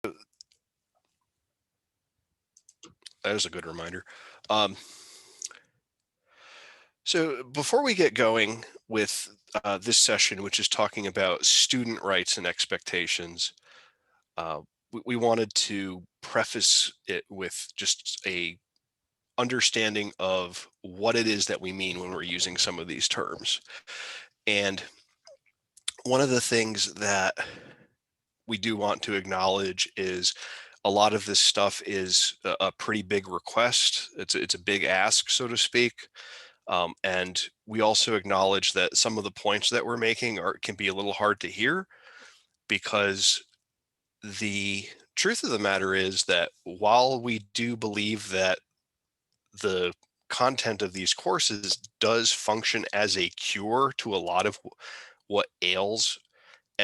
That is a good reminder. Um, so before we get going with this session, which is talking about student rights and expectations, we wanted to preface it with just a understanding of what it is that we mean when we're using some of these terms. And one of the things that we do want to acknowledge is a lot of this stuff is a pretty big request. It's a big ask, so to speak. And we also acknowledge that some of the points that we're making can be a little hard to hear, because the truth of the matter is that while we do believe that the content of these courses does function as a cure to a lot of what ails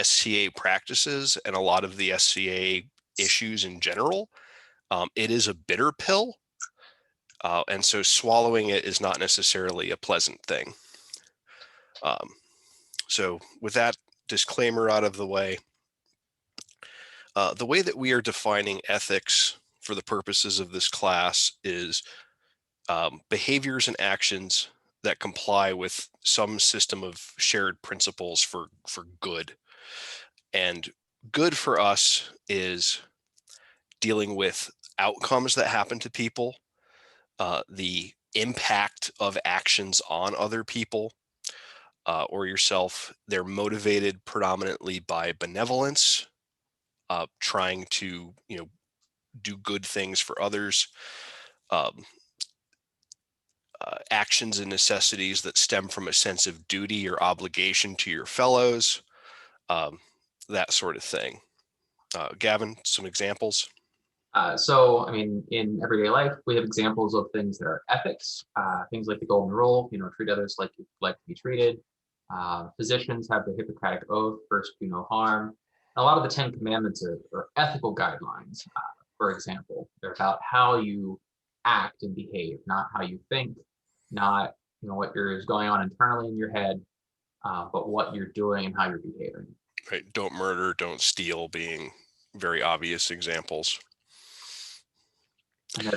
SCA practices and a lot of the SCA issues in general, it is a bitter pill. And so swallowing it is not necessarily a pleasant thing. So with that disclaimer out of the way that we are defining ethics for the purposes of this class is behaviors and actions that comply with some system of shared principles for good. And good for us is dealing with outcomes that happen to people, the impact of actions on other people or yourself. They're motivated predominantly by benevolence, trying to do good things for others, um, actions and necessities that stem from a sense of duty or obligation to your fellows, um, that sort of thing. Gavin, some examples? So, I mean, in everyday life, we have examples of things that are ethics, things like the golden rule, treat others like you'd like to be treated. Physicians have the Hippocratic Oath, first do no harm. A lot of the Ten Commandments are ethical guidelines, for example. They're about how you act and behave, not how you think, not, what is going on internally in your head, but what you're doing and how you're behaving. Right? Don't murder, don't steal being very obvious examples. And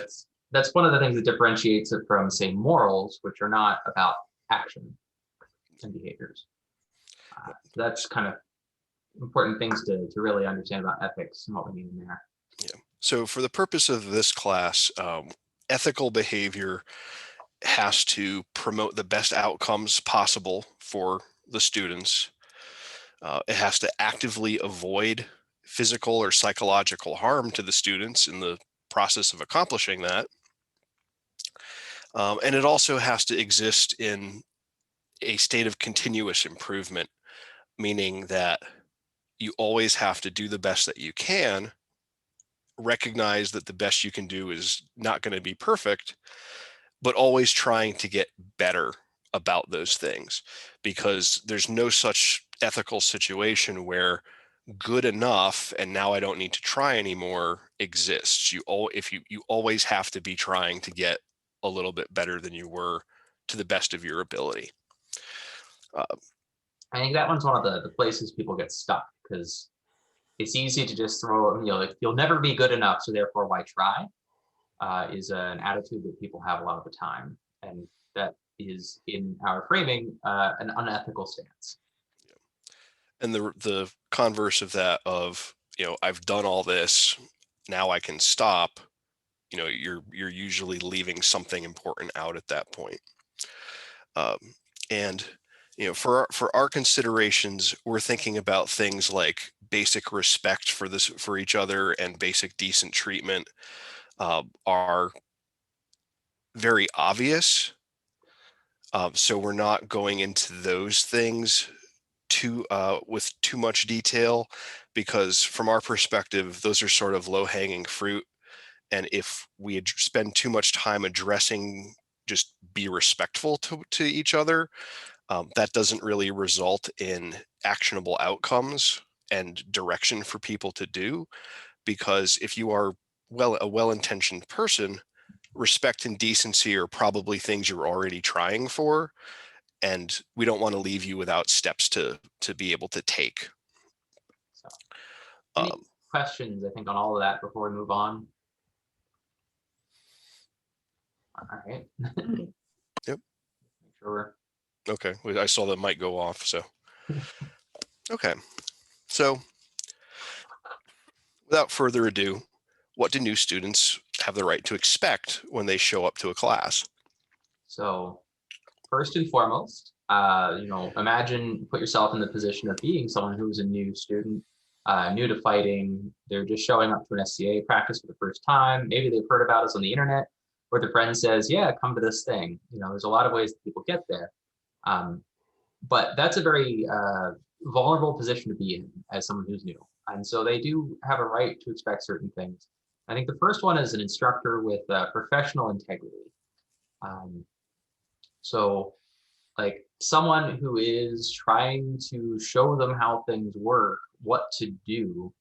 that's one of the things that differentiates it from, say, morals, which are not about action and behaviors. That's kind of important things to really understand about ethics and what we mean in there. Yeah. So for the purpose of this class, ethical behavior has to promote the best outcomes possible for the students. It has to actively avoid physical or psychological harm to the students in the process of accomplishing that. And it also has to exist in a state of continuous improvement, meaning that you always have to do the best that you can, recognize that the best you can do is not going to be perfect, but always trying to get better about those things, because there's no such ethical situation where good enough and now I don't need to try anymore exists. You always have to be trying to get a little bit better than you were to the best of your ability. I think that one's one of the places people get stuck, because it's easy to just throw, like, you'll never be good enough, so therefore why try, is an attitude that people have a lot of the time. And that is, in our framing, an unethical stance. And the converse of that, of I've done all this, now I can stop, you're usually leaving something important out at that point. And for our considerations, we're thinking about things like basic respect for each other and basic decent treatment are very obvious. So we're not going into those things with too much detail, because from our perspective, those are sort of low-hanging fruit. And if we spend too much time addressing just be respectful to each other, that doesn't really result in actionable outcomes and direction for people to do. Because if you are a well-intentioned person, respect and decency are probably things you're already trying for, and we don't want to leave you without steps to be able to take. So, questions, I think, on all of that before we move on? All right. Make Yep. sure Okay. I saw the mic go off. So, okay. So, without further ado, what do new students have the right to expect when they show up to a class? so first and foremost, put yourself in the position of being someone who's a new student, new to fighting. They're just showing up to an SCA practice for the first time. Maybe they've heard about us on the internet, or their friend says, "Yeah, come to this thing." There's a lot of ways that people get there, um, but that's a very vulnerable position to be in as someone who's new, and so they do have a right to expect certain things. I think the first one is an instructor with professional integrity. Um, so like someone who is trying to show them how things work, what to do.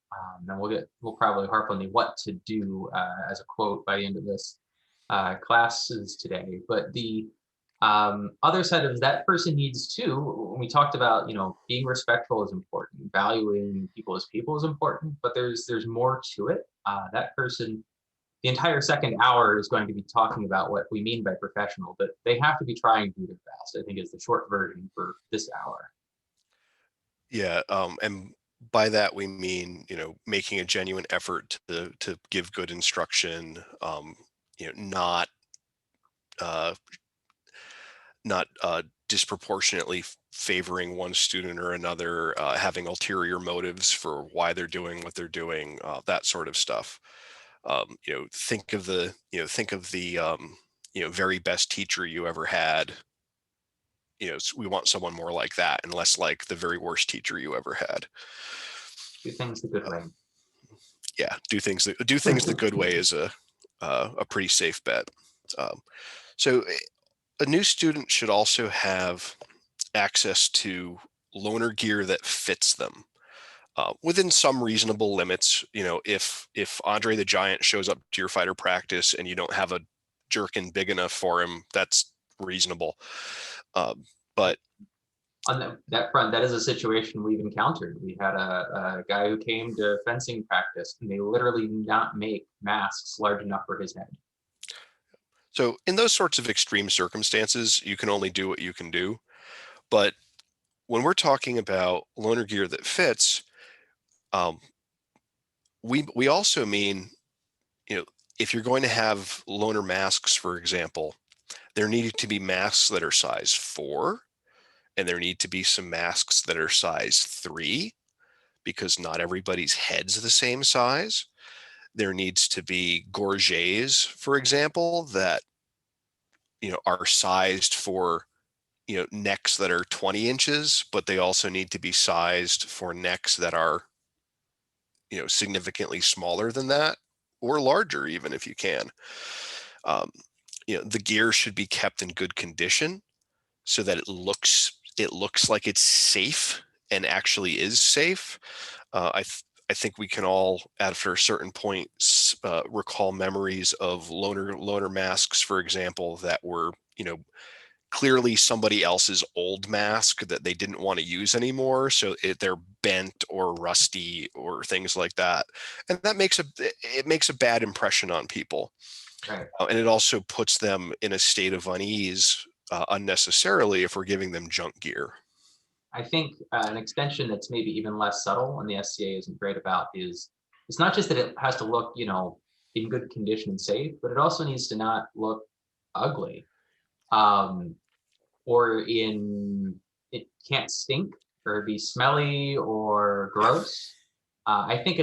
And we'll probably harp on the what to do as a quote by the end of this classes today. But the other side of that person needs too. When we talked about being respectful is important, valuing people is important, but there's more to it. That person, the entire second hour is going to be talking about what we mean by professional, but they have to be trying to do their best, I think, is the short version for this hour. Yeah. And by that, we mean, making a genuine effort to give good instruction, not, uh, disproportionately favoring one student or another, having ulterior motives for why they're doing what they're doing, that sort of stuff. Think of the very best teacher you ever had. We want someone more like that and less like the very worst teacher you ever had. Do things the good Uh, way. yeah, do things the good way is a pretty safe bet. Um, so a new student should also have access to loaner gear that fits them, within some reasonable limits. If Andre the Giant shows up to your fighter practice and you don't have a jerkin big enough for him, that's reasonable. But On that front, that is a situation we've encountered. We had a guy who came to fencing practice, and they literally did not make masks large enough for his head. so in those sorts of extreme circumstances, you can only do what you can do. But when we're talking about loaner gear that fits, um, we also mean, you know, if you're going to have loaner masks, for example, there need to be masks that are size 4, and there need to be some masks that are size 3, because not everybody's head's the same size. There needs to be gorgets, for example, that are sized for necks that are 20 inches, but they also need to be sized for necks that are significantly smaller than that, or larger even if you can. Um, the gear should be kept in good condition so that it looks like it's safe and actually is safe. I think we can all, after a certain point, recall memories of loaner masks, for example, that were clearly somebody else's old mask that they didn't want to use anymore, so they're bent or rusty or things like that, and that makes a bad impression on people. Right. And it also puts them in a state of unease, unnecessarily, if we're giving them junk gear. I think an extension that's maybe even less subtle, and the SCA isn't great about, is it's not just that it has to look, in good condition and safe, but it also needs to not look ugly. Um, or it can't stink or be smelly or gross. I think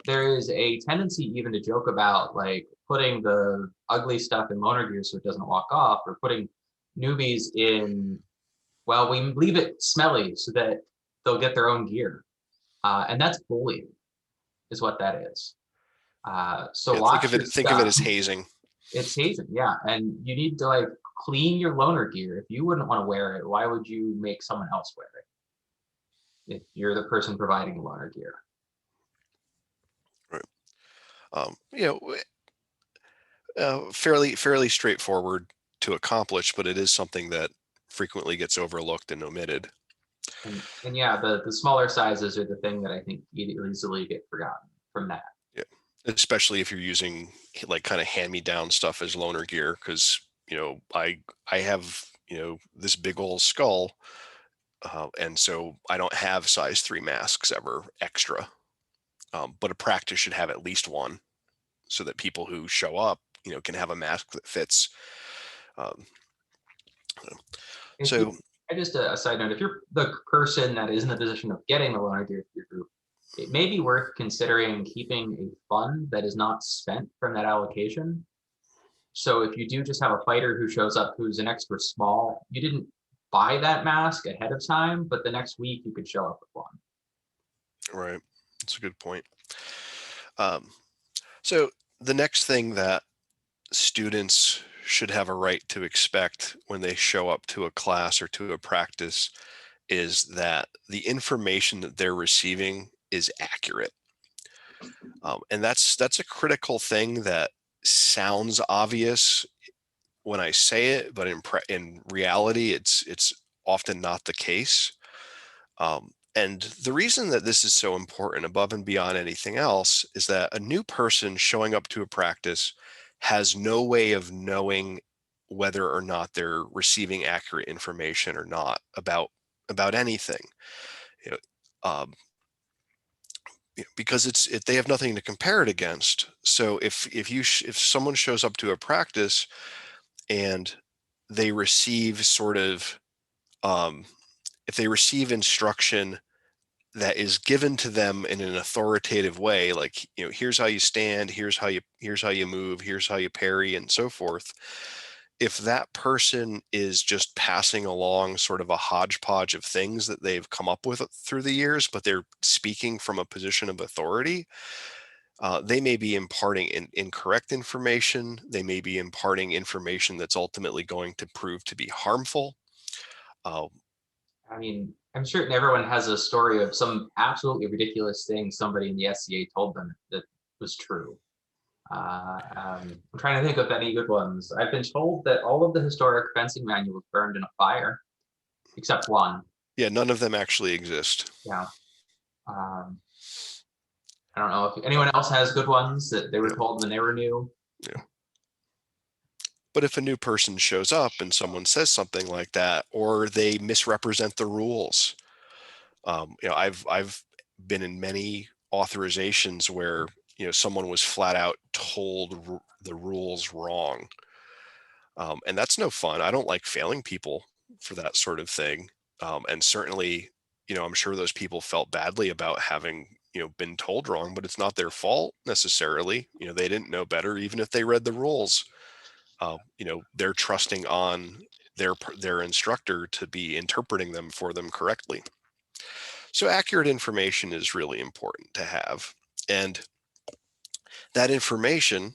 there is a tendency even to joke about like putting the ugly stuff in loaner gear so it doesn't walk off, or putting newbies in, well, we leave it smelly so that they'll get their own gear. And that's bullying, is what that is. So Yeah, think of wash it your think of it stuff. as hazing. It's hazing, yeah. And you need to like clean your loaner gear. If you wouldn't want to wear it, why would you make someone else wear it if you're the person providing the loaner gear? Right. um, you know fairly straightforward to accomplish, but it is something that frequently gets overlooked and omitted. And yeah, the smaller sizes are the thing that I think easily get forgotten from that. Yeah. Especially if you're using like kind of hand-me-down stuff as loaner gear, because I have this big old skull, and so I don't have size 3 masks ever extra. But a practice should have at least one, so that people who show up, can have a mask that fits. Um, If you, so and just a side note, if you're the person that is in the position of getting the loan idea for your group, it may be worth considering keeping a fund that is not spent from that allocation. So if you do just have a fighter who shows up who's an extra small, you didn't buy that mask ahead of time, but the next week you could show up with one. right, that's a good point. Um, so the next thing that students should have a right to expect when they show up to a class or to a practice is that the information that they're receiving is accurate. And that's a critical thing that sounds obvious when I say it, but in reality, it's often not the case. And the reason that this is so important, above and beyond anything else, is that a new person showing up to a practice has no way of knowing whether or not they're receiving accurate information or not about anything. You know, um, because they have nothing to compare it against. So if someone shows up to a practice and they receive sort of um, if they receive instruction that is given to them in an authoritative way, like, here's how you stand, here's how you move, here's how you parry, and so forth. If that person is just passing along sort of a hodgepodge of things that they've come up with through the years, but they're speaking from a position of authority, they may be imparting incorrect information. They may be imparting information that's ultimately going to prove to be harmful. Uh, I mean, I'm certain everyone has a story of some absolutely ridiculous thing somebody in the SCA told them that was true. I'm trying to think of any good ones. I've been told that all of the historic fencing manuals burned in a fire, except one. yeah, none of them actually exist. Yeah. Um, I don't know if Uh, anyone else has good ones that they were yeah, told when they were new. yeah. But if a new person shows up and someone says something like that, or they misrepresent the rules, I've been in many authorizations where someone was flat out told the rules wrong, and that's no fun. I don't like failing people for that sort of thing, and certainly, I'm sure those people felt badly about having been told wrong, but it's not their fault necessarily. They didn't know better, even if they read the rules. They're trusting on their instructor to be interpreting them for them correctly. So accurate information is really important to have. And that information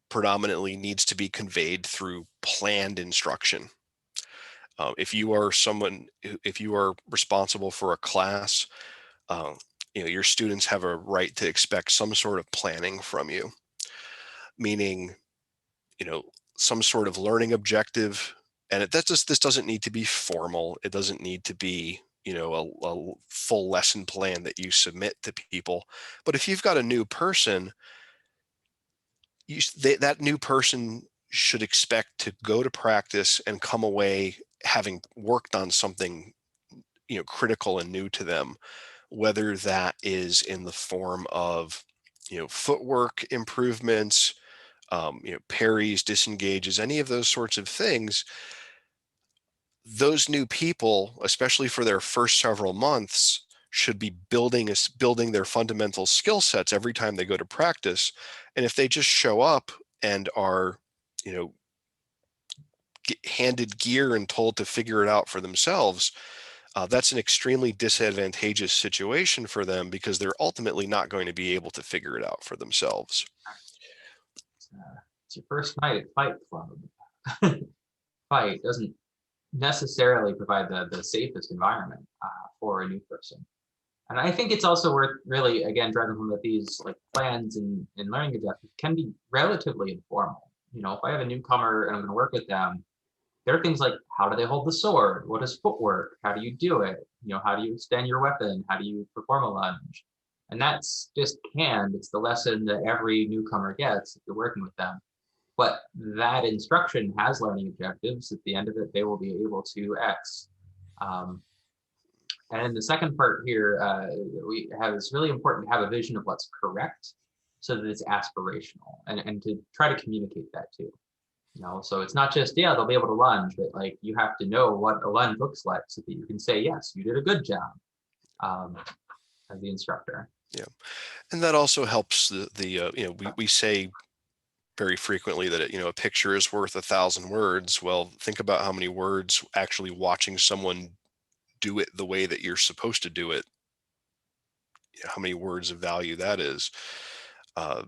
predominantly needs to be conveyed through planned instruction. If you are responsible for a class, uh, your students have a right to expect some sort of planning from you, meaning, you know, some sort of learning objective. And this doesn't need to be formal. It doesn't need to be, a full lesson plan that you submit to people. But if you've got a new person, that new person should expect to go to practice and come away having worked on something, critical and new to them, whether that is in the form of, footwork improvements, parries, disengages, any of those sorts of things. Those new people, especially for their first several months, should be building their fundamental skill sets every time they go to practice. And if they just show up and are, you know, handed gear and told to figure it out for themselves, that's an extremely disadvantageous situation for them, because they're ultimately not going to be able to figure it out for themselves. It's your first night at Fight Club. Fight doesn't necessarily provide the safest environment for a new person. And I think it's also worth really, again, driving home that these like plans and learning objectives can be relatively informal. You know, if I have a newcomer and I'm going to work with them, there are things like, how do they hold the sword? What is footwork? How do you do it? How do you extend your weapon? How do you perform a lunge? And that's just canned. It's the lesson that every newcomer gets if you're working with them. But that instruction has learning objectives. At the end of it, they will be able to X. Um, and the second part here, we have it's really important to have a vision of what's correct so that it's aspirational and to try to communicate that too. So it's not just, yeah, they'll be able to lunge, but like you have to know what a lunge looks like so that you can say, yes, you did a good job um, as the instructor. Yeah. And that also helps we say very frequently that a picture is worth 1,000 words. Well, think about how many words actually watching someone do it the way that you're supposed to do it, how many words of value that is. uh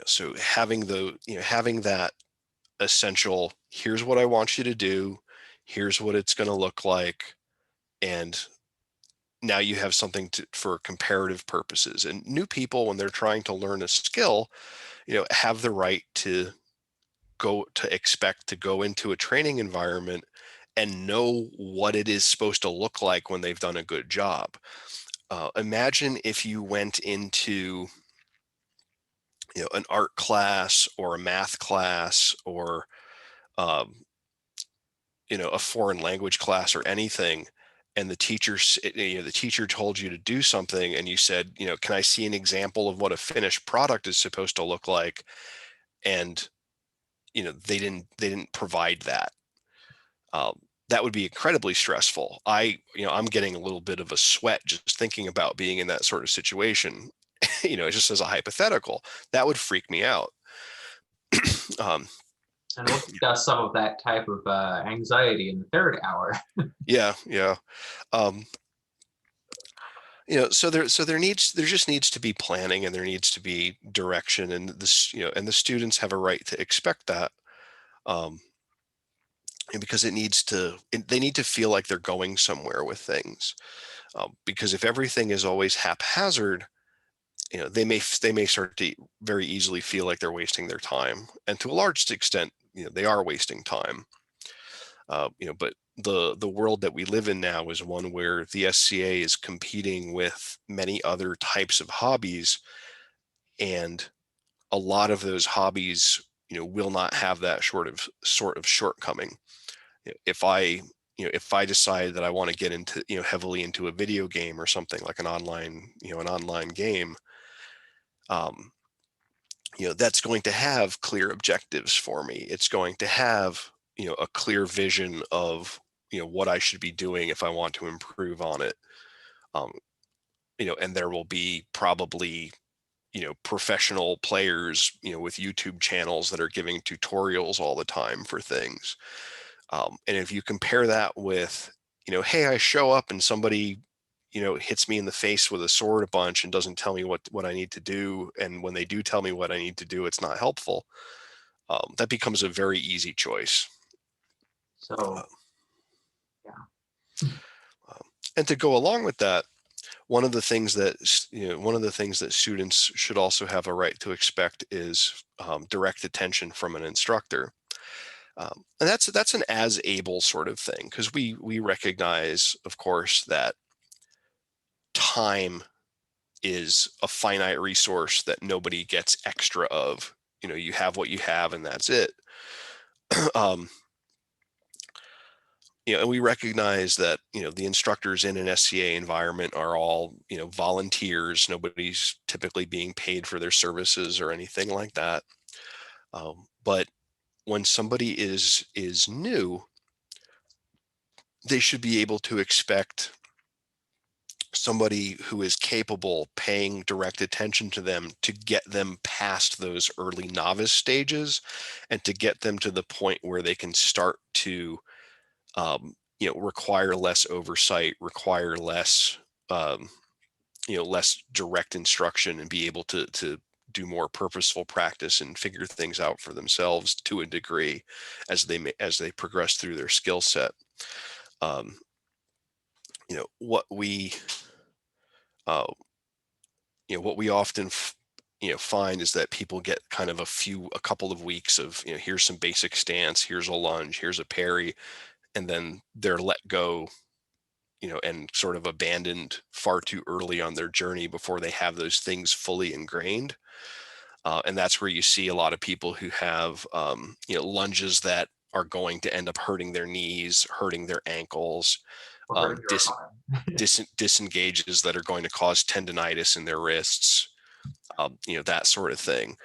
so having that essential, here's what I want you to do, here's what it's going to look like, and now you have something for comparative purposes. And new people, when they're trying to learn a skill, have the right to expect to go into a training environment and know what it is supposed to look like when they've done a good job. Imagine if you went into an art class or a math class or um, a foreign language class or anything, and the teacher told you to do something, and you said, can I see an example of what a finished product is supposed to look like? And they didn't provide that. um, that would be incredibly stressful. I'm getting a little bit of a sweat just thinking about being in that sort of situation. Just as a hypothetical, that would freak me out. um, And we'll discuss some of that type of anxiety in the third hour. yeah, yeah. um, there just needs to be planning, and there needs to be direction, and the students have a right to expect that. um, and because they need to feel like they're going somewhere with things. Because if everything is always haphazard, they may start to very easily feel like they're wasting their time, and to a large extent, they are wasting time. But the world that we live in now is one where the SCA is competing with many other types of hobbies, and a lot of those hobbies, will not have that sort of shortcoming. If I decide that I want to get into heavily into a video game or something like an online game, um, that's going to have clear objectives for me. It's going to have a clear vision of what I should be doing if I want to improve on it. um, and there will be probably professional players with YouTube channels that are giving tutorials all the time for things. And if you compare that with, hey, I show up and somebody hits me in the face with a sword a bunch and doesn't tell me what I need to do, and when they do tell me what I need to do, it's not helpful. That becomes a very easy choice. So, Um, yeah. and to go along with that, one of the things that students should also have a right to expect is direct attention from an instructor. And that's an as able sort of thing, because we recognize, of course, that time is a finite resource that nobody gets extra of. You have what you have, and that's it. um, and we recognize that the instructors in an SCA environment are all volunteers. Nobody's typically being paid for their services or anything like that. But when somebody is new, they should be able to expect somebody who is capable paying direct attention to them to get them past those early novice stages, and to get them to the point where they can start to require less oversight, require um, less direct instruction, and be able to do more purposeful practice and figure things out for themselves to a degree as they progress through their skill set. um, you know what we uh, what we often find is that people get kind of a couple of weeks of, here's some basic stance, here's a lunge, here's a parry, and then they're let go, and sort of abandoned far too early on their journey before they have those things fully ingrained. And that's where you see a lot of people who have, lunges that are going to end up hurting their knees, hurting their ankles, or um, hurting your dis- arm. disengages that are going to cause tendonitis in their wrists, that sort of thing.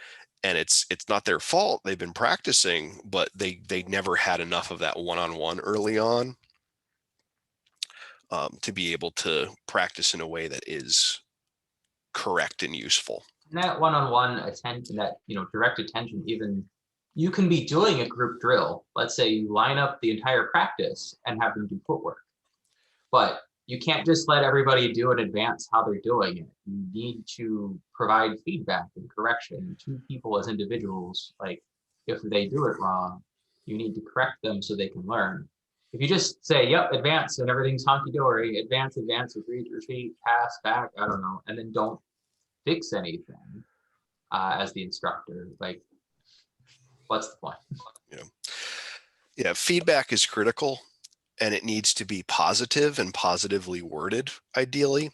And it's not their fault. They've been practicing, but they never had enough of that one-on-one early on, to be able to practice in a way that is correct and useful. And that one-on-one attention, that direct attention, even you can be doing a group drill. Let's say you line up the entire practice and have them do footwork, but you can't just let everybody do in advance how they're doing it. You need to provide feedback and correction to people as individuals. Like if they do it wrong, you need to correct them so they can learn. If you just say, yep, advance and everything's honky dory, advance, retreat, pass, back, I don't know, and then don't fix anything as the instructor, like what's the point? You know, yeah, feedback is critical, and it needs to be positive and positively worded, ideally.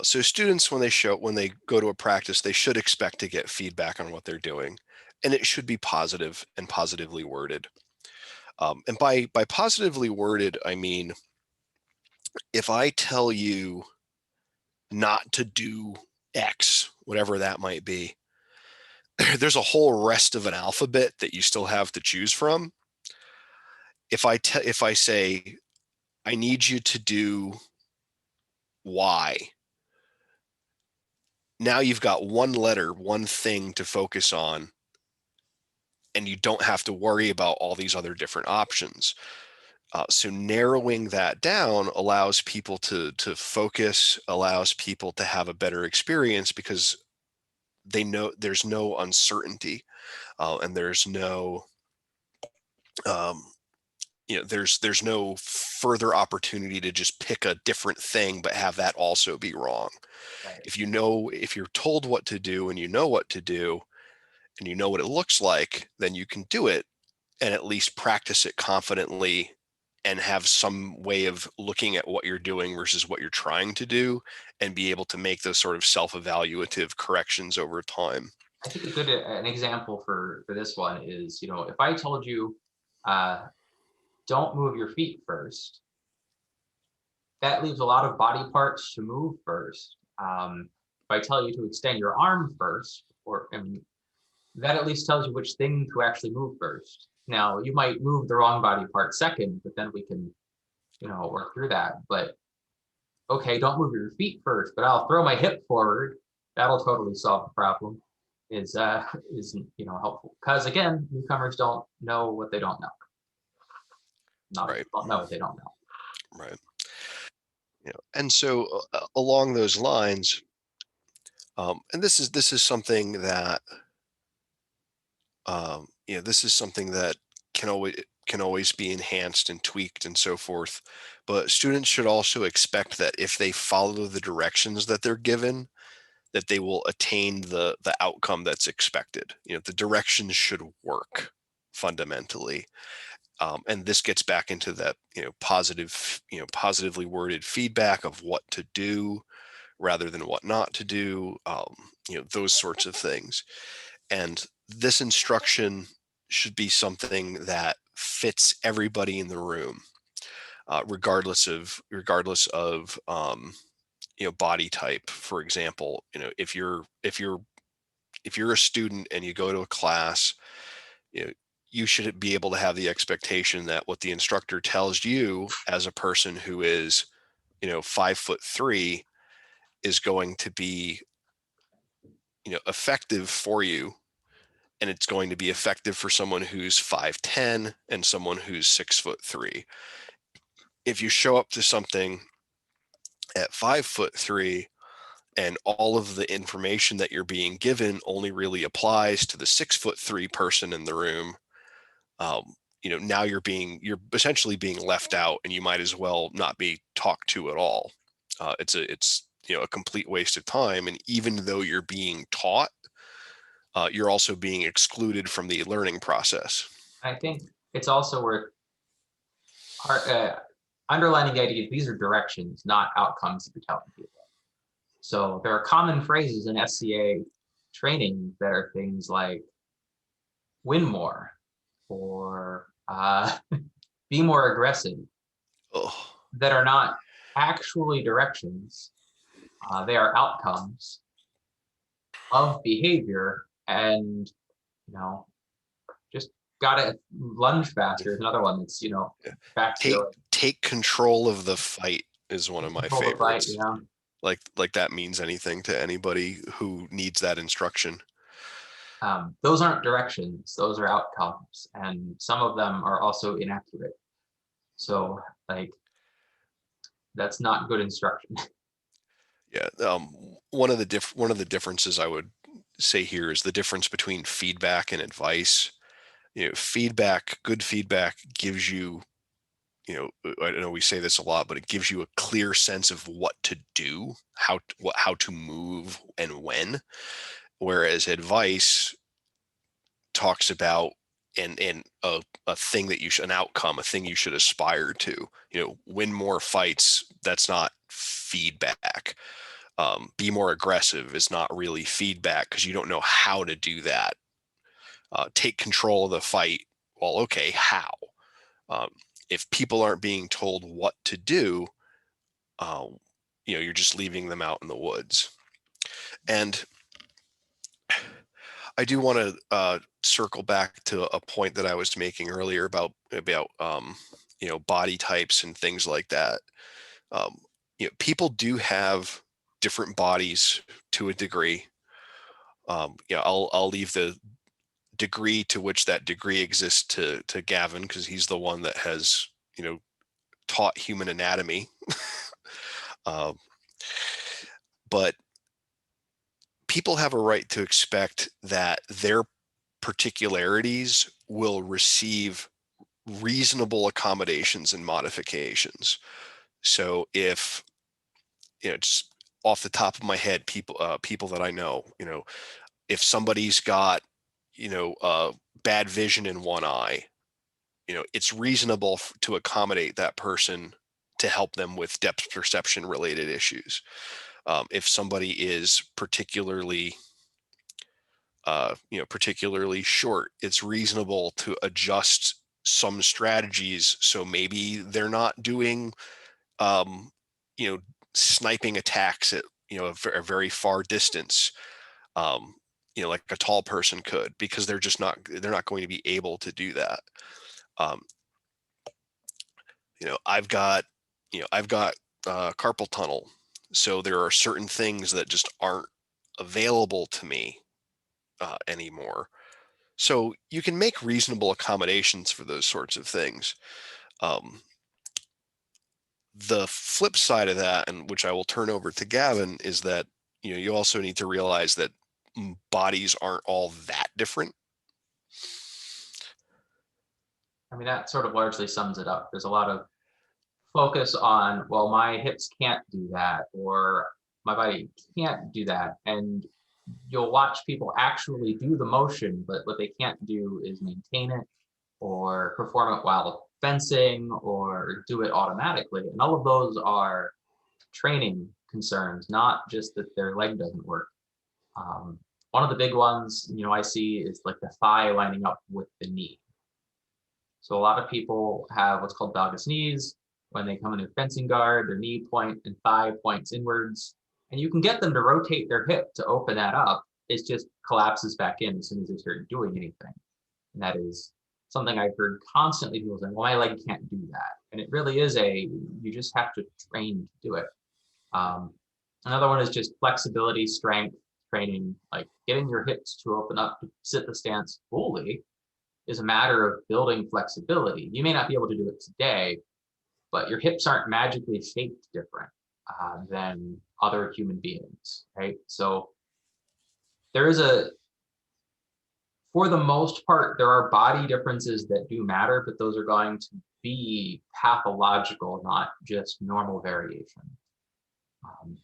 So students, when they go to a practice, they should expect to get feedback on what they're doing, and it should be positive and positively worded. And by positively worded, I mean, if I tell you not to do X, whatever that might be, there's a whole rest of an alphabet that you still have to choose from. If I say I need you to do Y, now you've got one letter, one thing to focus on, and you don't have to worry about all these other different options. So narrowing that down allows people to focus, allows people to have a better experience, because they know there's no uncertainty, and there's no um, there's no further opportunity to just pick a different thing but have that also be wrong. Right. If you're told what to do and you know what to do and you know what it looks like, then you can do it and at least practice it confidently and have some way of looking at what you're doing versus what you're trying to do, and be able to make those sort of self-evaluative corrections over time. I think a good an example for this one is, if I told you uh, don't move your feet first, that leaves a lot of body parts to move first. If I tell you to extend your arm first, or I mean, that at least tells you which thing to actually move first. Now, you might move the wrong body part second, but then we can, work through that. But okay, don't move your feet first, but I'll throw my hip forward. That'll totally solve the problem. Is helpful, because again, newcomers don't know what they don't know. Not Right. don't know what they don't know. Right. And so along those lines, and this is something that this is something that can always be enhanced and tweaked and so forth. But students should also expect that if they follow the directions that they're given, that they will attain the outcome that's expected. The directions should work fundamentally. And this gets back into that, positively worded feedback of what to do rather than what not to do, those sorts of things. And this instruction should be something that fits everybody in the room, regardless of body type. For example, if you're a student and you go to a class, you know, you should be able to have the expectation that what the instructor tells you as a person who is 5'3" is going to be effective for you, and it's going to be effective for someone who's 5'10" and someone who's 6'3". If you show up to something at 5'3" and all of the information that you're being given only really applies to the 6'3" person in the room, now you're essentially being left out, and you might as well not be talked to at all. It's a complete waste of time. And even though you're being taught, you're also being excluded from the learning process. I think it's also worth underlining the idea that these are directions, not outcomes that you're telling people. So there are common phrases in SCA training that are things like win more or be more aggressive Oh, that are not actually directions. They are outcomes of behavior, and you know, just gotta lunge faster is another one that's yeah. back to Take control of the fight is one of my control the fight. favorites. Like that means anything to anybody who needs that instruction. Those aren't directions; those are outcomes, and some of them are also inaccurate. So, like, that's not good instruction. Yeah. One of the differences I would say here is the difference between feedback and advice. Good feedback gives you, I know we say this a lot, but it gives you a clear sense of what to do, how to move and when. Whereas advice talks about and a thing that you should, an outcome, a thing you should aspire to, win more fights. That's not feedback. Be more aggressive is not really feedback because you don't know how to do that. Take control of the fight. Well, okay, how? Um, if people aren't being told what to do, uh, you're just leaving them out in the woods. And I do want to circle back to a point that I was making earlier about body types and things like that. People do have different bodies to a degree. I'll leave the degree to which that degree exists to Gavin because he's the one that has taught human anatomy. um, but people have a right to expect that their particularities will receive reasonable accommodations and modifications. So if just off the top of my head, people that I know, if somebody's got bad vision in one eye, it's reasonable to accommodate that person to help them with depth perception related issues. If somebody is particularly short, it's reasonable to adjust some strategies so maybe they're not doing um, you know sniping attacks at a very far distance, um, like a tall person could, because they're not going to be able to do that. um, I've got carpal tunnel, so there are certain things that just aren't available to me anymore. So you can make reasonable accommodations for those sorts of things. Um, the flip side of that, and which I will turn over to Gavin, is that you also need to realize that bodies aren't all that different. I mean, that sort of largely sums it up. There's a lot of focus on, well, my hips can't do that, or my body can't do that. And you'll watch people actually do the motion, but what they can't do is maintain it or perform it while fencing or do it automatically. And all of those are training concerns, not just that their leg doesn't work. One of the big ones, I see is like the thigh lining up with the knee. So a lot of people have what's called valgus knees. When they come into fencing guard, their knee point and thigh points inwards. And you can get them to rotate their hip to open that up. It just collapses back in as soon as they start doing anything. And that is something I've heard constantly, people saying, well, my leg can't do that. And it really is you just have to train to do it. Another one is just flexibility, strength training, like getting your hips to open up to sit the stance fully is a matter of building flexibility. You may not be able to do it today, but your hips aren't magically shaped different than other human beings, right? So there is for the most part, there are body differences that do matter, but those are going to be pathological, not just normal variation. Um,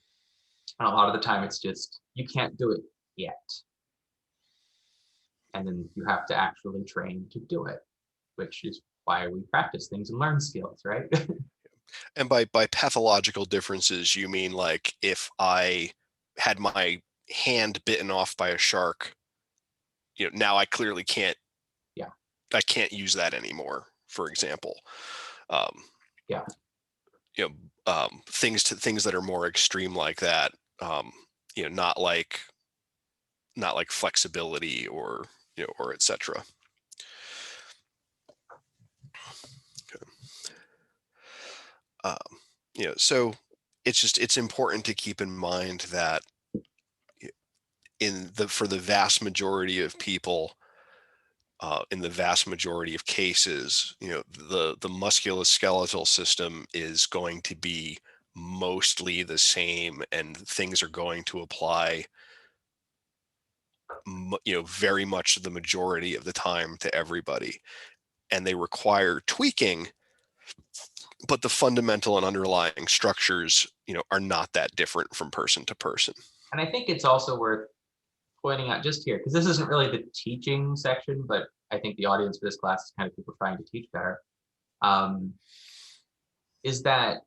And a lot of the time it's just, you can't do it yet. And then you have to actually train to do it, which is why we practice things and learn skills, right? And by pathological differences, you mean like if I had my hand bitten off by a shark, now I clearly can't, Yeah. I can't use that anymore, for example. Um, Yeah. things that are more extreme like that. Um, you know, not like not like flexibility or or etc. Um, so it's important to keep in mind that for the vast majority of people, in the vast majority of cases, the musculoskeletal system is going to be mostly the same, and things are going to apply, very much the majority of the time to everybody, and they require tweaking, but the fundamental and underlying structures, are not that different from person to person. And I think it's also worth pointing out just here, because this isn't really the teaching section, but I think the audience for this class is kind of people trying to teach better, um, is that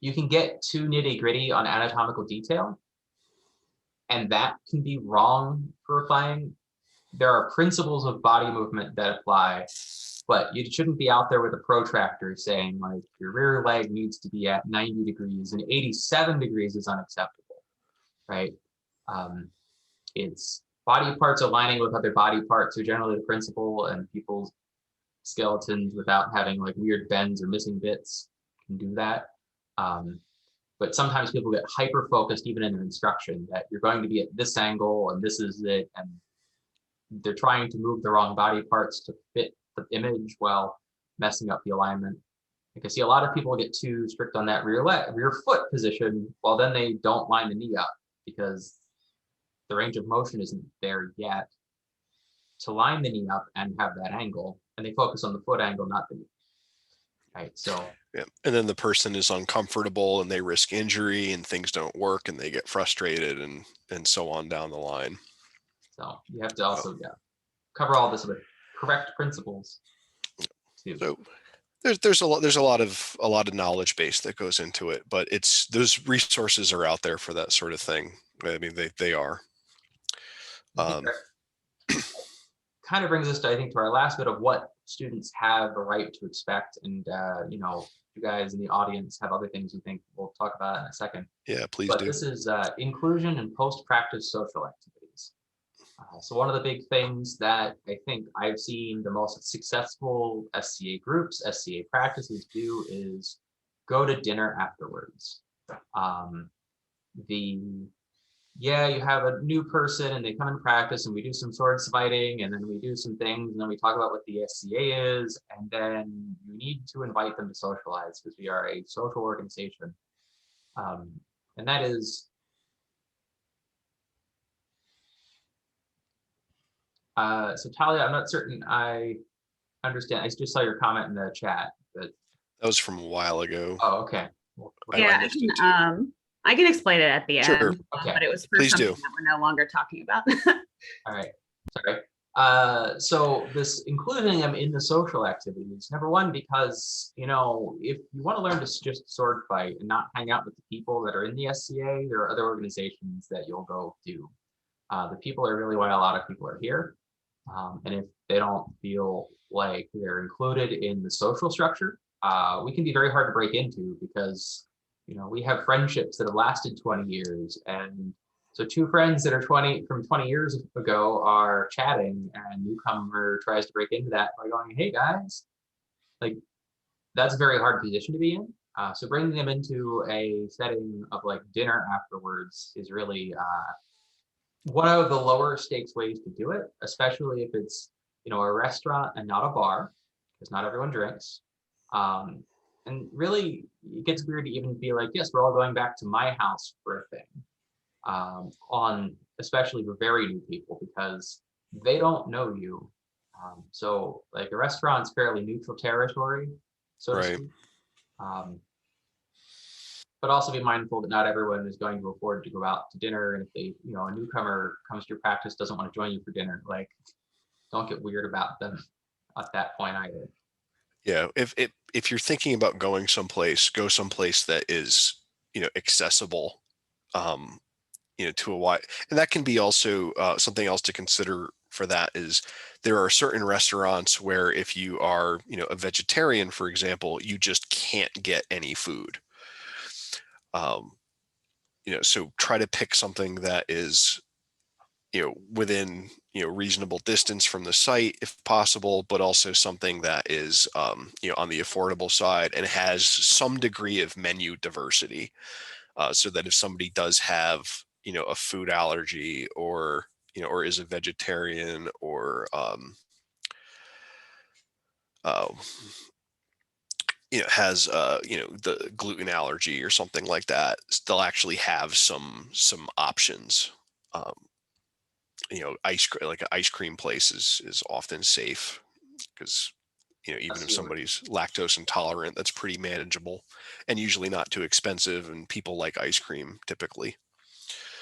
you can get too nitty gritty on anatomical detail, and that can be wrong for applying. There are principles of body movement that apply, but you shouldn't be out there with a protractor saying like your rear leg needs to be at 90 degrees and 87 degrees is unacceptable, right? Um, it's body parts aligning with other body parts are generally the principle, and people's skeletons without having like weird bends or missing bits can do that. Um, but sometimes people get hyper focused even in their instruction that you're going to be at this angle and this is it, and they're trying to move the wrong body parts to fit the image while messing up the alignment. Like I see a lot of people get too strict on that rear foot position, while then they don't line the knee up because the range of motion isn't there yet to line the knee up and have that angle, and they focus on the foot angle, not the knee. Right. So Yeah. And then the person is uncomfortable and they risk injury and things don't work and they get frustrated and so on down the line. you have to Uh, also cover all this with correct principles too. so there's a lot of knowledge base that goes into it, but it's those resources are out there for that sort of thing. I mean, they are. I think Um, kind of brings us to, I think, to our last bit of what students have a right to expect. And, you guys in the audience have other things you think we'll talk about in a second. yeah, please But do. this is inclusion and post-practice social activities. So one of the big things that I think I've seen the most successful SCA groups, SCA practices do is go to dinner afterwards. Um, the Yeah, you have a new person and they come in practice and we do some swords fighting and then we do some things and then we talk about what the SCA is, and then you need to invite them to socialize because we are a social organization. Um, and that is, so Talia, I'm not certain I understand. I just saw your comment in the chat, but, That was from a while ago. oh, okay. I Yeah, missed it too. I can explain it at the Sure. end, Okay. but it was for Please something do. that we're no longer talking about. All right. Sorry. So this including them in the social activities, number one, because if you want to learn to just sword fight and not hang out with the people that are in the SCA, there are other organizations that you'll go do. The people are really why a lot of people are here. And if they don't feel like they're included in the social structure, we can be very hard to break into because we have friendships that have lasted 20 years, and so two friends that are 20 from 20 years ago are chatting, and a newcomer tries to break into that by going, "Hey guys," like that's a very hard position to be in. So bringing them into a setting of like dinner afterwards is really one of the lower stakes ways to do it, especially if it's a restaurant and not a bar, because not everyone drinks. Um, and really, it gets weird to even be like, yes, we're all going back to my house for a thing. On especially for very new people because they don't know you. So like a restaurant's fairly neutral territory, so to Right. speak. Um, but also be mindful that not everyone is going to afford to go out to dinner. And if they, a newcomer comes to your practice, doesn't want to join you for dinner, like, don't get weird about them at that point either. Yeah, if you're thinking about going someplace, go someplace that is, accessible, um, to a wide, and that can be also something else to consider for that is there are certain restaurants where if you are, a vegetarian, for example, you just can't get any food. Um, so try to pick something that is, within, reasonable distance from the site if possible, but also something that is, on the affordable side and has some degree of menu diversity. So that if somebody does have, a food allergy or, or is a vegetarian or, uh, has, the gluten allergy or something like that, they'll actually have some options. Um, ice cream, like an ice cream place is often safe because, even if Absolutely. somebody's lactose intolerant, that's pretty manageable and usually not too expensive. And people like ice cream typically.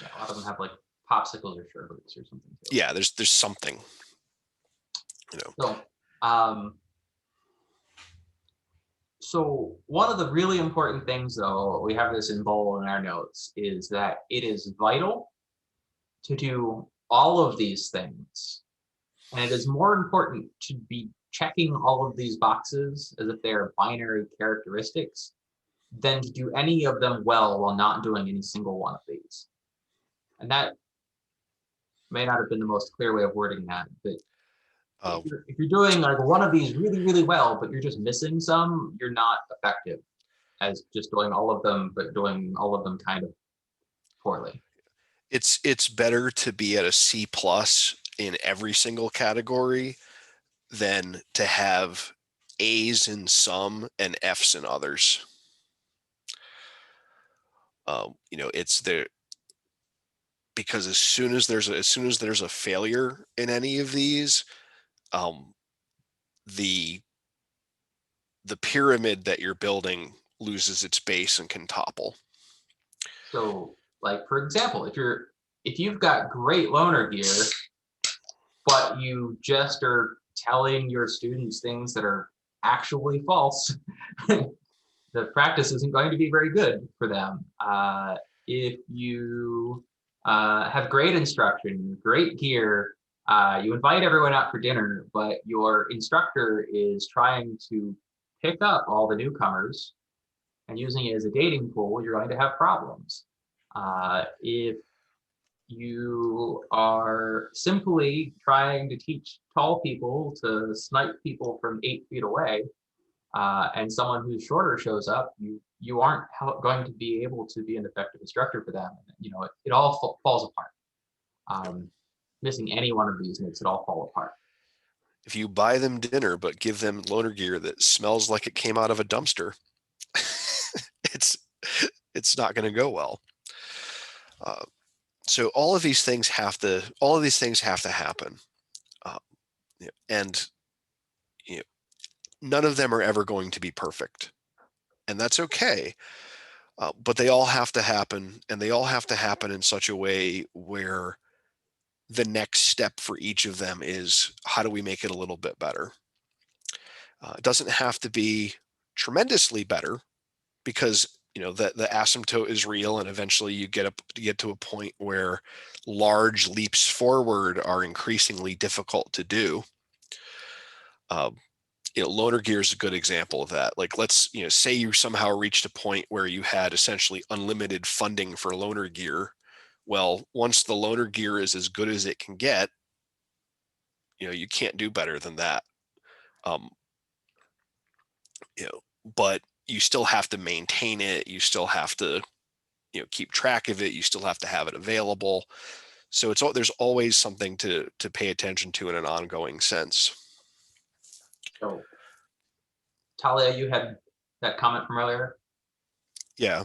Yeah, a lot of them have like popsicles or sherbets or something too. Yeah, there's something, So, um, so one of the really important things, though, we have this in bold in our notes, is that it is vital to do all of these things. And it is more important to be checking all of these boxes as if they're binary characteristics than to do any of them well while not doing any single one of these. And that may not have been the most clear way of wording that, but uh, if you're doing like one of these really, really well, but you're just missing some, you're not effective as just doing all of them, but doing all of them kind of poorly. it's better to be at a C plus in every single category than to have A's in some and F's in others. It's there because as soon as there's a failure in any of these, um, the the pyramid that you're building loses its base and can topple. So, like for example, if you've got great loaner gear, but you just are telling your students things that are actually false, the practice isn't going to be very good for them. If you have great instruction, great gear, you invite everyone out for dinner, but your instructor is trying to pick up all the newcomers and using it as a dating pool, you're going to have problems. If you are simply trying to teach tall people to snipe people from 8 feet away, and someone who's shorter shows up, you aren't going to be able to be an effective instructor for them. It all falls apart. Missing any one of these makes it all fall apart. If you buy them dinner but give them loaner gear that smells like it came out of a dumpster, it's not going to go well. So all of these things have to happen, and none of them are ever going to be perfect, and that's okay. But they all have to happen, and they all have to happen in such a way where the next step for each of them is how do we make it a little bit better. It doesn't have to be tremendously better because the asymptote is real, and eventually you get to a point where large leaps forward are increasingly difficult to do. Loaner gear is a good example of that. Like, let's say you somehow reached a point where you had essentially unlimited funding for loaner gear. Well, once the loaner gear is as good as it can get, you can't do better than that. Um, but you still have to maintain it. You still have to keep track of it. You still have to have it available. So there's always something to pay attention to in an ongoing sense. So, Talia, you had that comment from earlier. Yeah.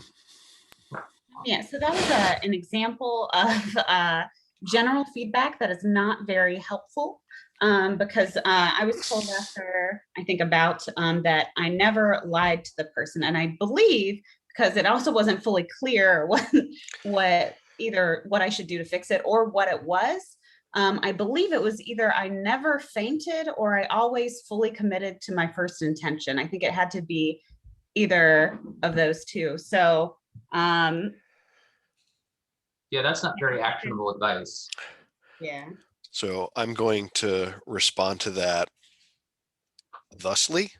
Yeah, so that was an example of general feedback that is not very helpful, because I was told after, I think about that I never lied to the person. And I believe, because it also wasn't fully clear what either what I should do to fix it or what it was. I believe it was either I never fainted or I always fully committed to my first intention. I think it had to be either of those two. So Yeah, that's not very actionable advice. yeah. So I'm going to respond to that thusly.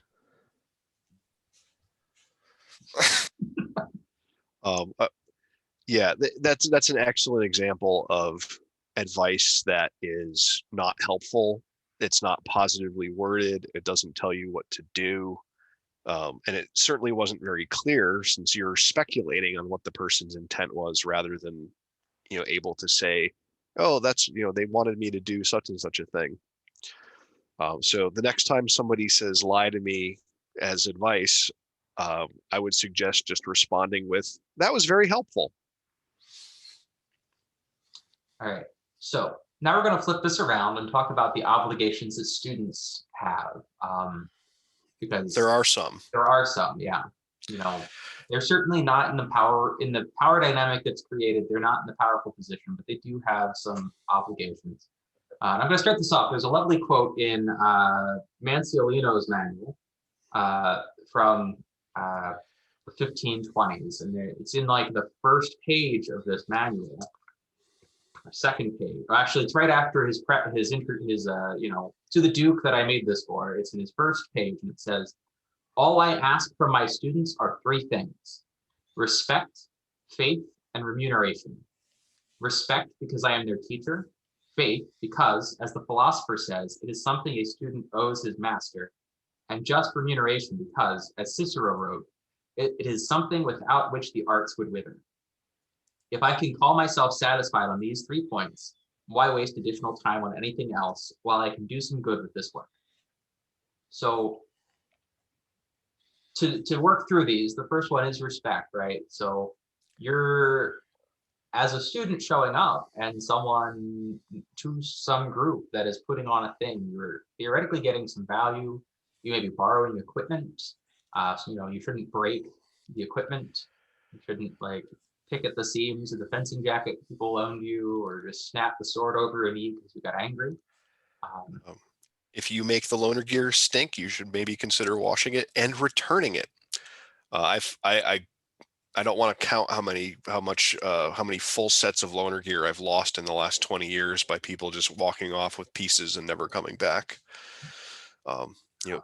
um, uh, yeah, that's an excellent example of advice that is not helpful. It's not positively worded. It doesn't tell you what to do. And it certainly wasn't very clear, since you're speculating on what the person's intent was rather than, able to say, oh, that's, they wanted me to do such and such a thing. So the next time somebody says lie to me as advice, I would suggest just responding with, that was very helpful. All right. So now we're going to flip this around and talk about the obligations that students have. Because There are some. Yeah. They're certainly not in the power dynamic that's created. They're not in the powerful position, but they do have some obligations. And I'm going to start this off. There's a lovely quote in Manciolino's manual from the 1520s, and it's in like the first page of this manual, second page. Actually, it's right after his to the Duke that I made this for. It's in his first page, and it says, "All I ask from my students are three things: respect, faith, and remuneration. Respect because I am their teacher. Faith because, as the philosopher says, it is something a student owes his master. And just remuneration because, as Cicero wrote, it is something without which the arts would wither. If I can call myself satisfied on these 3 points, why waste additional time on anything else while I can do some good with this work?" So to work through these, the first one is respect, right? So you're, as a student showing up and someone to some group that is putting on a thing, you're theoretically getting some value. You may be borrowing equipment. So, you shouldn't break the equipment. You shouldn't like pick at the seams of the fencing jacket people loaned you, or just snap the sword over a knee because you got angry. If you make the loaner gear stink, you should maybe consider washing it and returning it. I don't want to count how many full sets of loaner gear I've lost in the last 20 years by people just walking off with pieces and never coming back.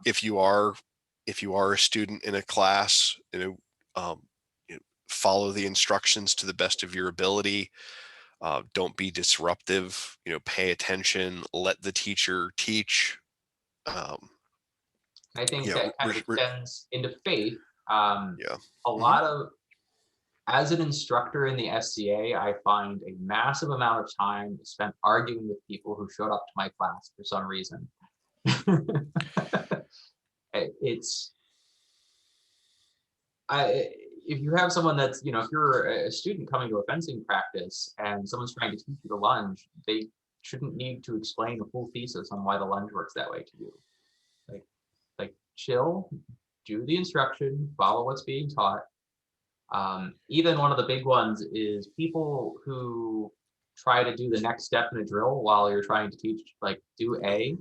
If you are a student in a class, follow the instructions to the best of your ability. Don't be disruptive. Pay attention. Let the teacher teach. I think that kind of extends into faith. Yeah. A lot of, as an instructor in the SCA, I find a massive amount of time spent arguing with people who showed up to my class for some reason. If you have someone that's, if you're a student coming to a fencing practice and someone's trying to teach you to lunge, they shouldn't need to explain a full thesis on why the lunge works that way to you. Like chill, do the instruction, follow what's being taught. Even one of the big ones is people who try to do the next step in a drill while you're trying to teach, like do A,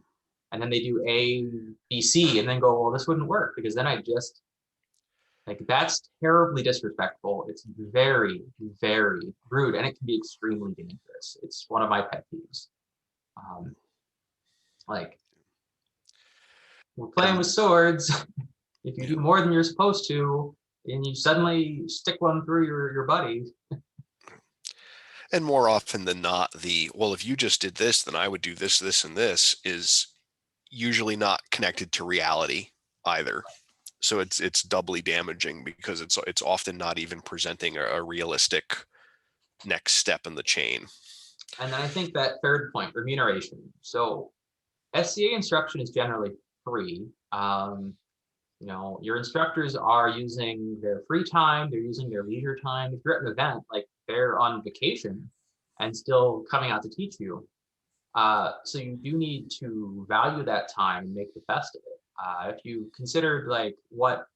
and then they do A, B, C, and then go, well, this wouldn't work because then that's terribly disrespectful. It's very, very rude, and it can be extremely dangerous. It's one of my pet peeves. We're playing with swords. If you do more than you're supposed to, and you suddenly stick one through your buddy. And more often than not, if you just did this, then I would do this, this, and this is usually not connected to reality either. So it's doubly damaging because it's often not even presenting a realistic next step in the chain. And then I think that third point, remuneration. So SCA instruction is generally free. Your instructors are using their free time, they're using their leisure time. If you're at an event, like they're on vacation and still coming out to teach you. So you do need to value that time and make the best of it. If you considered like what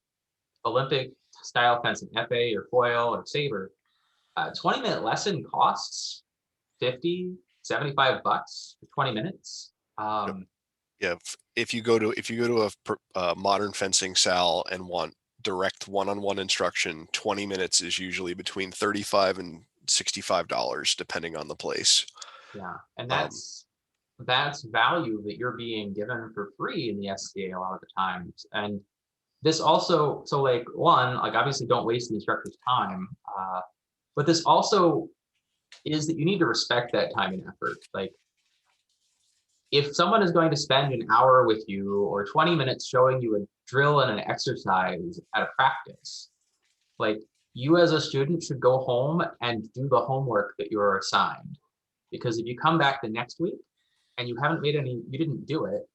Olympic style fencing, FA or foil or saber, 20-minute lesson costs 50, $75 for 20 minutes. Yep. Yeah, if you go to a modern fencing sal and want direct one-on-one instruction, 20 minutes is usually between 35 and $65, depending on the place. Yeah, and Um, that's value that you're being given for free in the SCA a lot of the times. And this also, so like one, like obviously don't waste the instructor's time, but this also is that you need to respect that time and effort. Like if someone is going to spend an hour with you or 20 minutes showing you a drill and an exercise at a practice, like you as a student should go home and do the homework that you're assigned. Because if you come back the next week and you haven't made any, you didn't do it,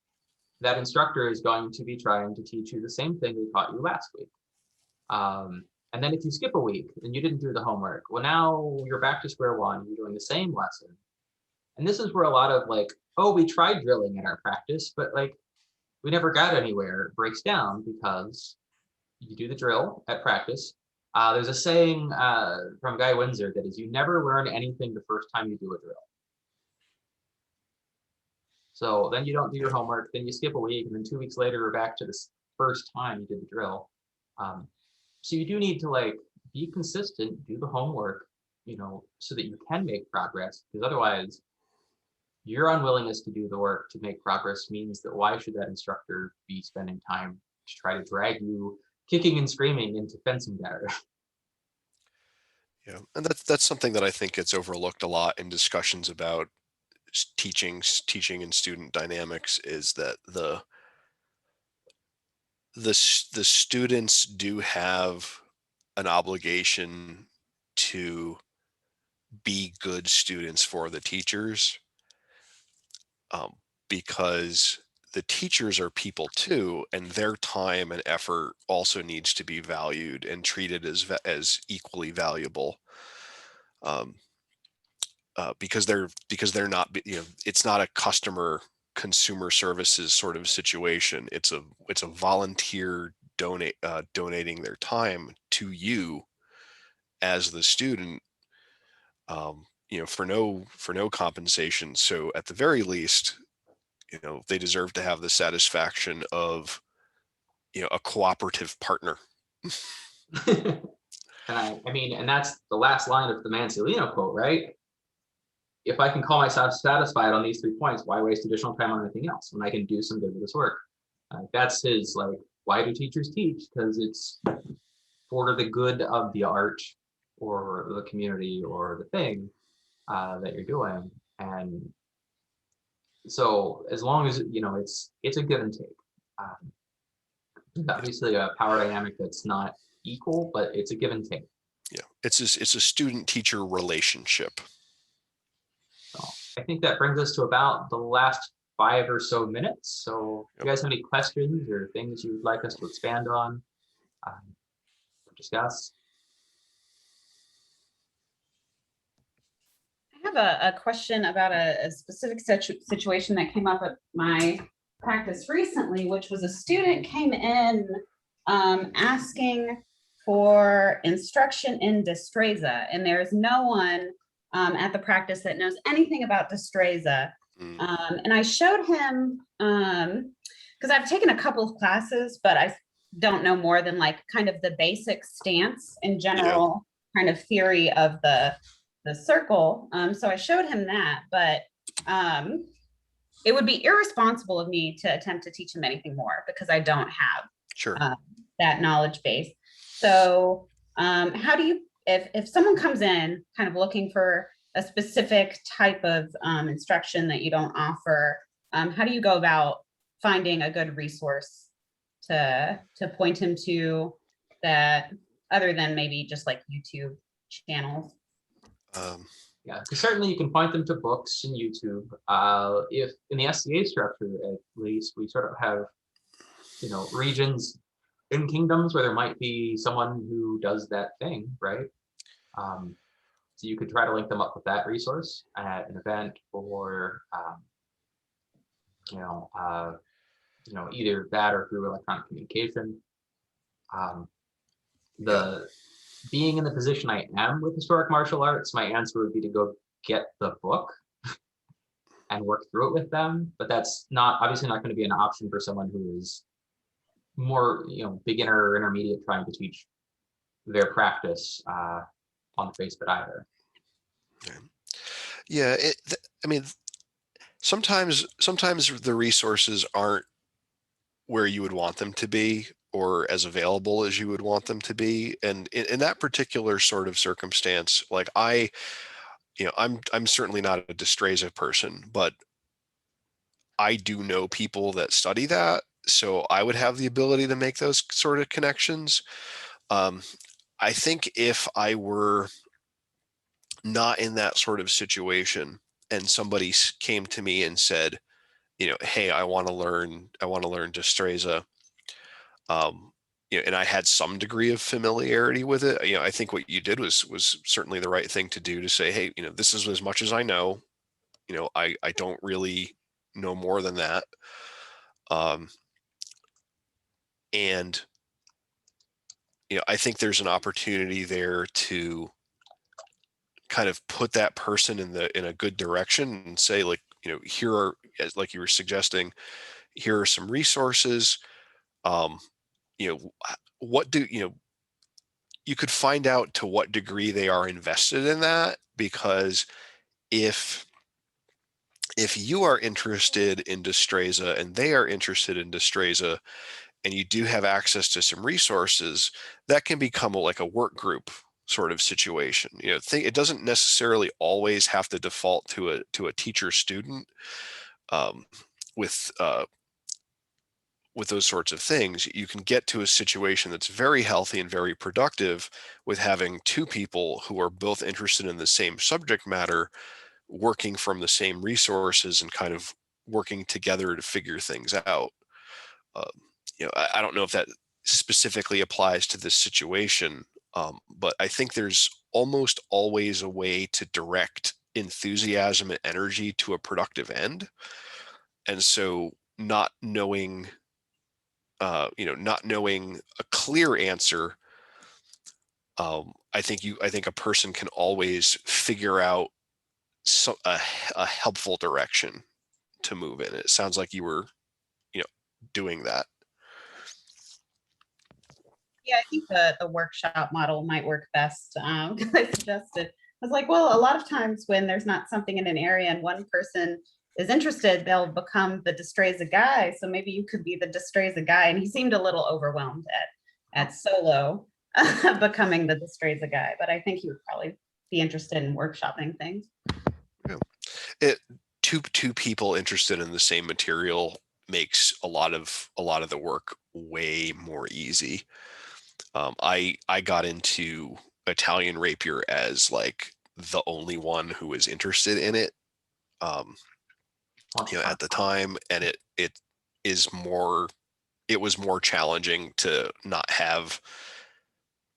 that instructor is going to be trying to teach you the same thing they taught you last week. And then if you skip a week and you didn't do the homework, well, now you're back to square one, you're doing the same lesson. And this is where a lot of like, oh, we tried drilling in our practice, but like we never got anywhere, it breaks down because you do the drill at practice. There's a saying from Guy Windsor that is, you never learn anything the first time you do a drill. So then you don't do your homework, then you skip a week, and then 2 weeks later, we're back to the first time you did the drill. So you do need to like be consistent, do the homework, so that you can make progress, because otherwise your unwillingness to do the work to make progress means that why should that instructor be spending time to try to drag you kicking and screaming into fencing better? yeah, and that's something that I think gets overlooked a lot in discussions about teaching and student dynamics, is that the students do have an obligation to be good students for the teachers, um, because the teachers are people too, and their time and effort also needs to be valued and treated as equally valuable. Um, because they're not, it's not a customer consumer services sort of situation. It's a volunteer donating their time to you as the student, for no compensation. So at the very least, they deserve to have the satisfaction of, a cooperative partner. And I mean, and that's the last line of the Manzolino quote, right? If I can call myself satisfied on these 3 points, why waste additional time on anything else when I can do some good with this work? That's his, like, why do teachers teach? Because it's for the good of the art or the community or the thing that you're doing. And so as long as, it's a give and take. Obviously a power dynamic that's not equal, but it's a give and take. Yeah, it's a student teacher relationship. So I think that brings us to about the last 5 or so minutes. So if you guys have any questions or things you would like us to expand on, or discuss? I have a question about a specific situation that came up at my practice recently, which was a student came in asking for instruction in dysprasia, and there's no one at the practice that knows anything about dysprasia. Mm. And I showed him, because I've taken a couple of classes, but I don't know more than like kind of the basic stance in general, kind of theory of the circle. So I showed him that, but it would be irresponsible of me to attempt to teach him anything more because I don't have Sure. that knowledge base. So how do you, if someone comes in kind of looking for a specific type of instruction that you don't offer, how do you go about finding a good resource to point him to, that other than maybe just like YouTube channels? Yeah, certainly you can point them to books and YouTube. If in the SCA structure, at least, we sort of have, regions in kingdoms where there might be someone who does that thing, right? So you could try to link them up with that resource at an event, or either that or through electronic communication. the being in the position I am with historic martial arts, my answer would be to go get the book and work through it with them. But that's not obviously not going to be an option for someone who is more, beginner or intermediate trying to teach their practice on the face of it either. Yeah, I mean, sometimes the resources aren't where you would want them to be or as available as you would want them to be. And in that particular sort of circumstance, like I'm certainly not a dysprasia person, but I do know people that study that. So I would have the ability to make those sort of connections. Um, I think if I were not in that sort of situation and somebody came to me and said, hey, I want to learn dysprasia, and I had some degree of familiarity with it. I think what you did was certainly the right thing to do, to say, hey, this is as much as I know. I don't really know more than that. Um, and I think there's an opportunity there to kind of put that person in a good direction and say, like, here are, like you were suggesting, here are some resources. Um, what do you could find out to what degree they are invested in that, because if you are interested in dysprasia and they are interested in dysprasia, and you do have access to some resources, that can become like a work group sort of situation. It doesn't necessarily always have to default to a teacher student, um, with with those sorts of things. You can get to a situation that's very healthy and very productive with having two people who are both interested in the same subject matter, working from the same resources and kind of working together to figure things out. Um, I don't know if that specifically applies to this situation, but I think there's almost always a way to direct enthusiasm and energy to a productive end. And so not knowing a clear answer, I think a person can always figure out a helpful direction to move in. It sounds like you were, doing that. Yeah, I think the workshop model might work best. 'Cause I suggested, I was like, well, a lot of times when there's not something in an area and one person is interested, they'll become the dysprasia guy. So maybe you could be the dysprasia guy. And he seemed a little overwhelmed at solo becoming the dysprasia guy, but I think he would probably be interested in workshopping things. Yeah. It two people interested in the same material makes a lot of the work way more easy. I got into Italian rapier as like the only one who was interested in it, um, at the time, and it was more challenging to not have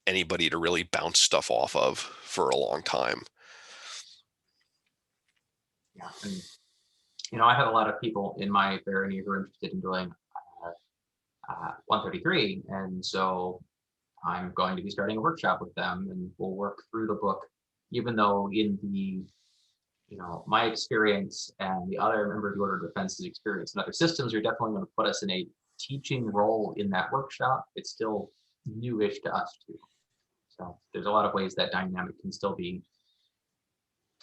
anybody to really bounce stuff off of for a long time. Yeah, and I have a lot of people in my area who are interested in doing 133, and so I'm going to be starting a workshop with them, and we'll work through the book. Even though in the my experience and the other member of the Order of Defense's experience and other systems are definitely going to put us in a teaching role in that workshop, it's still newish to us too. So there's a lot of ways that dynamic can still be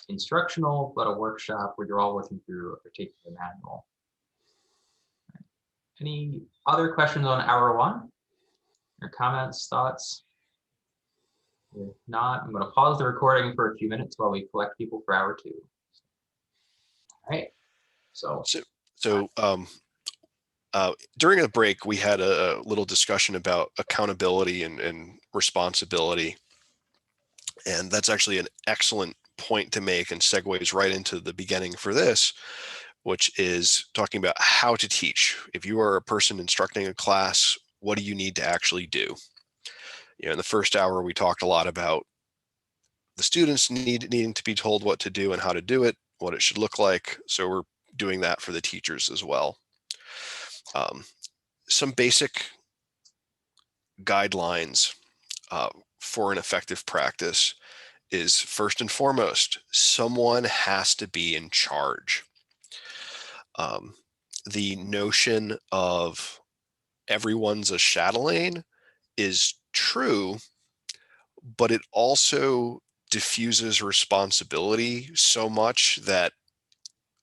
instructional, but a workshop where you're all working through a particular manual. Any other questions on hour one? Or comments, thoughts? If not, I'm going to pause the recording for a few minutes while we collect people for hour two. All right. So during the break, we had a little discussion about accountability and responsibility. And that's actually an excellent point to make, and segues right into the beginning for this, which is talking about how to teach. If you are a person instructing a class, what do you need to actually do? In the first hour, we talked a lot about the students needing to be told what to do and how to do it, what it should look like. So we're doing that for the teachers as well. Some basic guidelines for an effective practice is, first and foremost, someone has to be in charge. Um, the notion of everyone's a chatelaine is true, but it also diffuses responsibility so much that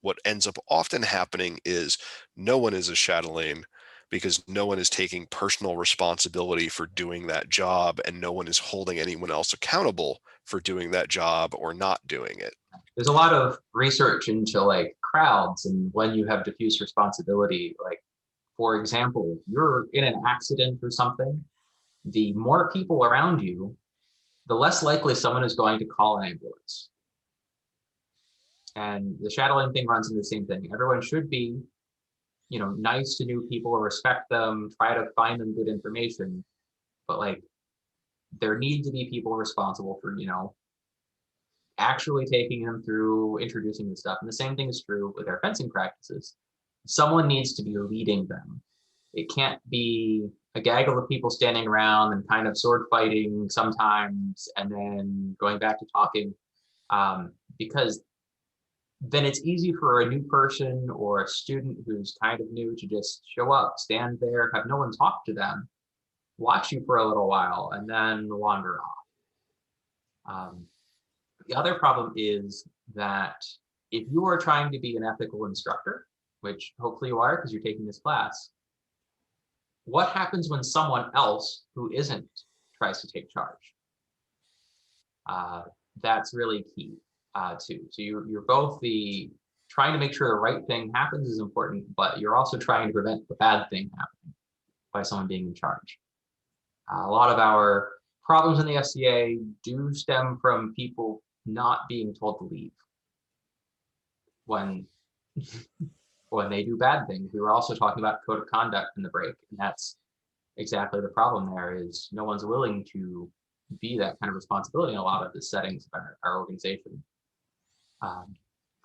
what ends up often happening is no one is a chatelaine because no one is taking personal responsibility for doing that job, and no one is holding anyone else accountable for doing that job or not doing it. There's a lot of research into like crowds and when you have diffuse responsibility. Like, for example, you're in an accident or something, the more people around you, the less likely someone is going to call an ambulance. And the shadowing thing runs into the same thing. Everyone should be, nice to new people, respect them, try to find them good information. But like, there need to be people responsible for, actually taking them through introducing the stuff. And the same thing is true with our fencing practices. Someone needs to be leading them. It can't be a gaggle of people standing around and kind of sword fighting sometimes and then going back to talking, because then it's easy for a new person or a student who's kind of new to just show up, stand there, have no one talk to them, watch you for a little while, and then wander off. The other problem is that if you are trying to be an ethical instructor, which hopefully you are because you're taking this class, what happens when someone else who isn't tries to take charge? That's really key too. So you're both trying to make sure the right thing happens is important, but you're also trying to prevent the bad thing happening by someone being in charge. A lot of our problems in the SCA do stem from people not being told to leave when when they do bad things. We were also talking about code of conduct in the break, and that's exactly the problem. There is no one's willing to be that kind of responsibility in a lot of the settings of our organization.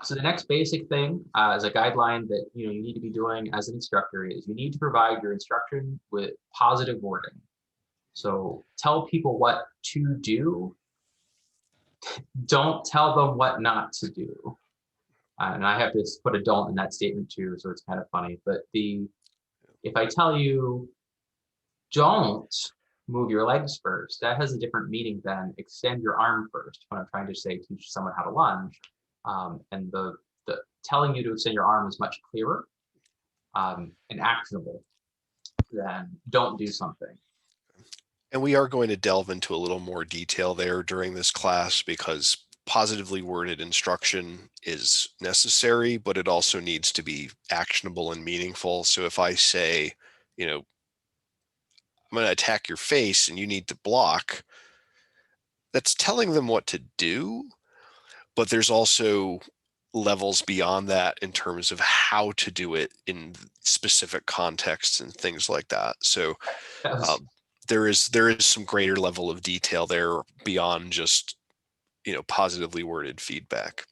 So the next basic thing as a guideline that you need to be doing as an instructor is you need to provide your instruction with positive wording. So tell people what to do. Don't tell them what not to do. And I have to put a don't in that statement too, so it's kind of funny. But if I tell you don't move your legs first, that has a different meaning than extend your arm first. When I'm trying to say teach someone how to lunge, and the telling you to extend your arm is much clearer and actionable than don't do something. And we are going to delve into a little more detail there during this class because positively worded instruction is necessary, but it also needs to be actionable and meaningful. So if I say, I'm going to attack your face and you need to block, that's telling them what to do, but there's also levels beyond that in terms of how to do it in specific contexts and things like that. So there is some greater level of detail there beyond just positively worded feedback.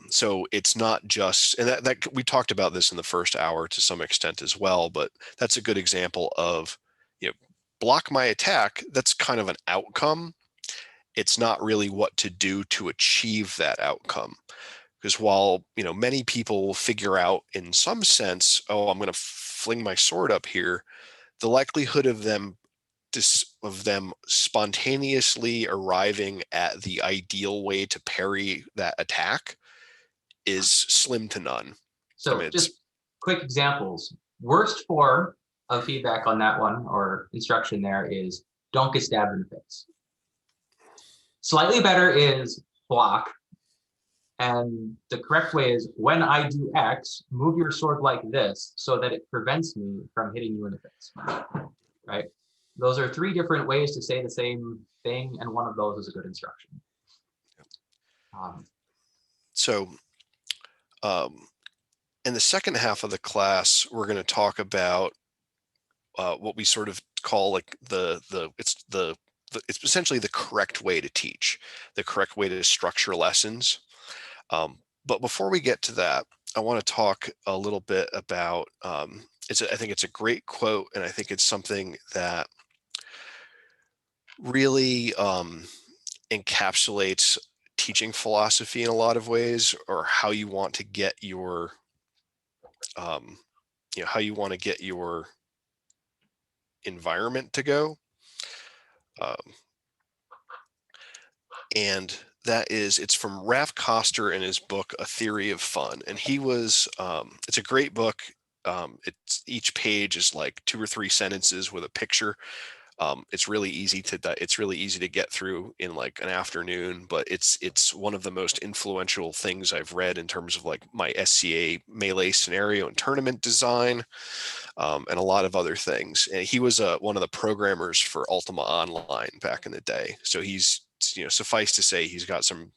So it's not just, and that we talked about this in the first hour to some extent as well, but that's a good example of block my attack. That's kind of an outcome. It's not really what to do to achieve that outcome. Because while many people will figure out in some sense, oh, I'm going to fling my sword up here, the likelihood of them spontaneously arriving at the ideal way to parry that attack is slim to none. So just quick examples. Worst form of feedback on that one or instruction there is don't get stabbed in the face. Slightly better is block. And the correct way is when I do X, move your sword like this so that it prevents me from hitting you in the face. Right? Those are three different ways to say the same thing, and one of those is a good instruction. In the second half of the class, we're going to talk about what we sort of call like it's essentially the correct way to teach, the correct way to structure lessons. But before we get to that, I want to talk a little bit about, I think it's a great quote, and I think it's something that really encapsulates teaching philosophy in a lot of ways, or how you want to get your um, how you want to get your environment to go. Um, and it's from Ralph Koster in his book A Theory of Fun, and it's a great book. It's Each page is like 2 or 3 sentences with a picture. It's really easy to get through in like an afternoon, but it's one of the most influential things I've read in terms of like my SCA melee scenario and tournament design, and a lot of other things. And he was one of the programmers for Ultima Online back in the day, so he's, suffice to say, he's got some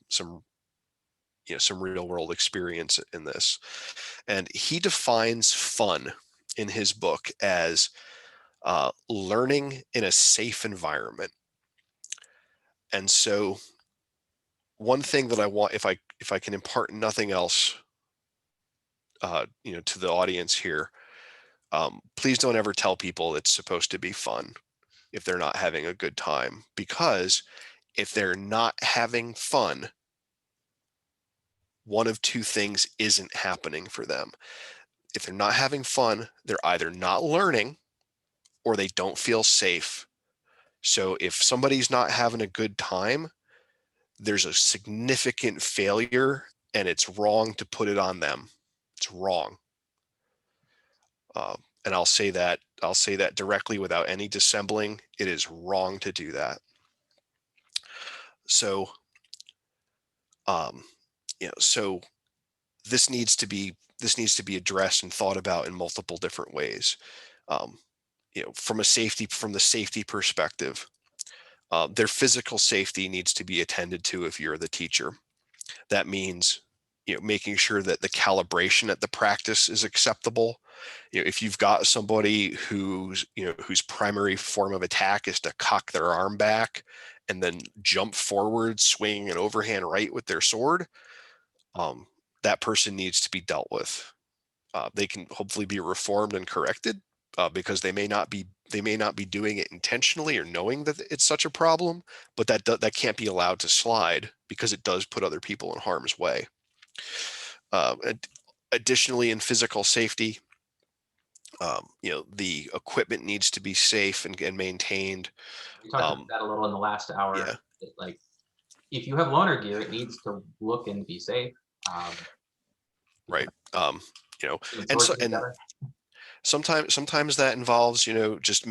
real world experience in this. And he defines fun in his book as learning in a safe environment. And so, one thing that I want, if I can impart nothing else, to the audience here, please don't ever tell people it's supposed to be fun if they're not having a good time, because if they're not having fun, one of two things isn't happening for them. If they're not having fun, they're either not learning or they don't feel safe. So if somebody's not having a good time, there's a significant failure, and it's wrong to put it on them. It's wrong. And I'll say that directly without any dissembling. It is wrong to do that. So, um, so this needs to be addressed and thought about in multiple different ways. Um, from the safety perspective, their physical safety needs to be attended to if you're the teacher. That means, making sure that the calibration at the practice is acceptable. If you've got somebody whose primary form of attack is to cock their arm back and then jump forward, swinging an overhand right with their sword, um, that person needs to be dealt with. They can hopefully be reformed and corrected, because they may not be doing it intentionally or knowing that it's such a problem, but that can't be allowed to slide, because it does put other people in harm's way. Additionally, in physical safety, the equipment needs to be safe and maintained. We talked about that a little in the last hour. Yeah. Like, if you have loaner gear, it needs to look and be safe. Right. And Swords so, and together. sometimes that involves, just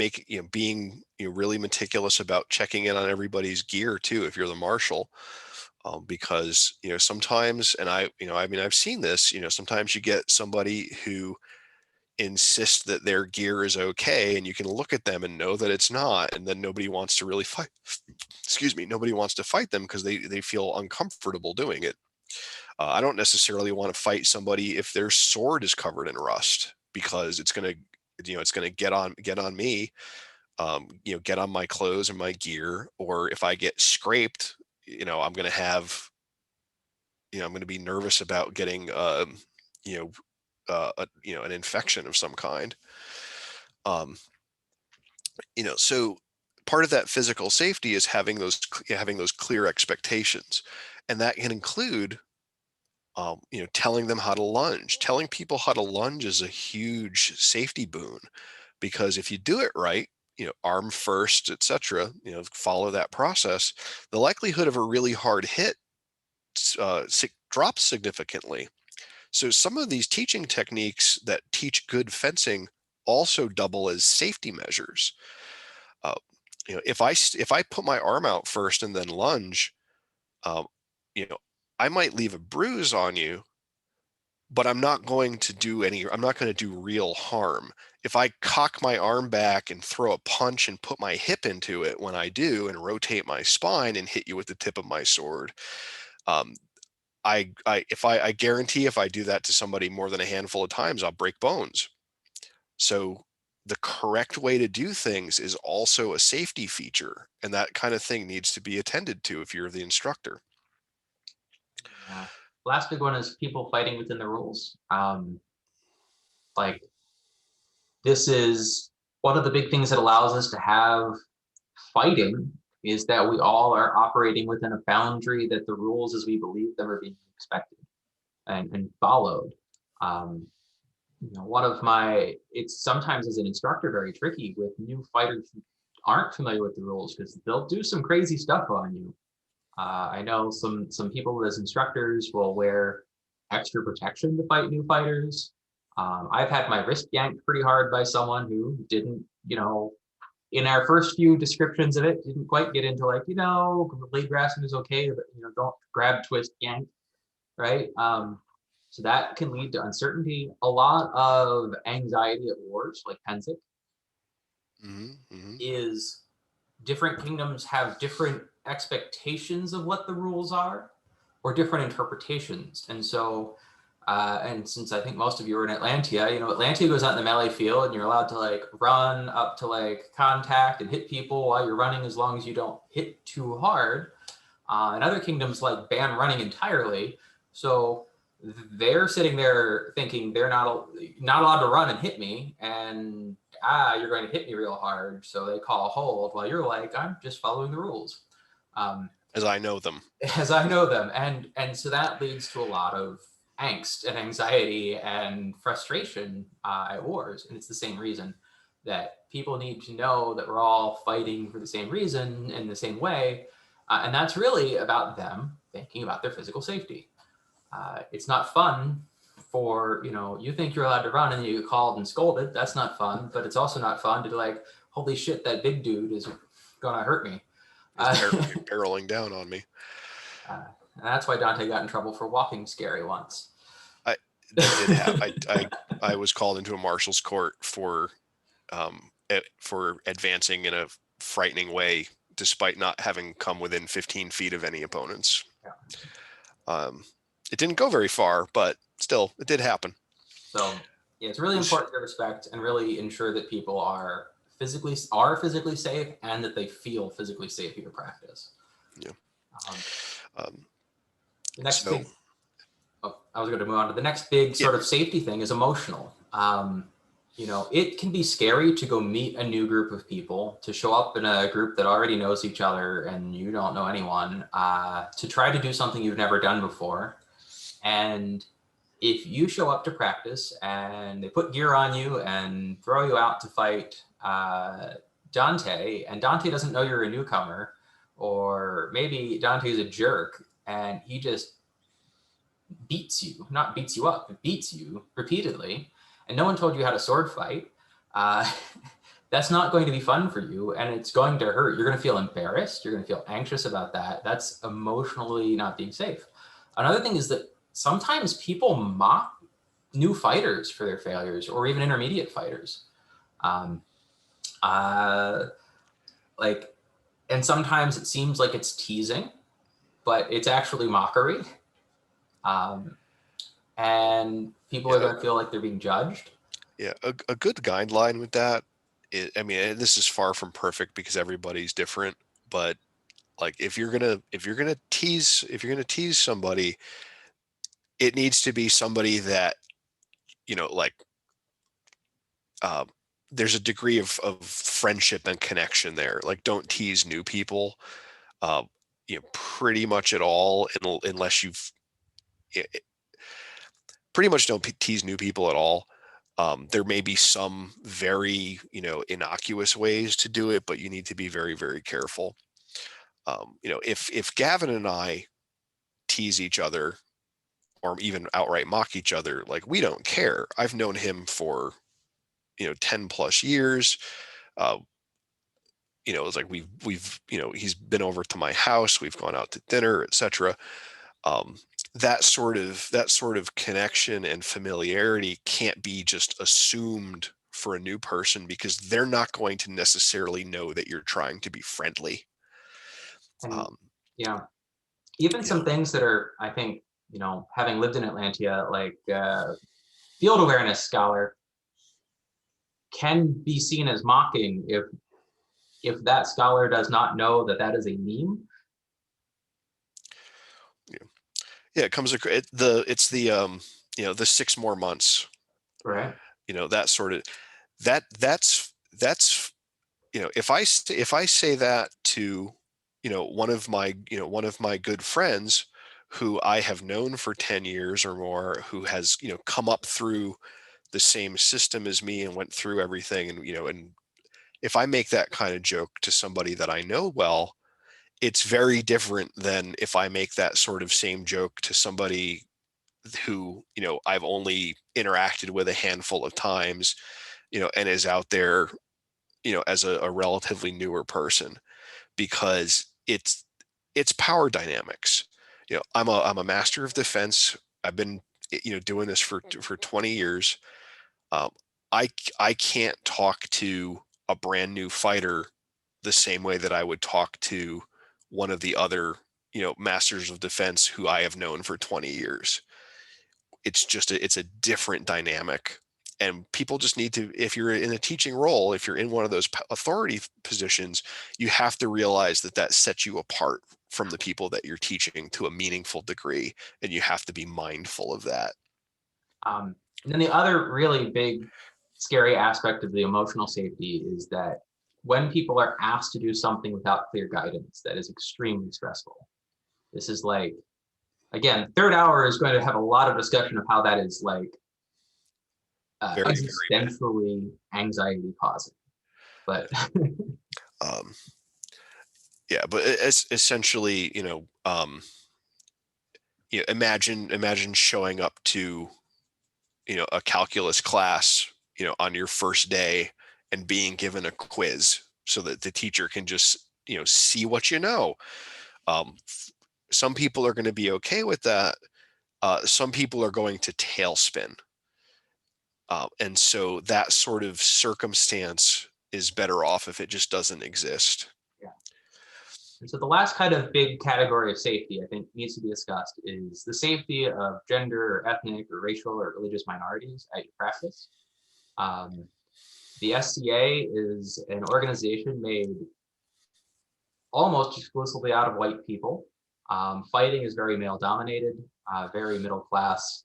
being, really meticulous about checking in on everybody's gear too, if you're the marshal. Because, sometimes, and I've seen this, sometimes you get somebody who insist that their gear is okay, and you can look at them and know that it's not, and then nobody wants to really fight. Excuse me, nobody wants to fight them because they feel uncomfortable doing it. I don't necessarily want to fight somebody if their sword is covered in rust, because it's gonna get on me, get on my clothes and my gear, or if I get scraped, I'm gonna have, I'm gonna be nervous about getting, you know, an infection of some kind. Um, so part of that physical safety is having those clear expectations, and that can include, telling them how to lunge. Telling people how to lunge is a huge safety boon, because if you do it right, arm first, etc., follow that process, the likelihood of a really hard hit drops significantly. So some of these teaching techniques that teach good fencing also double as safety measures. Uh, if I put my arm out first and then lunge, um, you know, I might leave a bruise on you, but I'm not going to do real harm. If I cock my arm back and throw a punch and put my hip into it when I do, and rotate my spine and hit you with the tip of my sword, um, I guarantee if I do that to somebody more than a handful of times, I'll break bones. So the correct way to do things is also a safety feature, and that kind of thing needs to be attended to if you're the instructor. Yeah. Last big one is people fighting within the rules. Like, this is one of the big things that allows us to have fighting is that we all are operating within a boundary that the rules as we believe them are being expected and followed. One of my, it's sometimes as an instructor very tricky with new fighters who aren't familiar with the rules because they'll do some crazy stuff on you. I know some people as instructors will wear extra protection to fight new fighters. I've had my wrist yanked pretty hard by someone who didn't, in our first few descriptions of it, didn't quite get into like, blade grasping is okay, but don't grab, twist, yank, right? So that can lead to uncertainty. A lot of anxiety at wars, like Penzic, is different kingdoms have different expectations of what the rules are or different interpretations. And so, and since I think most of you are in Atlantia, Atlantia goes out in the melee field and you're allowed to like run up to like contact and hit people while you're running as long as you don't hit too hard. And other kingdoms like ban running entirely. So they're sitting there thinking they're not allowed to run and hit me, and you're going to hit me real hard, so they call a hold while you're like, I'm just following the rules. As I know them. As I know them. And so that leads to a lot of angst and anxiety and frustration at wars. And it's the same reason that people need to know that we're all fighting for the same reason in the same way. And that's really about them thinking about their physical safety. It's not fun for, you think you're allowed to run and you get called and scolded. That's not fun, but it's also not fun to be like, holy shit, that big dude is gonna hurt me. Barreling down on me. And that's why Dante got in trouble for walking scary once. That did happen. I was called into a marshal's court for advancing in a frightening way, despite not having come within 15 feet of any opponents. Yeah. It didn't go very far, but still, it did happen. So yeah, it's really important to respect and really ensure that people are physically safe and that they feel physically safe in your practice. Yeah. The next big, I was going to move on to the next big sort of safety thing is emotional. It can be scary to go meet a new group of people, to show up in a group that already knows each other and you don't know anyone, to try to do something you've never done before. And if you show up to practice and they put gear on you and throw you out to fight Dante, and Dante doesn't know you're a newcomer, or maybe Dante's a jerk and he just beats you, not beats you up, but beats you repeatedly, and no one told you how to sword fight, that's not going to be fun for you, and it's going to hurt. You're going to feel embarrassed. You're going to feel anxious about that. That's emotionally not being safe. Another thing is that sometimes people mock new fighters for their failures, or even intermediate fighters. And sometimes it seems like it's teasing, but it's actually mockery. And people are going to feel like they're being judged. Yeah, a good guideline with that is, this is far from perfect because everybody's different, but like if you're gonna tease somebody, it needs to be somebody that there's a degree of friendship and connection there. Like, don't tease new people, pretty much at all, unless you've pretty much don't tease new people at all. There may be some very, innocuous ways to do it, but you need to be very, very careful. If Gavin and I tease each other or even outright mock each other, like, we don't care. I've known him for, 10 plus years. It's like we've he's been over to my house, we've gone out to dinner, etc. That sort of connection and familiarity can't be just assumed for a new person, because they're not going to necessarily know that you're trying to be friendly. Even some things that are, I think, having lived in Atlantia, like field awareness scholar can be seen as mocking if that scholar does not know that that is a meme. Yeah, it comes it's the 6 more months, right? That sort of that's if I say that to one of my good friends who I have known for 10 years or more, who has, come up through the same system as me and went through everything. And, and if I make that kind of joke to somebody that I know well, it's very different than if I make that sort of same joke to somebody who, I've only interacted with a handful of times, and is out there, as a relatively newer person, because it's power dynamics. I'm a master of defense. I've been, doing this for 20 years. Um, I can't talk to a brand new fighter the same way that I would talk to one of the other, masters of defense who I have known for 20 years. It's a different dynamic. And people just need to, if you're in a teaching role, if you're in one of those authority positions, you have to realize that that sets you apart from the people that you're teaching to a meaningful degree. And you have to be mindful of that. And then the other really big, scary aspect of the emotional safety is that when people are asked to do something without clear guidance, that is extremely stressful. This is like, again, third hour is going to have a lot of discussion of how that is like Very, very bad. existentially anxiety causing. But Um, yeah, but it's essentially, imagine showing up to, a calculus class, on your first day and being given a quiz so that the teacher can just, see what you know. Some people are going to be okay with that. Some people are going to tailspin. And so that sort of circumstance is better off if it just doesn't exist. yeah. And so the last kind of big category of safety I think needs to be discussed is the safety of gender or ethnic or racial or religious minorities at your practice. Um, the SCA is an organization made almost exclusively out of white people. Fighting is very male dominated, very middle class,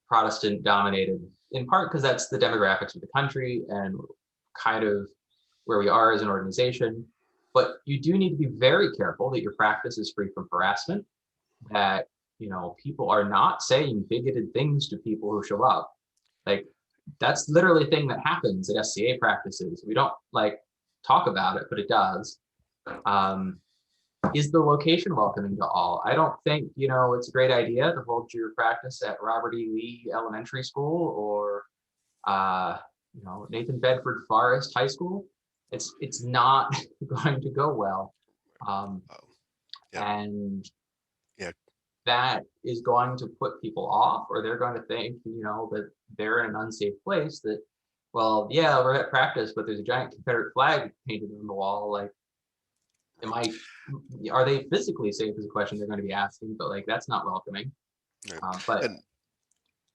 Protestant dominated, in part because that's the demographics of the country and kind of where we are as an organization. But you do need to be very careful that your practice is free from harassment, that people are not saying bigoted things to people who show up. Like that's literally a thing that happens at SCA practices. We don't like talk about it, but it does. Is the location welcoming to all? I don't think it's a great idea to hold your practice at Robert E. Lee Elementary School or Nathan Bedford Forest High School. It's not going to go well, Yeah. and Yeah. that is going to put people off, or they're going to think that they're in an unsafe place. That, well, yeah, we're at practice, but there's a giant Confederate flag painted on the wall. Like, are they physically safe is a question they're going to be asking, but like that's not welcoming. Right. But And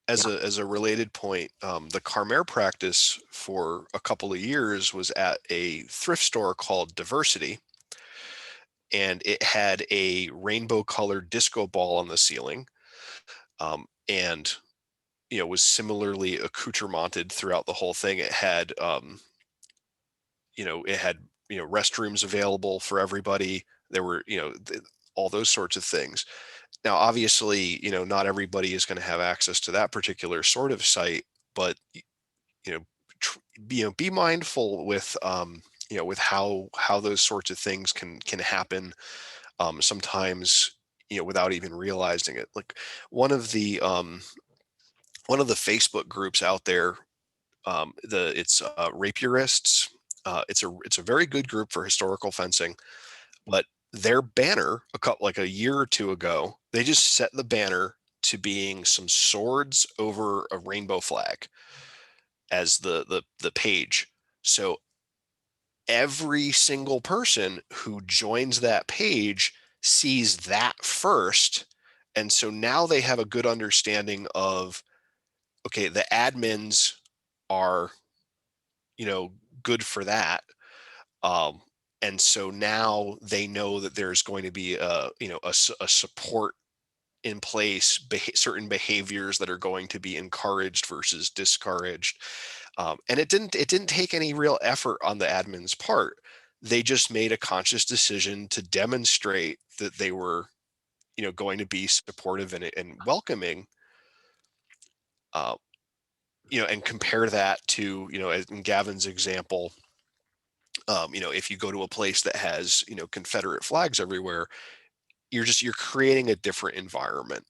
as a related point, the Carmere practice for a couple of years was at a thrift store called Diversity, and it had a rainbow colored disco ball on the ceiling, and was similarly accoutramented throughout the whole thing. It had restrooms available for everybody. There were all those sorts of things. Now, obviously, not everybody is going to have access to that particular sort of site, but you know, be mindful with with how those sorts of things can happen. Sometimes without even realizing it. Like one of the um, one of the Facebook groups out there, it's rapierists. It's a very good group for historical fencing, but their banner like a year or two ago, they just set the banner to being some swords over a rainbow flag as the page. So every single person who joins that page sees that first. And so now they have a good understanding of, okay, the admins are, good for that. Um, and so now they know that there's going to be a support in place, certain behaviors that are going to be encouraged versus discouraged. And it didn't take any real effort on the admin's part. They just made a conscious decision to demonstrate that they were, going to be supportive and welcoming, uh, and compare that to, as in Gavin's example, if you go to a place that has, Confederate flags everywhere, you're creating a different environment.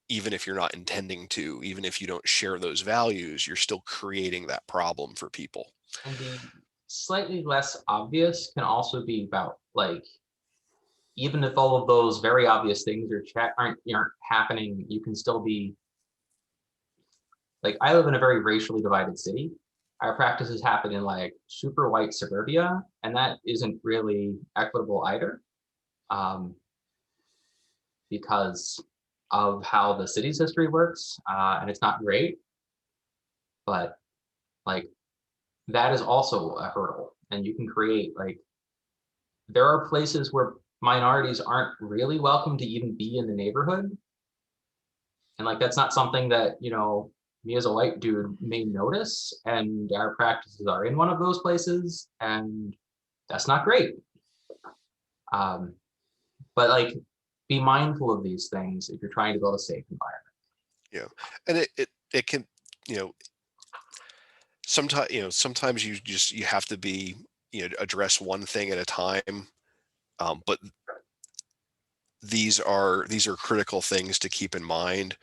Even if you're not intending to, even if you don't share those values, you're still creating that problem for people. And the slightly less obvious can also be about like, even if all of those very obvious things aren't happening, you can still be like, I live in a very racially divided city. Our practices happen in like super white suburbia, and that isn't really equitable either, um, because of how the city's history works, and it's not great. But like, that is also a hurdle, and you can create like, there are places where minorities aren't really welcome to even be in the neighborhood, and like, that's not something that, me as a white dude may notice, and our practices are in one of those places, and that's not great. um, but like, be mindful of these things if you're trying to build a safe environment. Yeah. And it can, you know, sometimes you have to be, address one thing at a time. But these are critical things to keep in mind.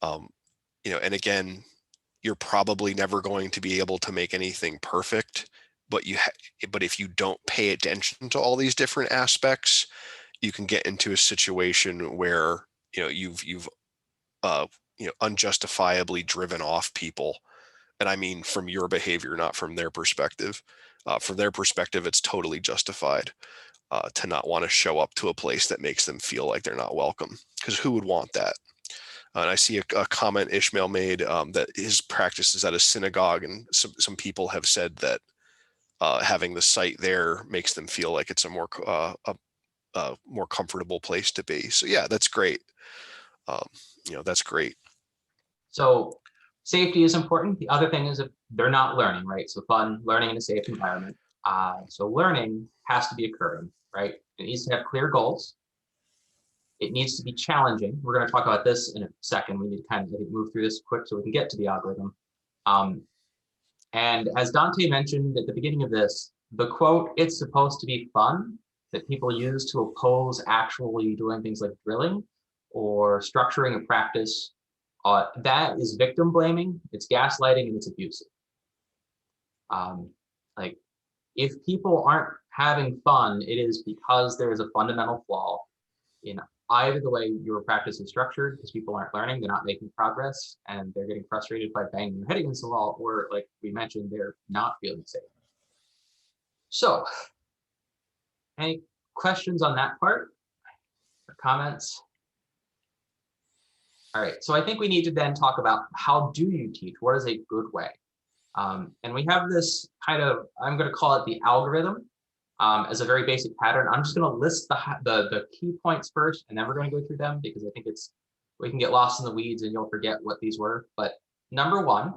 Um, and again, you're probably never going to be able to make anything perfect, but but if you don't pay attention to all these different aspects, you can get into a situation where, you've uh, unjustifiably driven off people. And I mean, from your behavior, not from their perspective. From their perspective, it's totally justified to not want to show up to a place that makes them feel like they're not welcome. Because who would want that? And I see a comment Ishmael made, that his practice is at a synagogue, and some people have said that having the site there makes them feel like it's a more comfortable place to be. So yeah, that's great. Um, that's great. So safety is important. The other thing is, if they're not learning, right? So fun, learning in a safe environment. So learning has to be occurring, right? It needs to have clear goals. It needs to be challenging. We're going to talk about this in a second. We need to kind of move through this quick so we can get to the algorithm. And as Dante mentioned at the beginning of this, the quote, "It's supposed to be fun," that people use to oppose actually doing things like drilling or structuring a practice, that is victim blaming, it's gaslighting, and it's abusive. Like, if people aren't having fun, it is because there is a fundamental flaw in either the way your practice is structured, because people aren't learning, they're not making progress, and they're getting frustrated by banging their head against the wall, or like we mentioned, they're not feeling safe. So, any questions on that part or comments? All right, so I think we need to then talk about, how do you teach? What is a good way? And we have this kind of, I'm going to call it the algorithm, as a very basic pattern. I'm just going to list the key points first, and then we're going to go through them, because I think we can get lost in the weeds and you'll forget what these were. But number one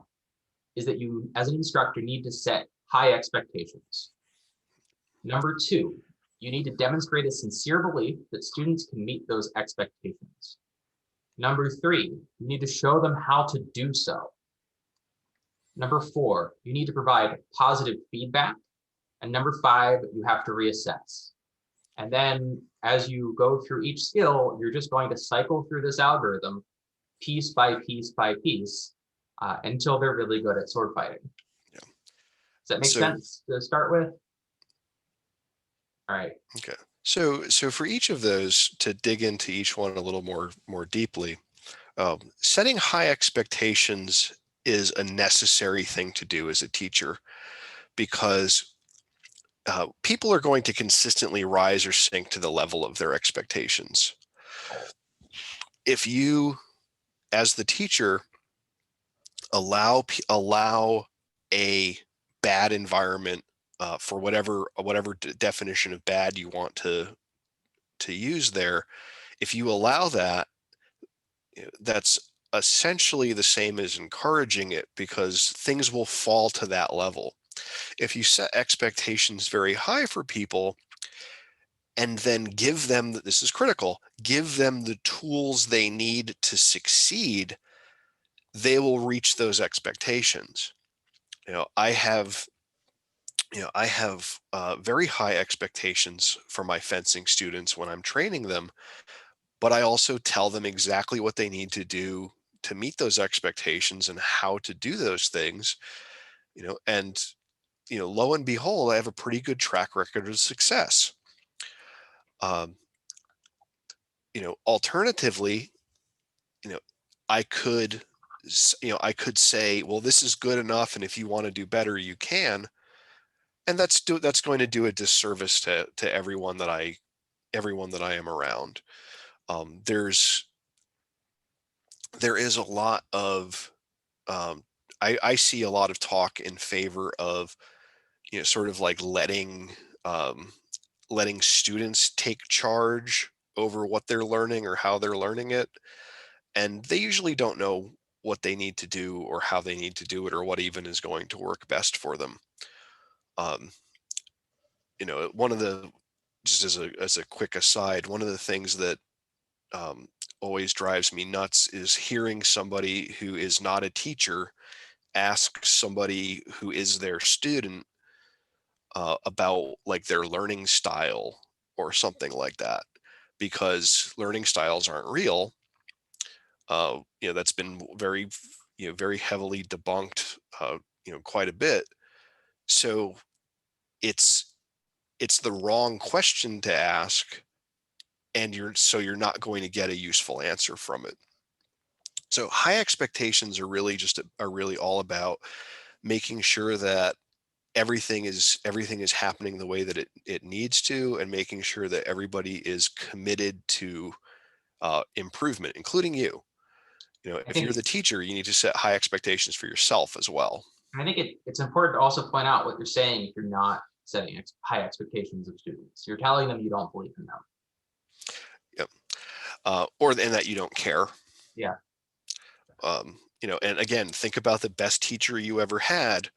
is that you, as an instructor, need to set high expectations. Number two, you need to demonstrate a sincere belief that students can meet those expectations. Number three, you need to show them how to do so. Number four, you need to provide positive feedback. And number five, you have to reassess. And then as you go through each skill, you're just going to cycle through this algorithm piece by piece by piece, until they're really good at sword fighting. Yeah. Does that make sense to start with? All right. Okay. So for each of those, to dig into each one a little more deeply, setting high expectations is a necessary thing to do as a teacher, because people are going to consistently rise or sink to the level of their expectations. If you, as the teacher, allow a bad environment, for whatever definition of bad you want to use there, if you allow that, that's essentially the same as encouraging it, because things will fall to that level. if you set expectations very high for people and then give them, this is critical, give them the tools they need to succeed, they will reach those expectations. You know, I have, very high expectations for my fencing students when I'm training them, but I also tell them exactly what they need to do to meet those expectations and how to do those things, and, lo and behold, I have a pretty good track record of success. Um, Alternatively, you know, I could, I could say, well, this is good enough, and if you want to do better, you can, and that's going to do a disservice to everyone that I am around. Um, there's there is a lot of I see a lot of talk in favor of, sort of like um, letting students take charge over what they're learning or how they're learning it, and they usually don't know what they need to do or how they need to do it or what even is going to work best for them. Um, One of the, just as a quick aside, one of the things that um, always drives me nuts is hearing somebody who is not a teacher ask somebody who is their student about like their learning style or something like that, because learning styles aren't real. That's been very heavily debunked, quite a bit. So it's it's the wrong question to ask, and you're not going to get a useful answer from it. So high expectations are really all about making sure that everything is happening the way that it needs to, and making sure that everybody is committed to improvement, including you. I If think you're the teacher, you need to set high expectations for yourself as well. it's important to also point out what you're saying if you're not setting high expectations of students. You're telling them you don't believe in them. Yep. Or and that you don't care. Yeah. And again, think about the best teacher you ever had,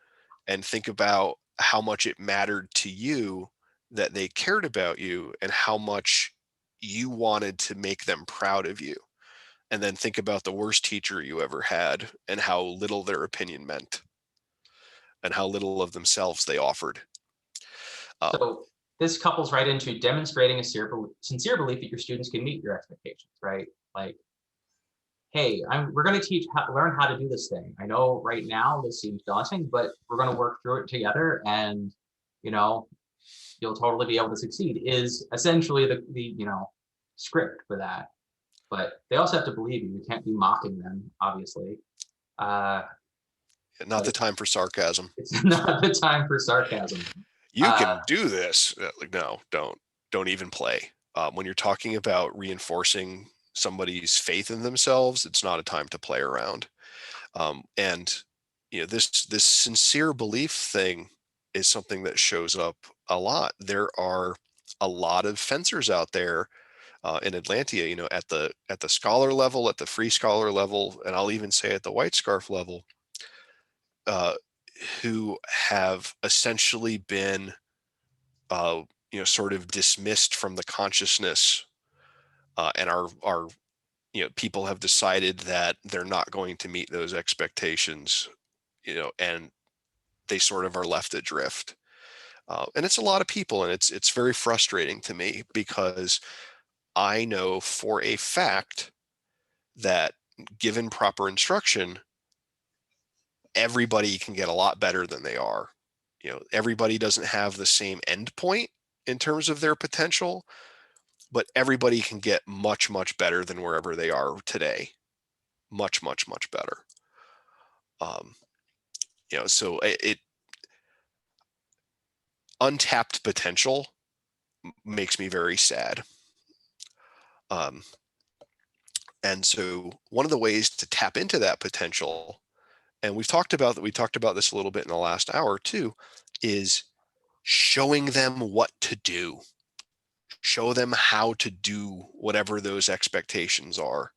and think about how much it mattered to you that they cared about you and how much you wanted to make them proud of you. And then think about the worst teacher you ever had and how little their opinion meant and how little of themselves they offered. Um, So this couples right into demonstrating a sincere belief that your students can meet your expectations, right? Like, hey, we're going to learn how to do this thing. I know right now this seems daunting, but we're going to work through it together, and you know, you'll totally be able to succeed. Is essentially the script for that. But they also have to believe you. You can't be mocking them, obviously. Uh, Not the but time for sarcasm. it's not the time for sarcasm. You Uh, can do this. Like, no, don't even play. When you're talking about reinforcing somebody's faith in themselves, it's not a time to play around. And this sincere belief thing is something that shows up a lot. There are a lot of fencers out there in Atlanta, at the scholar level, at the free scholar level, and I'll even say at the white scarf level, uh, who have essentially been, sort of dismissed from the consciousness, and are people have decided that they're not going to meet those expectations, and they sort of are left adrift. And it's a lot of people, and it's very frustrating to me, because I know for a fact that given proper instruction, everybody can get a lot better than they are. Everybody doesn't have the same end point in terms of their potential, but everybody can get much, much better than wherever they are today. Much, much, much better. Um, so untapped potential makes me very sad. Um, and so one of the ways to tap into that potential, and we talked about this a little bit in the last hour too, is showing them what to do. Show them how to do whatever those expectations are.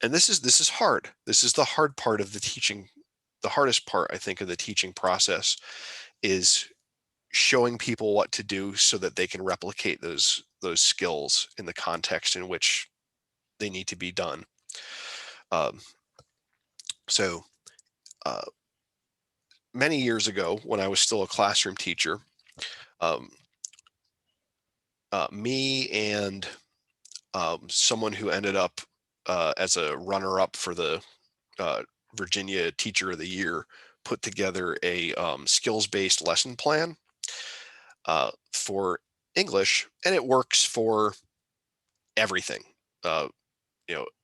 And this is hard. This is the hard part of the teaching, the hardest part, I think, of the teaching process, is showing people what to do so that they can replicate those skills in the context in which they need to be done. Um, so uh, many years ago, when I was still a classroom teacher, um, me and someone who ended up as a runner-up for the uh, Virginia Teacher of the Year put together a skills-based lesson plan for English, and it works for everything.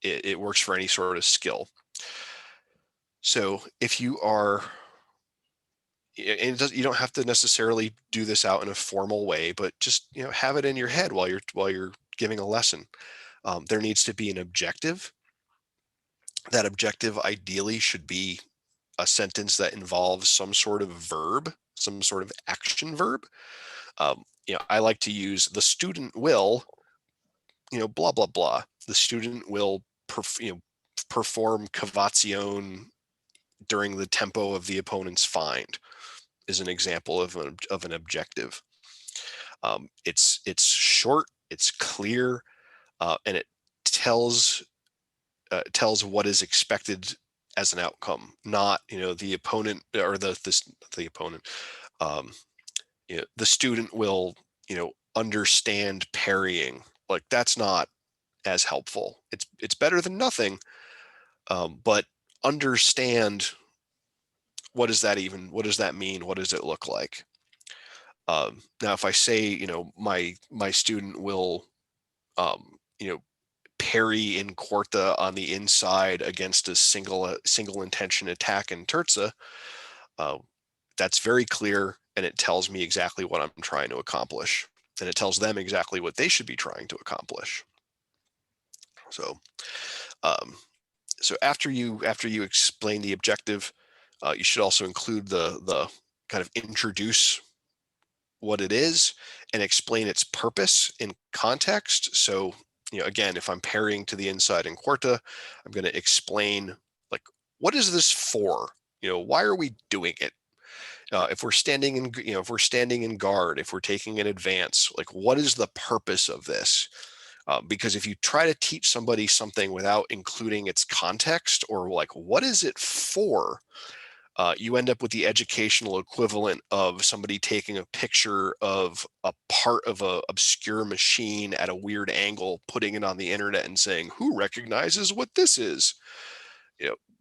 It works for any sort of skill. So if you are, and you don't have to necessarily do this out in a formal way, but just have it in your head while you're giving a lesson. There needs to be an objective. That objective ideally should be a sentence that involves some sort of verb, some sort of action verb. I like to use the student will, blah, blah, blah. The student will perform cavazione during the tempo of the opponent's find is an example of an objective. It's short, it's clear, and it tells what is expected as an outcome, not the opponent or the opponent. The student will understand parrying. Like, that's not as helpful. It's better than nothing, but understand, what does that mean? What does it look like? Now, if I say my student will parry in quarta on the inside against a single intention attack in terza, that's very clear, and it tells me exactly what I'm trying to accomplish, and it tells them exactly what they should be trying to accomplish. So after you explain the objective, you should also include the kind of introduce what it is and explain its purpose in context. So again, if I'm parrying to the inside in quarta, I'm going to explain, like, what is this for? Why are we doing it? If we're standing in guard, if we're taking an advance, like, what is the purpose of this? Because if you try to teach somebody something without including its context, or like, what is it for? You end up with the educational equivalent of somebody taking a picture of a part of a obscure machine at a weird angle, putting it on the internet and saying, who recognizes what this is?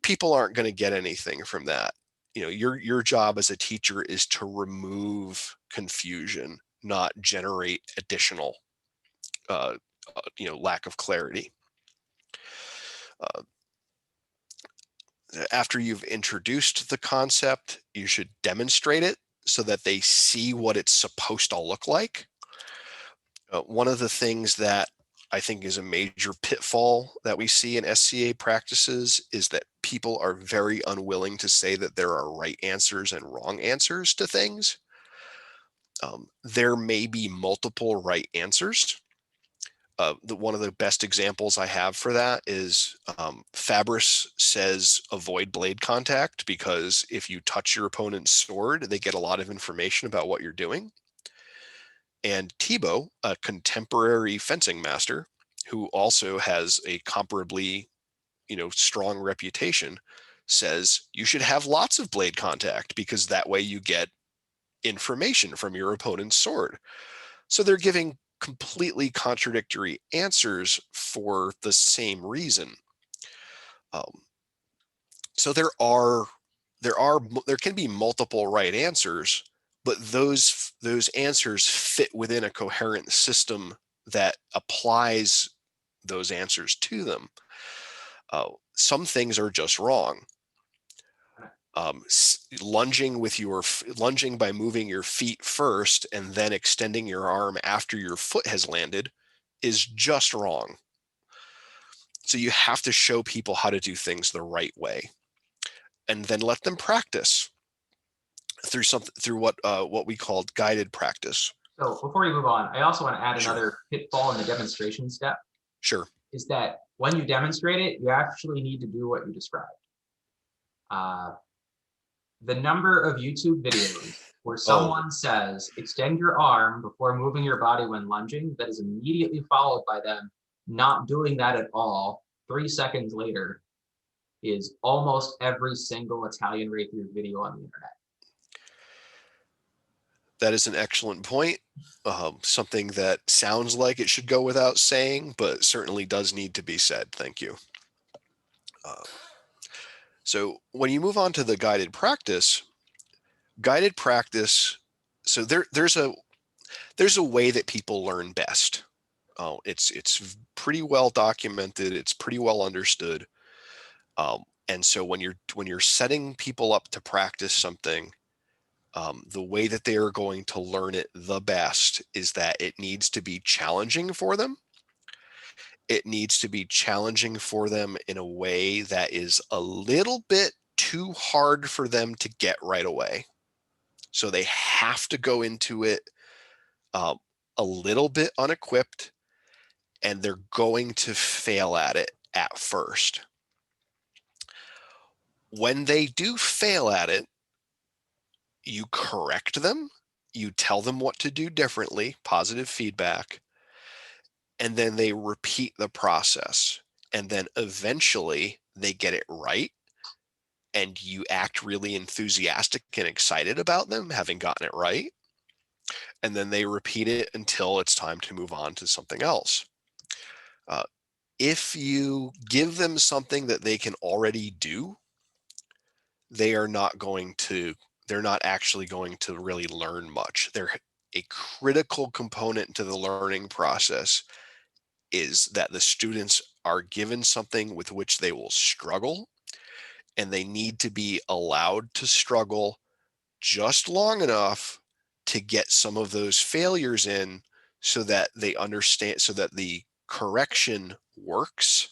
People aren't going to get anything from that. Your job as a teacher is to remove confusion, not generate additional lack of clarity. After you've introduced the concept, you should demonstrate it so that they see what it's supposed to look like. One of the things that I think is a major pitfall that we see in SCA practices is that people are very unwilling to say that there are right answers and wrong answers to things. There may be multiple right answers. One of the best examples I have for that is Fabris says avoid blade contact, because if you touch your opponent's sword, they get a lot of information about what you're doing. And Thibaut, a contemporary fencing master who also has a comparably strong reputation, says you should have lots of blade contact, because that way you get information from your opponent's sword. So they're giving completely contradictory answers for the same reason. So there can be multiple right answers, but those answers fit within a coherent system that applies those answers to them. Some things are just wrong. Lunging by moving your feet first and then extending your arm after your foot has landed is just wrong. So you have to show people how to do things the right way, and then let them practice through what we called guided practice. So before you move on, I also want to add another pitfall in the demonstration step. Sure. Is that when you demonstrate it, you actually need to do what you described. The number of YouTube videos where Oh, someone says, extend your arm before moving your body when lunging, that is immediately followed by them not doing that at all 3 seconds later, is almost every single Italian rapier video on the internet. that is an excellent point. Something that sounds like it should go without saying, but certainly does need to be said. Thank you. Uh, so when you move on to the guided practice, so there's a way that people learn best. It's pretty well documented. It's pretty well understood. And so when you're setting people up to practice something, the way that they are going to learn it the best is that it needs to be challenging for them. It needs to be challenging for them in a way that is a little bit too hard for them to get right away. So they have to go into it um, a little bit unequipped, and they're going to fail at it at first. When they do fail at it, you correct them, you tell them what to do differently, positive feedback, and then they repeat the process. And then eventually they get it right, and you act really enthusiastic and excited about them having gotten it right. And then they repeat it until it's time to move on to something else. Uh, if you give them something that they can already do, they are not going to, they're not actually going to really learn much. They're a critical component to the learning process is that the students are given something with which they will struggle, and they need to be allowed to struggle just long enough to get some of those failures in so that they understand, so that the correction works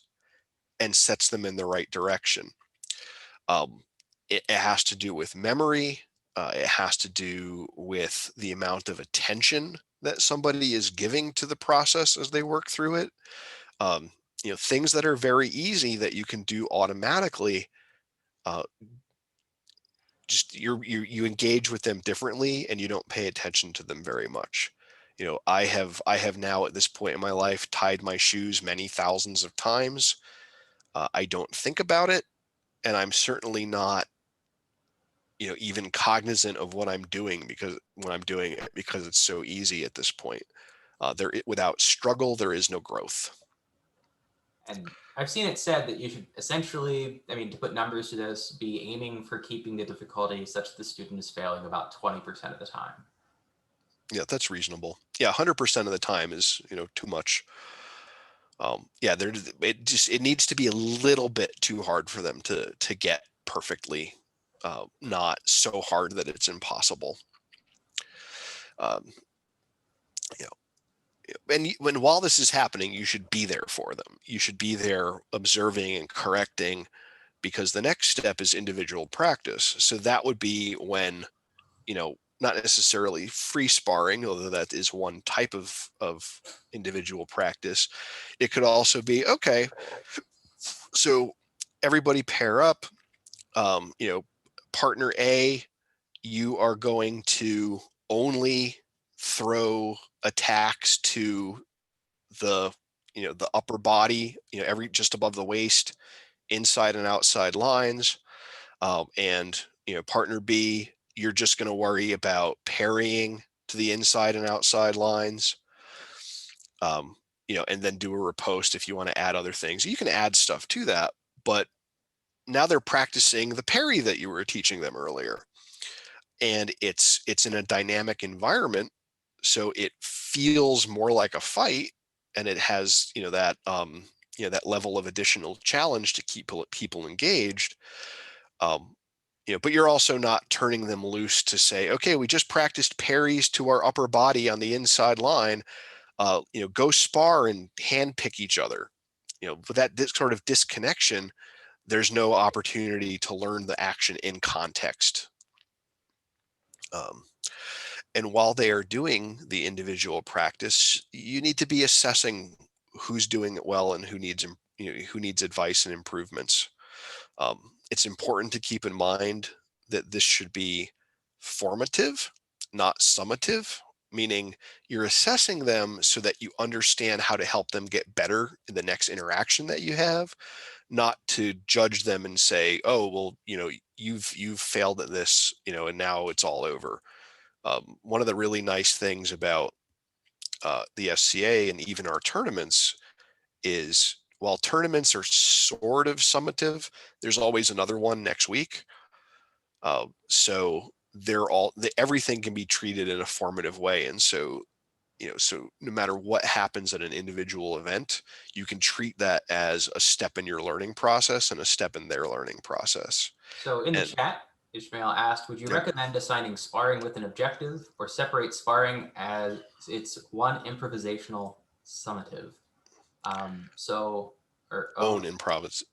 and sets them in the right direction. Um, it has to do with memory. It has to do with the amount of attention that somebody is giving to the process as they work through it. Um, things that are very easy that you can do automatically. Uh, just you engage with them differently, and you don't pay attention to them very much. I have now at this point in my life tied my shoes many thousands of times. I don't think about it, and I'm certainly not even cognizant of what I'm doing because when I'm doing it because it's so easy at this point. Without struggle, there is no growth. And I've seen it said that you should essentially, I mean, to put numbers to this, be aiming for keeping the difficulty such that the student is failing about 20% of the time. Yeah, that's reasonable. Yeah, 100% of the time is too much. Yeah, it needs to be a little bit too hard for them to get perfectly, not so hard that it's impossible. Um, you know, and while this is happening, you should be there for them. You should be there observing and correcting, because the next step is individual practice. So that would be when, not necessarily free sparring, although that is one type of individual practice. It could also be, okay, so everybody pair up. Partner A, you are going to only throw attacks to the the upper body, every just above the waist, inside and outside lines. And partner B, you're just going to worry about parrying to the inside and outside lines. And then do a riposte if you want to add other things. You can add stuff to that, but now they're practicing the parry that you were teaching them earlier, and it's in a dynamic environment, so it feels more like a fight, and it has that level of additional challenge to keep people engaged. um, but you're also not turning them loose to say, okay, we just practiced parries to our upper body on the inside line, go spar and hand pick each other. With that this sort of disconnection, there's no opportunity to learn the action in context. Um, and while they are doing the individual practice, you need to be assessing who's doing it well and who needs advice and improvements. It's important to keep in mind that this should be formative. not summative, meaning you're assessing them so that you understand how to help them get better in the next interaction that you have, not to judge them and say, oh, well, you've failed at this, and now it's all over. One of the really nice things about the SCA and even our tournaments is, while tournaments are sort of summative, there's always another one next week. So everything can be treated in a formative way. And so, so no matter what happens at an individual event, you can treat that as a step in your learning process and a step in their learning process. So in the And chat, Ishmael asked, would you yeah, recommend assigning sparring with an objective or separate sparring as it's one improvisational summative? So, or own improvisational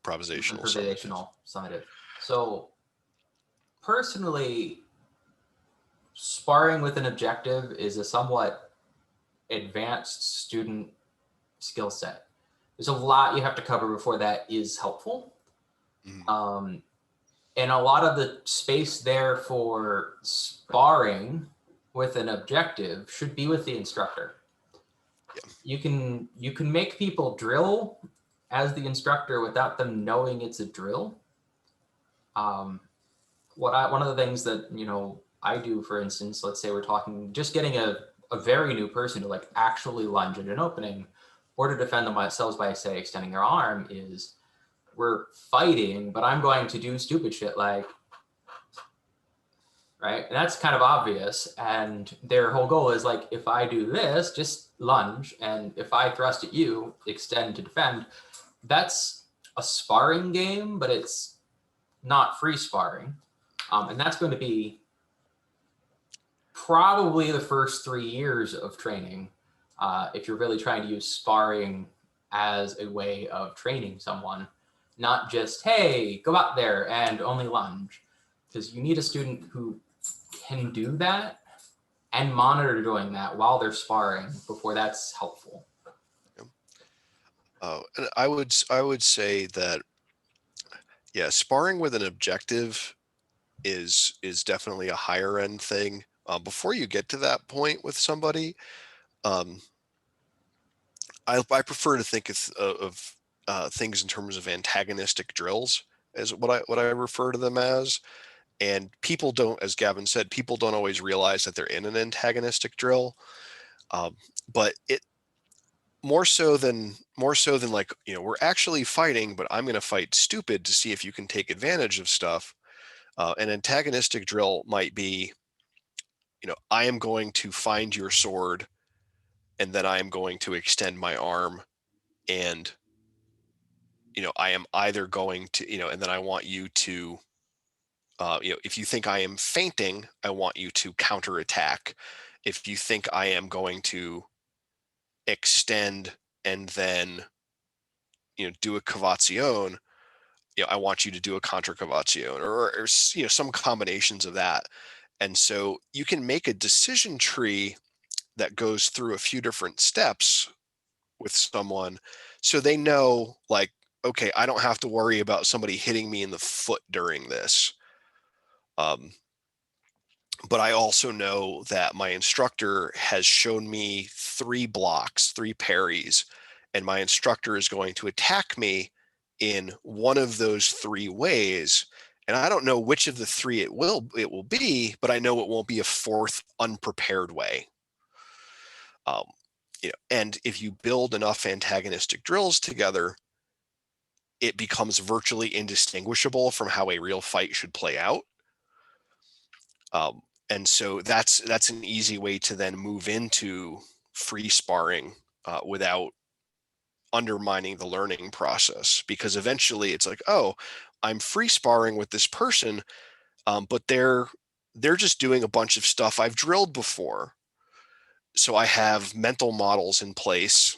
summative. improvisational summative. So personally, sparring with an objective is a somewhat advanced student skill set. There's a lot you have to cover before that is helpful. Mhm. And a lot of the space there for sparring with an objective should be with the instructor. Yeah. You can make people drill as the instructor without them knowing it's a drill. One of the things that I do, for instance, let's say we're talking just getting a very new person to like actually lunge at an opening or to defend themselves by, say, extending their arm, is we're fighting, but I'm going to do stupid shit like, right? And that's kind of obvious. And their whole goal is like, if I do this, just lunge. And if I thrust at you, extend to defend. That's a sparring game, but it's not free sparring. And that's going to be probably the first 3 years of training. If you're really trying to use sparring as a way of training someone, not just, hey, go out there and only lunge. Because you need a student who can do that and monitor doing that while they're sparring before that's helpful. And I would say that, yeah, sparring with an objective is definitely a higher end thing. Before you get to that point with somebody, um, I prefer to think of things in terms of antagonistic drills, as what I refer to them as. And people don't, as Gavin said, people don't always realize that they're in an antagonistic drill. But it more so than like, we're actually fighting, but I'm going to fight stupid to see if you can take advantage of stuff. An antagonistic drill might be, I am going to find your sword, and then I am going to extend my arm, and I am either going to, and then I want you to, if you think I am feinting, I want you to counterattack. If you think I am going to extend and then, do a cavazione, I want you to do a contra cavazione, or some combinations of that. And so you can make a decision tree that goes through a few different steps with someone, so they know, like, okay, I don't have to worry about somebody hitting me in the foot during this. But I also know that my instructor has shown me 3 blocks, 3 parries, and my instructor is going to attack me in one of those 3 ways. And I don't know which of the 3 it will be, but I know it won't be a 4th unprepared way. And if you build enough antagonistic drills together, it becomes virtually indistinguishable from how a real fight should play out. And so that's an easy way to then move into free sparring without undermining the learning process, because eventually it's like, oh, I'm free sparring with this person, but they're just doing a bunch of stuff I've drilled before. So I have mental models in place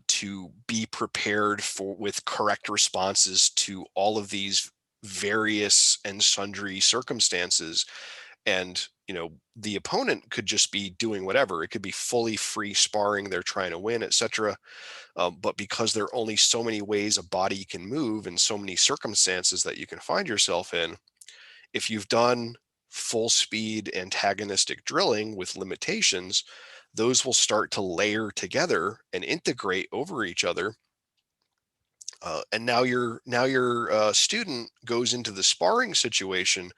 to be prepared for, with correct responses to all of these various and sundry circumstances. And the opponent could just be doing whatever. It could be fully free sparring, they're trying to win, etc. But because there are only so many ways a body can move and so many circumstances that you can find yourself in, if you've done full speed antagonistic drilling with limitations, those will start to layer together and integrate over each other. And now your student goes into the sparring situation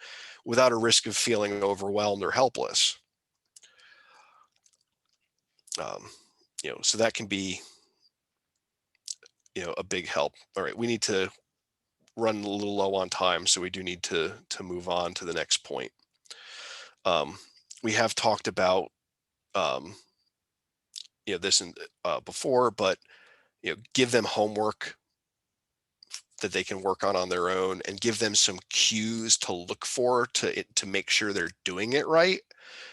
without a risk of feeling overwhelmed or helpless. Um, so that can be, a big help. All right, we need to run a little low on time, so we do need to move on to the next point. Um, we have talked about um, this before, but give them homework that they can work on their own, and give them some cues to look for to make sure they're doing it right.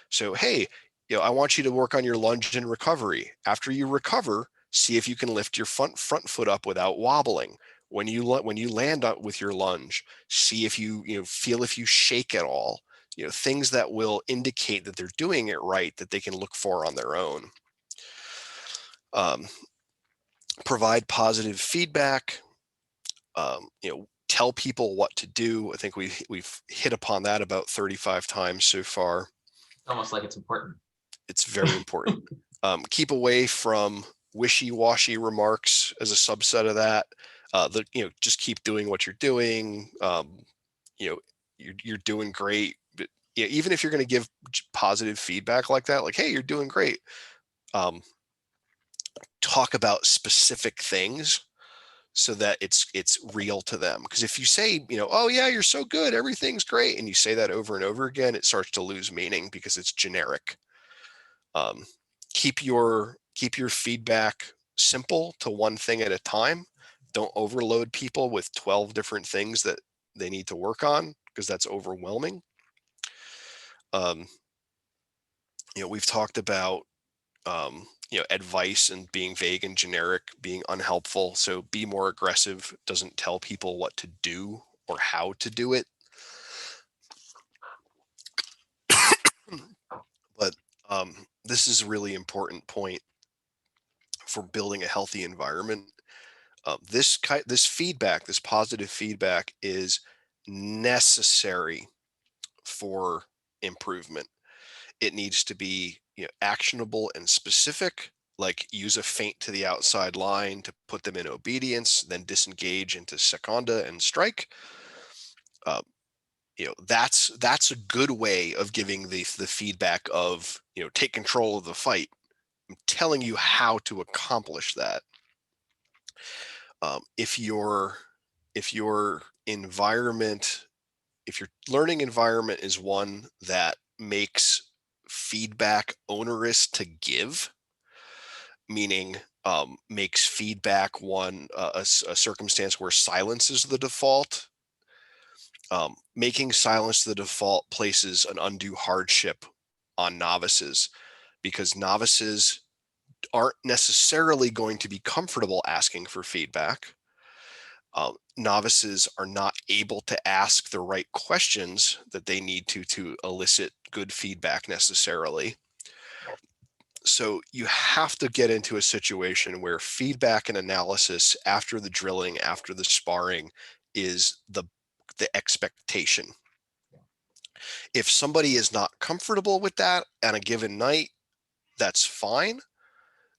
So, hey, I want you to work on your lunge and recovery. After you recover, see if you can lift your front foot up without wobbling. When you land up with your lunge, see if you feel if you shake at all. Things that will indicate that they're doing it right, that they can look for on their own. Provide positive feedback. Tell people what to do. I think we've hit upon that about 35 times so far. It's almost like it's important. It's very important. Keep away from wishy-washy remarks as a subset of that. Just keep doing what you're doing. You're doing great. But even if you're going to give positive feedback like that, like, hey, you're doing great. Talk about specific things so that it's real to them. Because if you say, oh yeah, you're so good, everything's great, and you say that over and over again, it starts to lose meaning because it's generic. Keep your feedback simple to one thing at a time. Don't overload people with 12 different things that they need to work on, because that's overwhelming. We've talked about advice and being vague and generic being unhelpful. So be more aggressive doesn't tell people what to do or how to do it. But this is a really important point for building a healthy environment. This feedback, this positive feedback, is necessary for improvement. It needs to be actionable and specific, like use a feint to the outside line to put them in obedience, then disengage into seconda and strike. That's a good way of giving the feedback of take control of the fight. I'm telling you how to accomplish that. If your environment, if your learning environment is one that makes feedback onerous to give, meaning makes feedback a circumstance where silence is the default, making silence the default places an undue hardship on novices, because novices aren't necessarily going to be comfortable asking for feedback. Novices are not able to ask the right questions that they need to elicit good feedback necessarily. So you have to get into a situation where feedback and analysis after the drilling, after the sparring, is the expectation. If somebody is not comfortable with that on a given night, that's fine.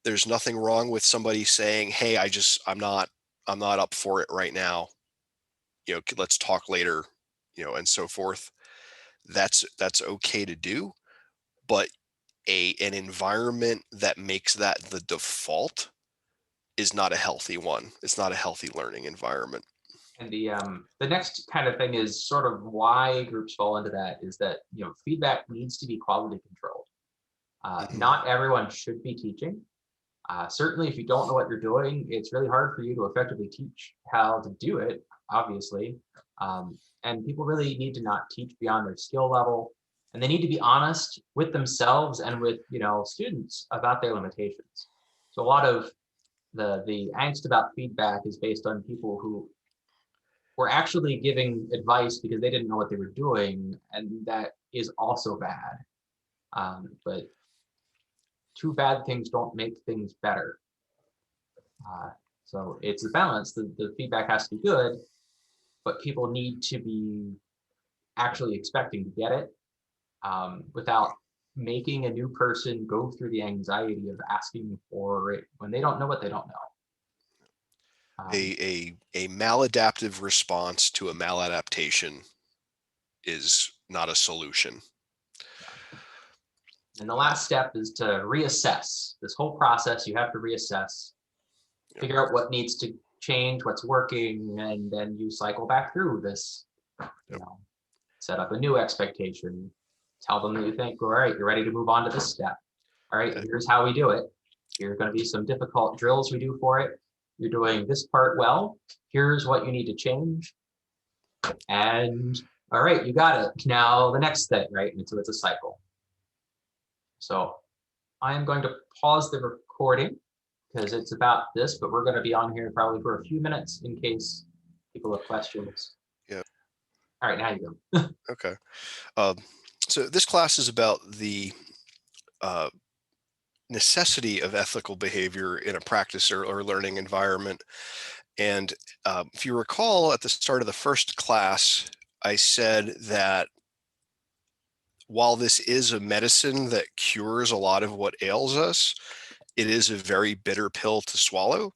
There's nothing wrong with somebody saying, hey, I'm not up for it right now. Let's talk later, and so forth. That's okay to do. But an environment that makes that the default is not a healthy one. It's not a healthy learning environment. And the next kind of thing is sort of why groups fall into that is that feedback needs to be quality controlled. Not everyone should be teaching. Certainly, if you don't know what you're doing, it's really hard for you to effectively teach how to do it, obviously. And people really need to not teach beyond their skill level, and they need to be honest with themselves and with students about their limitations. So a lot of the angst about feedback is based on people who were actually giving advice because they didn't know what they were doing, and that is also bad. But two bad things don't make things better. So it's a balance. The feedback has to be good, but people need to be actually expecting to get it without making a new person go through the anxiety of asking for it when they don't know what they don't know. A maladaptive response to a maladaptation is not a solution. And the last step is to reassess. This whole process, you have to reassess, figure out what needs to change, what's working, and then you cycle back through this, set up a new expectation, tell them that you think, all right, you're ready to move on to this step. All right, here's how we do it. Here's going to be some difficult drills we do for it. You're doing this part well. Here's what you need to change. And all right, you got it. Now the next thing, right? And so it's a cycle. So I am going to pause the recording because it's about this, but we're going to be on here probably for a few minutes in case people have questions. Yeah. All right, now you go. Okay. So this class is about the necessity of ethical behavior in a practice or learning environment. And if you recall, at the start of the first class, I said that while this is a medicine that cures a lot of what ails us, it is a very bitter pill to swallow.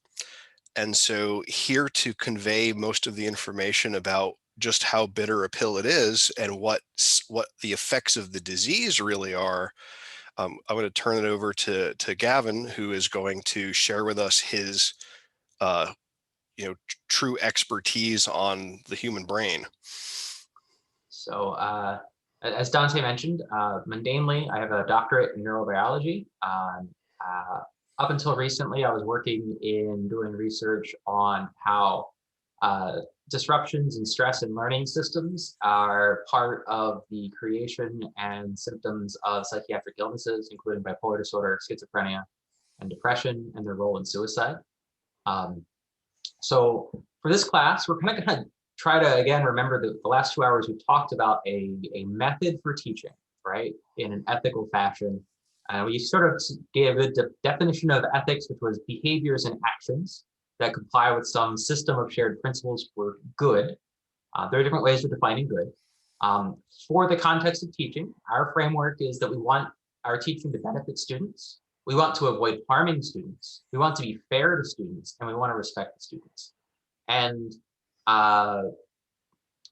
And so here to convey most of the information about just how bitter a pill it is and what the effects of the disease really are, I'm going to turn it over to Gavin, who is going to share with us his true expertise on the human brain. So as Dante mentioned, mundanely, I have a doctorate in neurobiology. Up until recently, I was working in doing research on how disruptions in stress and learning systems are part of the creation and symptoms of psychiatric illnesses, including bipolar disorder, schizophrenia, and depression, and their role in suicide. So for this class, we're kind of going to try to, again, remember the last 2 hours we talked about a method for teaching, right, in an ethical fashion. We sort of gave a definition of ethics, which was behaviors and actions that comply with some system of shared principles for good. There are different ways of defining good. For the context of teaching, our framework is that we want our teaching to benefit students. We want to avoid harming students. We want to be fair to students, and we want to respect the students. And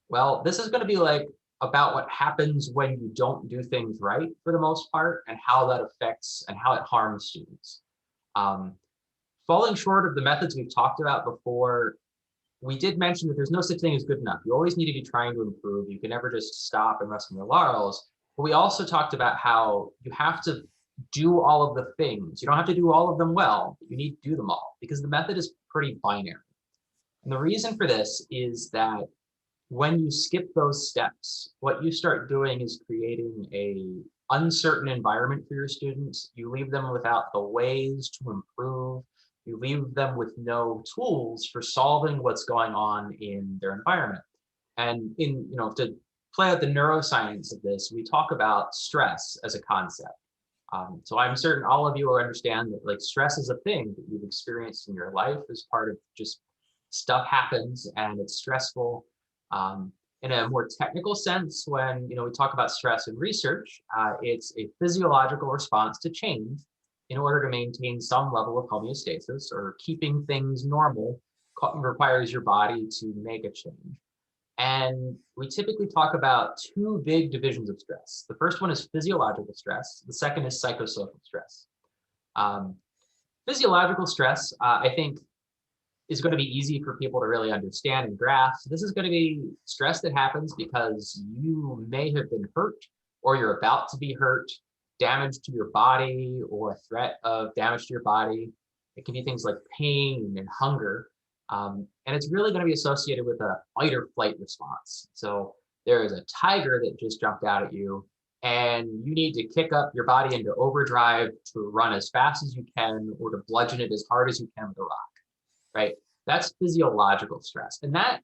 well, this is going to be like about what happens when you don't do things right for the most part, and how that affects and how it harms students. Falling short of the methods we've talked about before, we did mention that there's no such thing as good enough. You always need to be trying to improve. You can never just stop and rest on your laurels. But we also talked about how you have to do all of the things. You don't have to do all of them well, but you need to do them all because the method is pretty binary. And the reason for this is that when you skip those steps, what you start doing is creating a uncertain environment for your students. You leave them without the ways to improve. You leave them with no tools for solving what's going on in their environment. And to play out the neuroscience of this, we talk about stress as a concept. So I'm certain all of you will understand that like stress is a thing that you've experienced in your life as part of just stuff happens and it's stressful. In a more technical sense, when we talk about stress in research, it's a physiological response to change in order to maintain some level of homeostasis, or keeping things normal requires your body to make a change. And we typically talk about two big divisions of stress. The first one is physiological stress. The second is psychosocial stress. Physiological stress, I think, is going to be easy for people to really understand and grasp. This is going to be stress that happens because you may have been hurt, or you're about to be hurt, damage to your body, or a threat of damage to your body. It can be things like pain and hunger. And it's really going to be associated with a fight or flight response. So there is a tiger that just jumped out at you, and you need to kick up your body into overdrive to run as fast as you can, or to bludgeon it as hard as you can with a rock, right? That's physiological stress. And that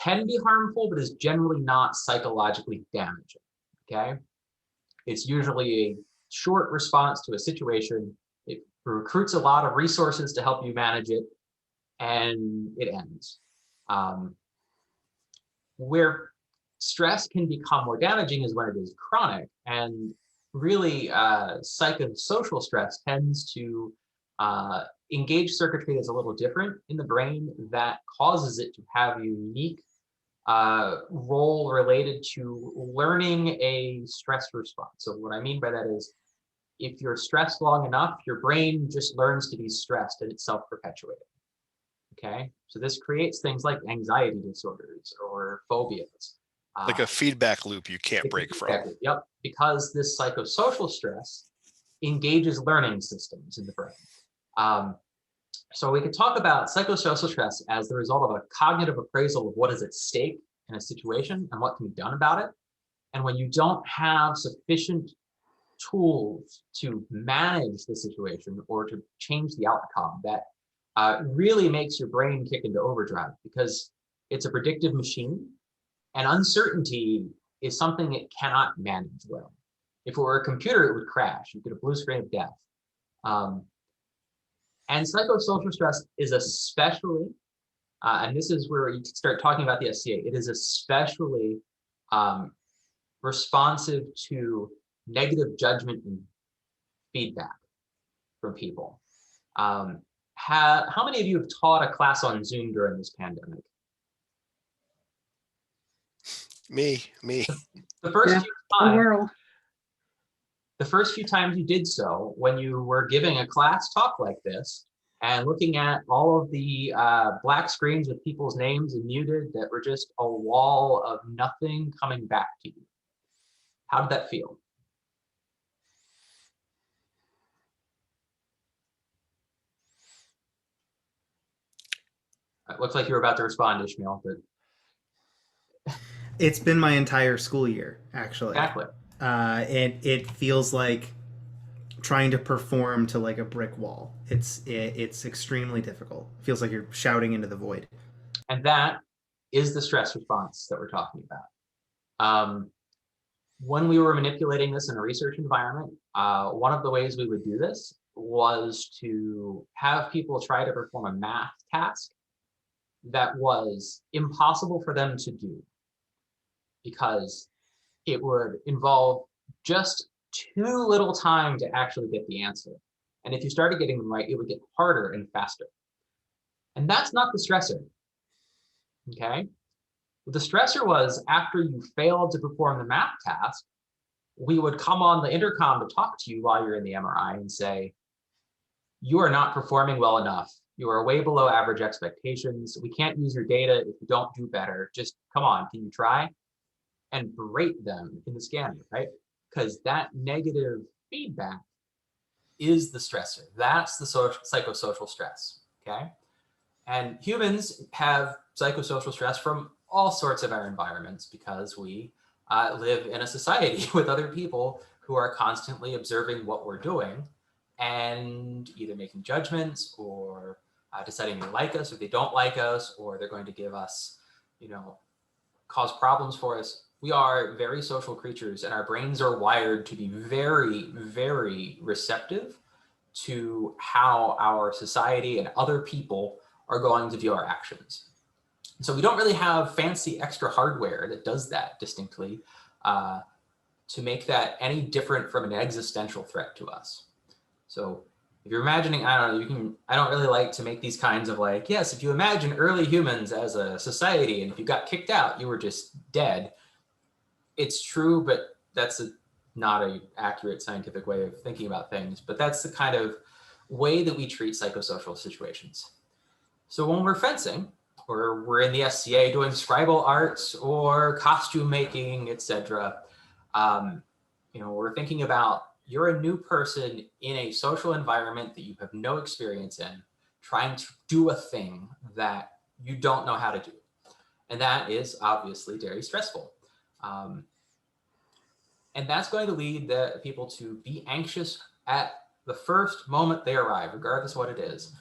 can be harmful, but is generally not psychologically damaging, okay? It's usually a short response to a situation. It recruits a lot of resources to help you manage it, and it ends. Where stress can become more damaging is when it is chronic. And really, psychosocial stress tends to engage circuitry that's a little different in the brain that causes it to have a unique role related to learning a stress response. So what I mean by that is, if you're stressed long enough, your brain just learns to be stressed and it's self-perpetuating. Okay, so this creates things like anxiety disorders or phobias. Like a feedback loop you can't break from. Yep, because this psychosocial stress engages learning systems in the brain. So we could talk about psychosocial stress as the result of a cognitive appraisal of what is at stake in a situation and what can be done about it. And when you don't have sufficient tools to manage the situation or to change the outcome, that really makes your brain kick into overdrive, because it's a predictive machine, and uncertainty is something it cannot manage well. If it were a computer, it would crash. You get a blue screen of death. And psychosocial stress is especially, and this is where you start talking about the SCA, it is especially responsive to negative judgment and feedback from people. How many of you have taught a class on Zoom during this pandemic? Me. The first Yeah, few the times, world. the first few times you did so, when you were giving a class talk like this and looking at all of the black screens with people's names and muted that were just a wall of nothing coming back to you, how did that feel? It looks like you were about to respond, Ishmael, but It's been my entire school year, actually. exactly. It feels like trying to perform to like a brick wall. It's extremely difficult. It feels like you're shouting into the void. And that is the stress response that we're talking about. When we were manipulating this in a research environment, one of the ways we would do this was to have people try to perform a math task that was impossible for them to do, because it would involve just too little time to actually get the answer. And if you started getting them right, it would get harder and faster. And that's not the stressor, okay? The stressor was, after you failed to perform the math task, we would come on the intercom to talk to you while you're in the MRI and say, you are not performing well enough. You are way below average expectations. We can't use your data if you don't do better. Just come on, can you try? And berate them in the scanner, right? Because that negative feedback is the stressor. That's the psychosocial stress, okay? And humans have psychosocial stress from all sorts of our environments, because we live in a society with other people who are constantly observing what we're doing and either making judgments or deciding they like us or they don't like us, or they're going to give us, cause problems for us. We are very social creatures, and our brains are wired to be very, very receptive to how our society and other people are going to view our actions. So we don't really have fancy extra hardware that does that distinctly to make that any different from an existential threat to us. So if you're imagining, I don't really like to make these kinds of like, yes, if you imagine early humans as a society, and if you got kicked out, you were just dead. It's true, but that's not an accurate scientific way of thinking about things. But that's the kind of way that we treat psychosocial situations. So when we're fencing, or we're in the SCA doing scribal arts or costume making, etc., we're thinking about, you're a new person in a social environment that you have no experience in, trying to do a thing that you don't know how to do. And that is obviously very stressful. And that's going to lead the people to be anxious at the first moment they arrive, regardless of what it is.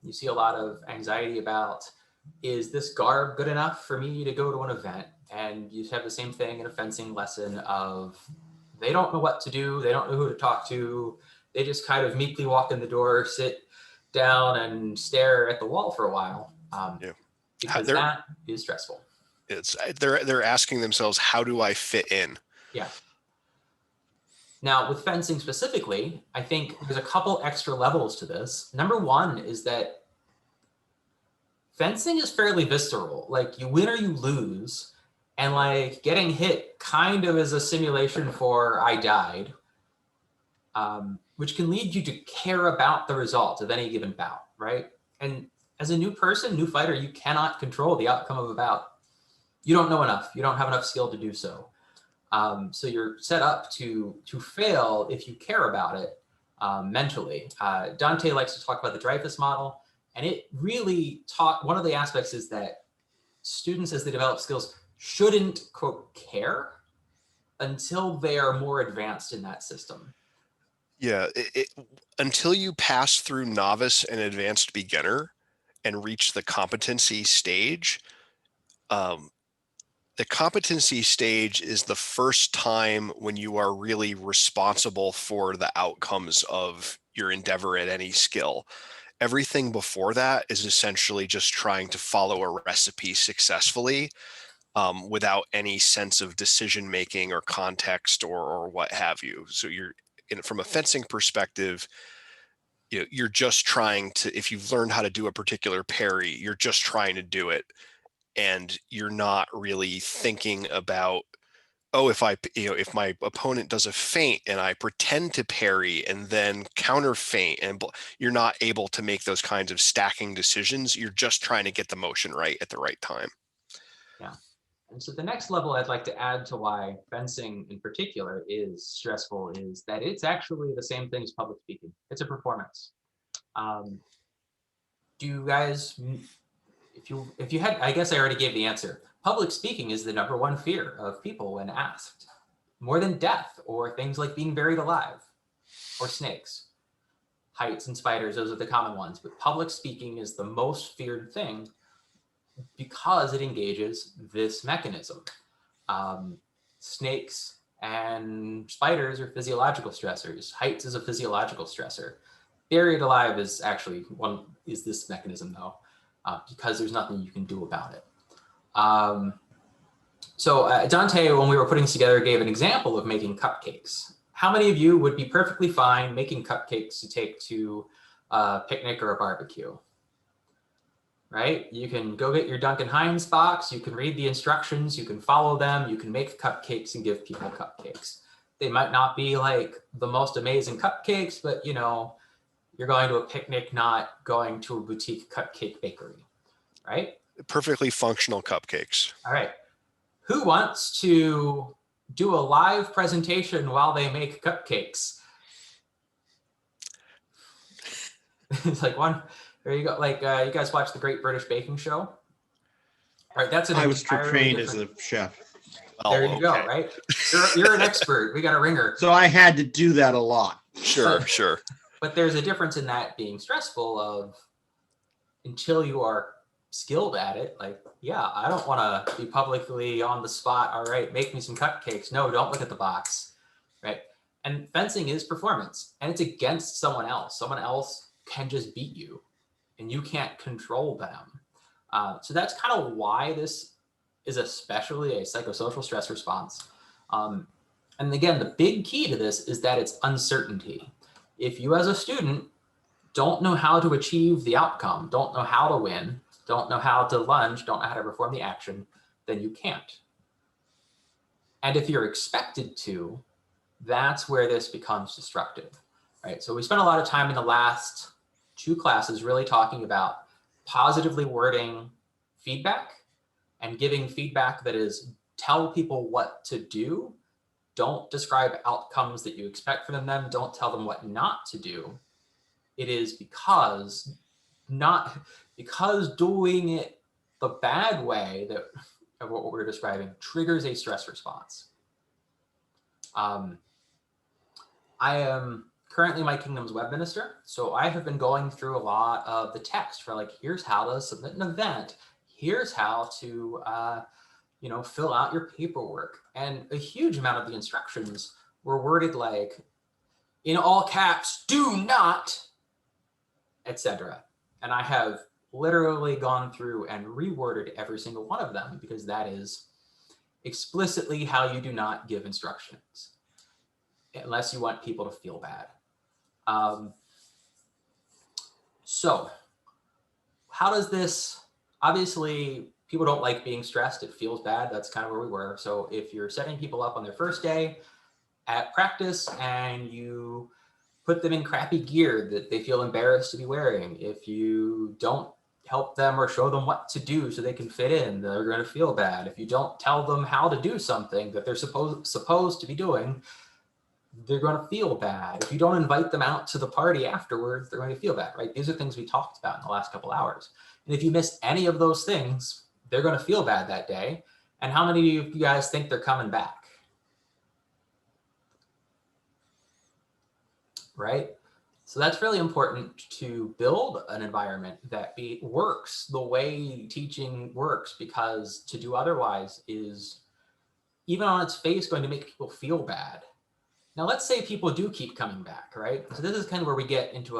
You see a lot of anxiety about, is this garb good enough for me to go to an event? And you have the same thing in a fencing lesson of, they don't know what to do. They don't know who to talk to. They just kind of meekly walk in the door, sit down and stare at the wall for a while. Because that is stressful. They're asking themselves, how do I fit in? Yeah. Now, with fencing specifically, I think there's a couple extra levels to this. Number one is that fencing is fairly visceral. Like, you win or you lose, and like getting hit kind of is a simulation for I died, which can lead you to care about the result of any given bout, right? And as a new person, new fighter, you cannot control the outcome of a bout. You don't know enough. You don't have enough skill to do so. So you're set up to fail if you care about it mentally. Dante likes to talk about the Dreyfus model, and it really one of the aspects is that students, as they develop skills, shouldn't, quote, care until they are more advanced in that system. Yeah, until you pass through novice and advanced beginner and reach the competency stage, the competency stage is the first time when you are really responsible for the outcomes of your endeavor at any skill. Everything before that is essentially just trying to follow a recipe successfully, without any sense of decision making or context or what have you. So from a fencing perspective, you're just trying to, if you've learned how to do a particular parry, you're just trying to do it, and you're not really thinking about, oh, if my opponent does a feint and I pretend to parry and then counter feint, and you're not able to make those kinds of stacking decisions. You're just trying to get the motion right at the right time. Yeah. And so the next level I'd like to add to why fencing in particular is stressful is that it's actually the same thing as public speaking. It's a performance. Do you guys, if you had, I guess I already gave the answer. Public speaking is the number one fear of people when asked, more than death or things like being buried alive or snakes. Heights and spiders, those are the common ones, but public speaking is the most feared thing because it engages this mechanism. Snakes and spiders are physiological stressors. Heights is a physiological stressor. Buried alive is actually is this mechanism though, because there's nothing you can do about it. So Dante, when we were putting this together, gave an example of making cupcakes. How many of you would be perfectly fine making cupcakes to take to a picnic or a barbecue? Right? You can go get your Duncan Hines box, you can read the instructions, you can follow them, you can make cupcakes and give people cupcakes. They might not be like the most amazing cupcakes, but you know, you're going to a picnic, not going to a boutique cupcake bakery, right? Perfectly functional cupcakes. All right. Who wants to do a live presentation while they make cupcakes? It's like one. There you go. Like you guys watch the Great British Baking Show? All right, that's I was trained as a chef. There you go, right? You're an expert. We got a ringer. So I had to do that a lot. Sure. But there's a difference in that being stressful of until you are skilled at it. Like, yeah, I don't want to be publicly on the spot. All right, make me some cupcakes. No, don't look at the box, right? And fencing is performance, and it's against someone else. Someone else can just beat you and you can't control them. So that's kind of why this is especially a psychosocial stress response. And again, the big key to this is that it's uncertainty. If you as a student don't know how to achieve the outcome, don't know how to win, don't know how to lunge, don't know how to perform the action, then you can't. And if you're expected to, that's where this becomes destructive, right? So we spent a lot of time in the last 2 classes really talking about positively wording feedback and giving feedback that is tell people what to do. Don't describe outcomes that you expect from them. Don't tell them what not to do. It is because doing it the bad way that of what we're describing triggers a stress response. I am currently my kingdom's web minister, so I have been going through a lot of the text for like, here's how to submit an event, here's how to fill out your paperwork, and a huge amount of the instructions were worded like in all caps, do not, etc. And I have literally gone through and reworded every single one of them, because that is explicitly how you do not give instructions unless you want people to feel bad. So how does this, obviously people don't like being stressed. It feels bad. That's kind of where we were. So if you're setting people up on their first day at practice and you put them in crappy gear that they feel embarrassed to be wearing, if you don't help them or show them what to do so they can fit in, they're going to feel bad. If you don't tell them how to do something that they're supposed to be doing, they're going to feel bad. If you don't invite them out to the party afterwards, they're going to feel bad, right? These are things we talked about in the last couple hours. And if you miss any of those things, they're going to feel bad that day. And how many of you guys think they're coming back? Right? So that's really important to build an environment that works the way teaching works, because to do otherwise is, even on its face, going to make people feel bad. Now, let's say people do keep coming back, right? So this is kind of where we get into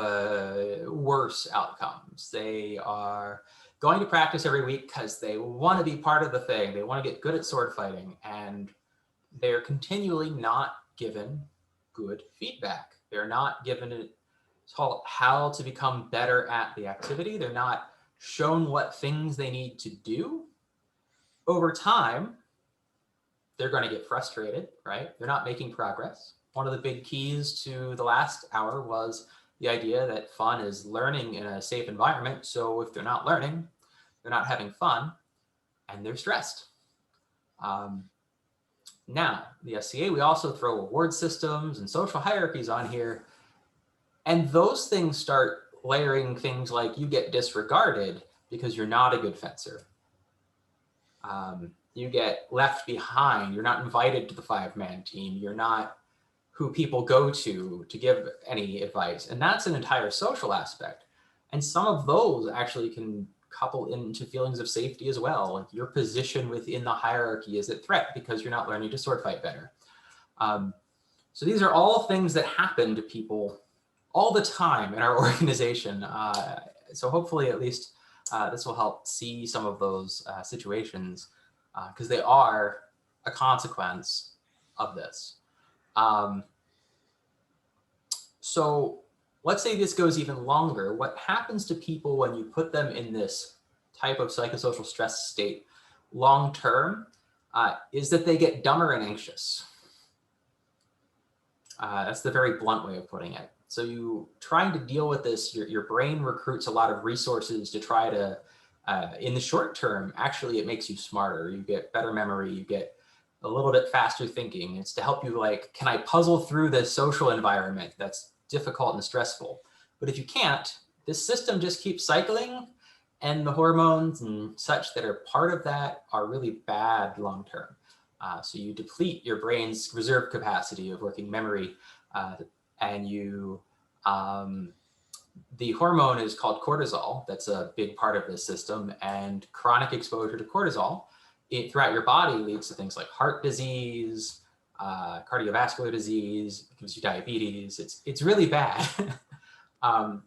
worse outcomes. They are going to practice every week because they want to be part of the thing. They want to get good at sword fighting, and they're continually not given good feedback. They're not given it taught how to become better at the activity. They're not shown what things they need to do. Over time, they're going to get frustrated, right? They're not making progress. One of the big keys to the last hour was the idea that fun is learning in a safe environment. So if they're not learning, they're not having fun, and they're stressed. Now, the SCA, we also throw award systems and social hierarchies on here. And those things start layering things like you get disregarded because you're not a good fencer. You get left behind. You're not invited to the 5-man team. You're not who people go to give any advice. And that's an entire social aspect. And some of those actually can couple into feelings of safety as well. Like your position within the hierarchy is at threat because you're not learning to sword fight better. So these are all things that happen to people all the time in our organization. So hopefully at least this will help see some of those situations, because they are a consequence of this. So let's say this goes even longer. What happens to people when you put them in this type of psychosocial stress state long-term is that they get dumber and anxious. That's the very blunt way of putting it. So you trying to deal with this, your brain recruits a lot of resources to try to, in the short term, actually it makes you smarter. You get better memory, you get a little bit faster thinking. It's to help you like, can I puzzle through this social environment that's difficult and stressful? But if you can't, this system just keeps cycling, and the hormones and such that are part of that are really bad long-term. So you deplete your brain's reserve capacity of working memory, and you, the hormone is called cortisol. That's a big part of this system, and chronic exposure to cortisol throughout your body leads to things like heart disease, cardiovascular disease, gives you diabetes. It's really bad.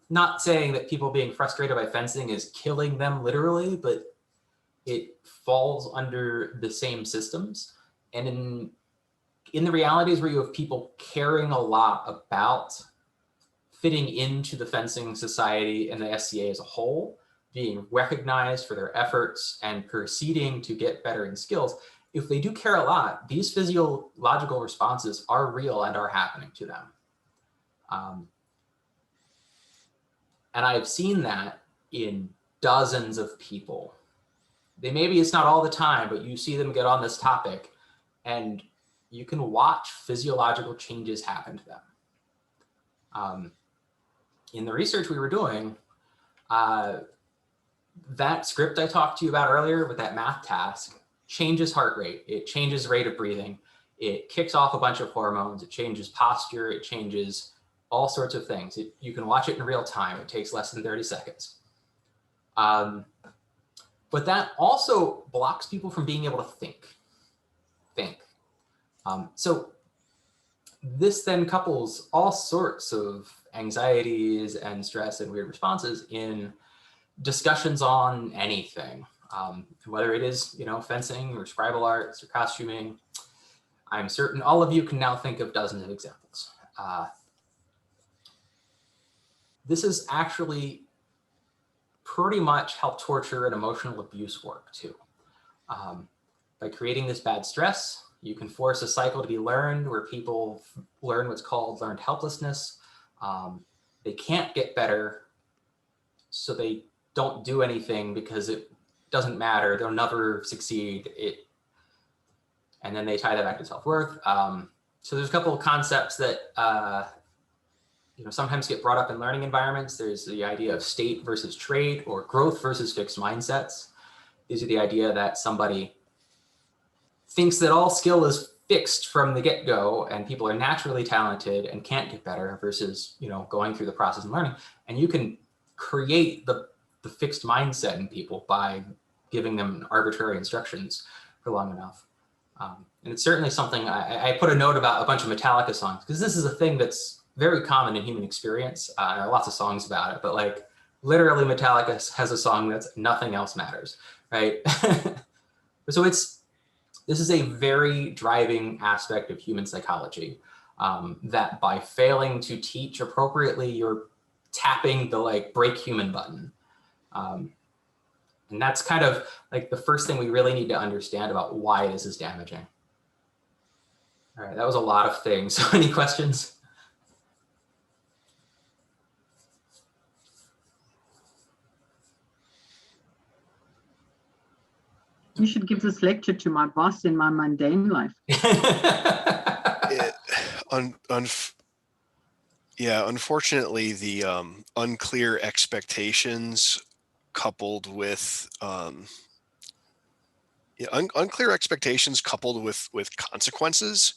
Not saying that people being frustrated by fencing is killing them literally, but it falls under the same systems. And in the realities where you have people caring a lot about fitting into the fencing society and the SCA as a whole, being recognized for their efforts and proceeding to get better in skills, if they do care a lot, these physiological responses are real and are happening to them. And I've seen that in dozens of people. Maybe it's not all the time, but you see them get on this topic and you can watch physiological changes happen to them. In the research we were doing, that script I talked to you about earlier with that math task changes heart rate, it changes rate of breathing, it kicks off a bunch of hormones, it changes posture, it changes all sorts of things. You can watch it in real time. It takes less than 30 seconds. But that also blocks people from being able to think. So this then couples all sorts of anxieties and stress and weird responses in discussions on anything, whether it is, fencing or scribal arts or costuming. I'm certain all of you can now think of dozens of examples. This is actually pretty much how torture and emotional abuse work too. By creating this bad stress, you can force a cycle to be learned where people learn what's called learned helplessness. They can't get better, so they don't do anything because it doesn't matter. They'll never succeed. And then they tie that back to self-worth. So there's a couple of concepts that sometimes get brought up in learning environments. There's the idea of state versus trait, or growth versus fixed mindsets. These are the idea that somebody thinks that all skill is fixed from the get-go and people are naturally talented and can't get better, versus going through the process and learning. And you can create the fixed mindset in people by giving them arbitrary instructions for long enough. And it's certainly something I put a note about a bunch of Metallica songs, because this is a thing that's very common in human experience. There are lots of songs about it, but like literally Metallica has a song that's nothing else matters, right? So this is a very driving aspect of human psychology, that by failing to teach appropriately, you're tapping the break human button. And that's kind of like the first thing we really need to understand about why this is damaging. All right, that was a lot of things. So any questions? You should give this lecture to my boss in my mundane life. Unfortunately, the unclear expectations coupled with unclear expectations coupled with consequences.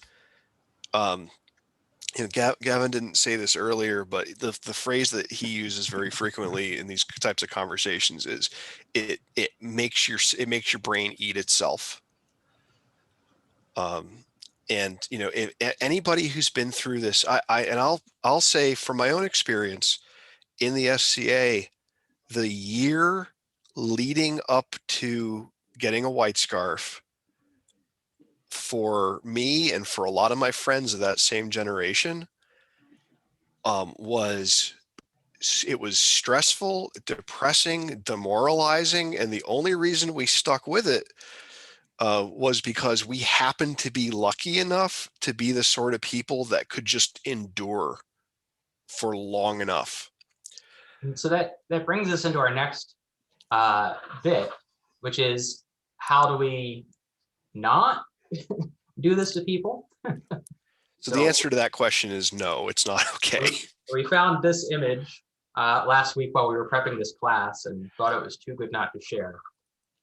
Gavin didn't say this earlier, but the phrase that he uses very frequently in these types of conversations is it makes your brain eat itself. And if anybody who's been through this, I'll say from my own experience in the SCA, the year leading up to getting a white scarf, for me and for a lot of my friends of that same generation, was stressful, depressing, demoralizing, and the only reason we stuck with it was because we happened to be lucky enough to be the sort of people that could just endure for long enough. And so that brings us into our next bit, which is, how do we not do this to people? So the answer to that question is no, it's not okay. We found this image last week while we were prepping this class and thought it was too good not to share.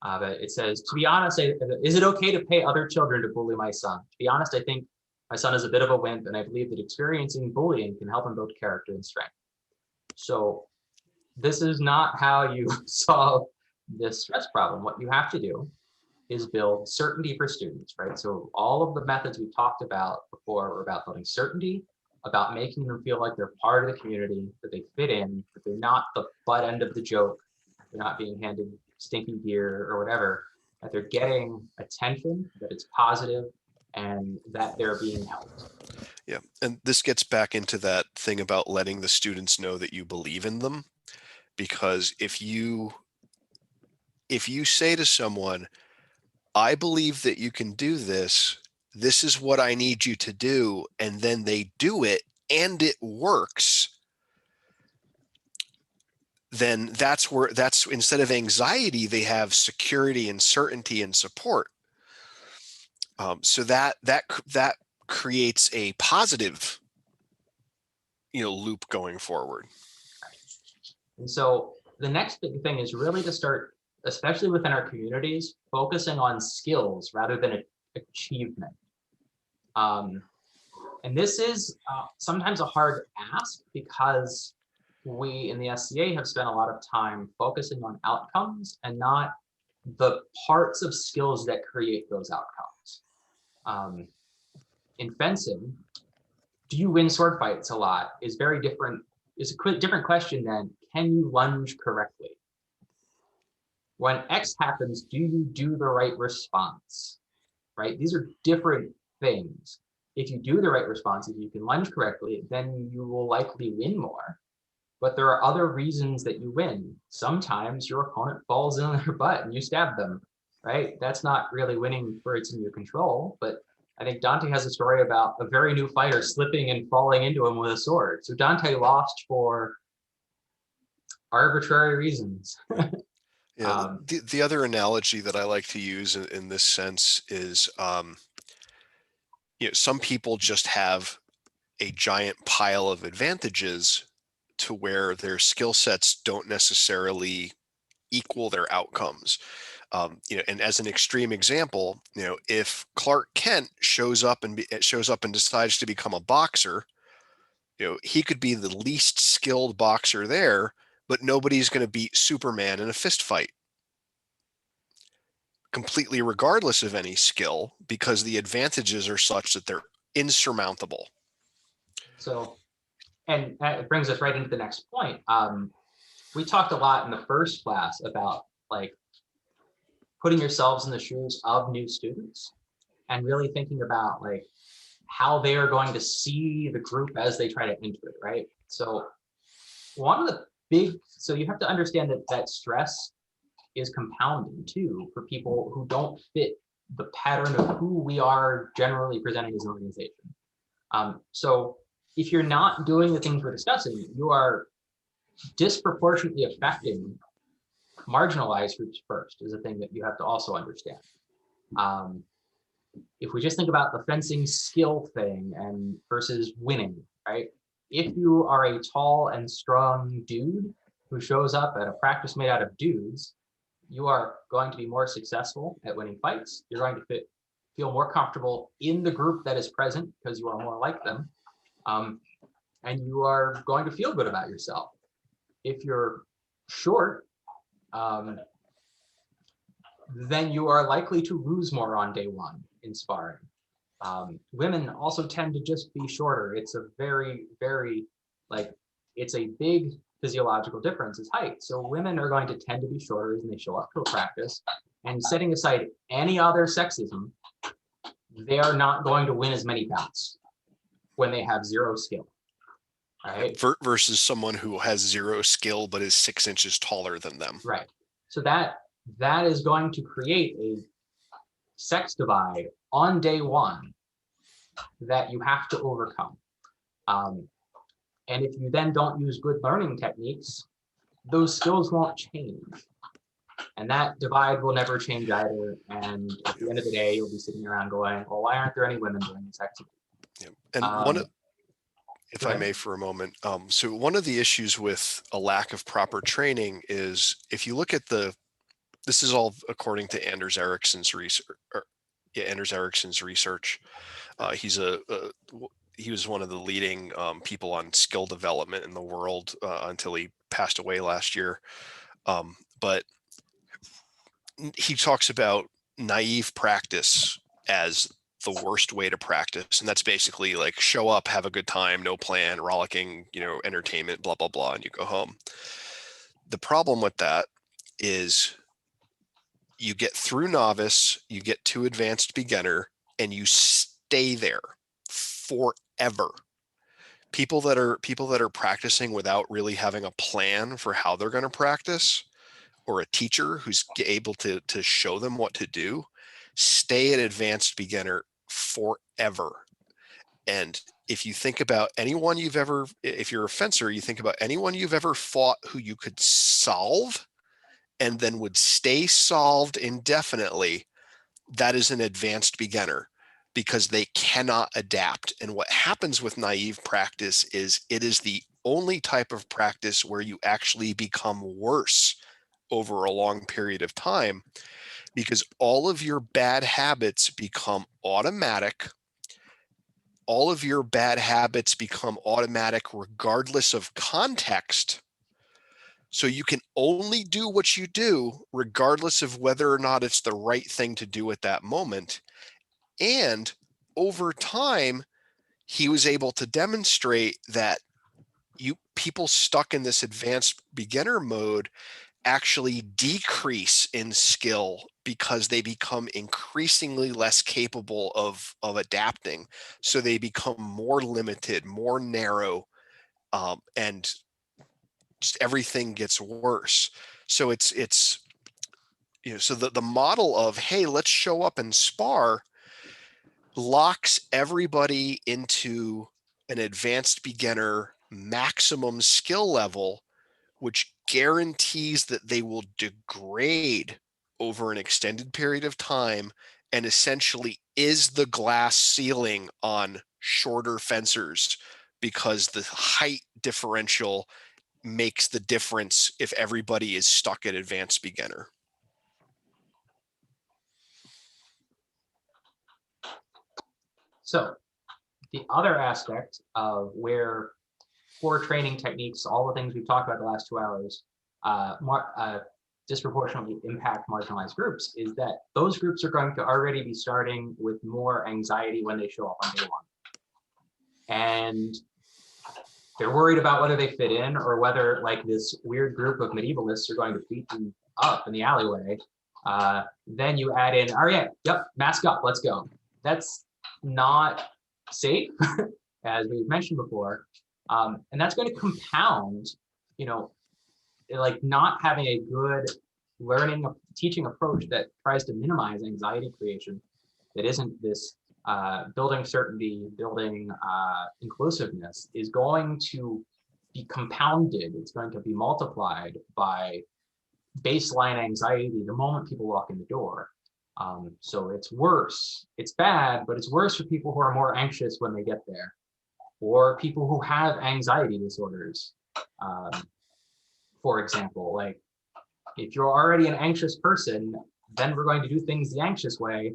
But it says, to be honest, is it okay to pay other children to bully my son? To be honest, I think my son is a bit of a wimp, and I believe that experiencing bullying can help him build character and strength. So this is not how you solve this stress problem. What you have to do is build certainty for students, right? So all of the methods we talked about before were about building certainty, about making them feel like they're part of the community, that they fit in, that they're not the butt end of the joke, they're not being handed stinky gear or whatever, that they're getting attention, that it's positive, and that they're being helped. Yeah, and this gets back into that thing about letting the students know that you believe in them, because if you say to someone, I believe that you can do this, this is what I need you to do, and then they do it and it works, then that's instead of anxiety, they have security and certainty and support. So that creates a positive, loop going forward. And so the next big thing is really to start, especially within our communities, focusing on skills rather than achievement. And this is sometimes a hard ask, because we in the SCA have spent a lot of time focusing on outcomes and not the parts of skills that create those outcomes. In fencing, do you win sword fights a lot is very different, is a different question than, can you lunge correctly? when X happens, do you do the right response? Right? These are different things. If you do the right response, if you can lunge correctly, then you will likely win more. But there are other reasons that you win. Sometimes your opponent falls in their butt and you stab them, right? That's not really winning for it's in your control. But I think Dante has a story about a very new fighter slipping and falling into him with a sword. So Dante lost for arbitrary reasons. Yeah, the other analogy that I like to use in this sense is, some people just have a giant pile of advantages to where their skill sets don't necessarily equal their outcomes. And as an extreme example, if Clark Kent shows up and decides to become a boxer, he could be the least skilled boxer there, but nobody's going to beat Superman in a fist fight, completely regardless of any skill, because the advantages are such that they're insurmountable. So, and it brings us right into the next point. We talked a lot in the first class about like putting yourselves in the shoes of new students and really thinking about like how they are going to see the group as they try to enter it, right? So one of the so you have to understand that stress is compounding too for people who don't fit the pattern of who we are generally presenting as an organization. So if you're not doing the things we're discussing, you are disproportionately affecting marginalized groups first, is a thing that you have to also understand. If we just think about the fencing skill thing and versus winning, right? If you are a tall and strong dude who shows up at a practice made out of dudes, you are going to be more successful at winning fights. You're going to feel more comfortable in the group that is present because you are more like them. And you are going to feel good about yourself. If you're short, then you are likely to lose more on day one in sparring. Women also tend to just be shorter. It's a very, very, it's a big physiological difference is height. So women are going to tend to be shorter as they show up to a practice. And setting aside any other sexism, they are not going to win as many bouts when they have zero skill. Right? Versus someone who has zero skill but is 6 inches taller than them. Right. So that is going to create a sex divide on day one that you have to overcome. And if you then don't use good learning techniques, those skills won't change. And that divide will never change either. And at the end of the day, you'll be sitting around going, well, why aren't there any women doing this activity? Yeah. And if I may for a moment, so one of the issues with a lack of proper training is if you look at this is all according to Anders Ericsson's research. He was one of the leading people on skill development in the world until he passed away last year. But he talks about naive practice as the worst way to practice. And that's basically like show up, have a good time, no plan, rollicking, entertainment, blah, blah, blah, and you go home. The problem with that is you get through novice, you get to advanced beginner, and you stay there forever. People that are practicing without really having a plan for how they're going to practice, or a teacher who's able to show them what to do, stay at advanced beginner forever. And if you think about anyone if you're a fencer, you think about anyone you've ever fought who you could solve and then would stay solved indefinitely, that is an advanced beginner because they cannot adapt. And what happens with naive practice is it is the only type of practice where you actually become worse over a long period of time, because all of your bad habits become automatic. All of your bad habits become automatic regardless of context. So you can only do what you do regardless of whether or not it's the right thing to do at that moment. And over time, he was able to demonstrate that people stuck in this advanced beginner mode actually decrease in skill because they become increasingly less capable of adapting. So they become more limited, more narrow, and just everything gets worse. So it's so the model of, hey, let's show up and spar locks everybody into an advanced beginner maximum skill level, which guarantees that they will degrade over an extended period of time and essentially is the glass ceiling on shorter fencers, because the height differential makes the difference if everybody is stuck at advanced beginner. So the other aspect of where poor training techniques, all the things we've talked about the last 2 hours, disproportionately impact marginalized groups, is that those groups are going to already be starting with more anxiety when they show up on day one. And they're worried about whether they fit in, or whether, like, this weird group of medievalists are going to beat them up in the alleyway. Then you add in, all right, yep, mask up, let's go. That's not safe, as we've mentioned before. And that's going to compound, like not having a good teaching approach that tries to minimize anxiety creation, that isn't this building certainty, building inclusiveness, is going to be compounded. It's going to be multiplied by baseline anxiety the moment people walk in the door. So it's worse. It's bad, but it's worse for people who are more anxious when they get there, or people who have anxiety disorders. For example, like, if you're already an anxious person, then we're going to do things the anxious way.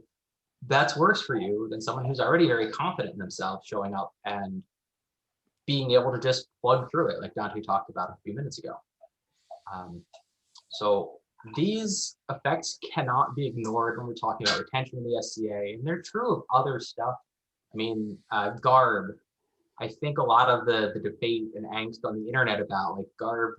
That's worse for you than someone who's already very confident in themselves showing up and being able to just plug through it, like Dante talked about a few minutes ago. So these effects cannot be ignored when we're talking about retention in the SCA, and they're true of other stuff. I mean, GARB. I think a lot of the debate and angst on the internet about, like, GARB,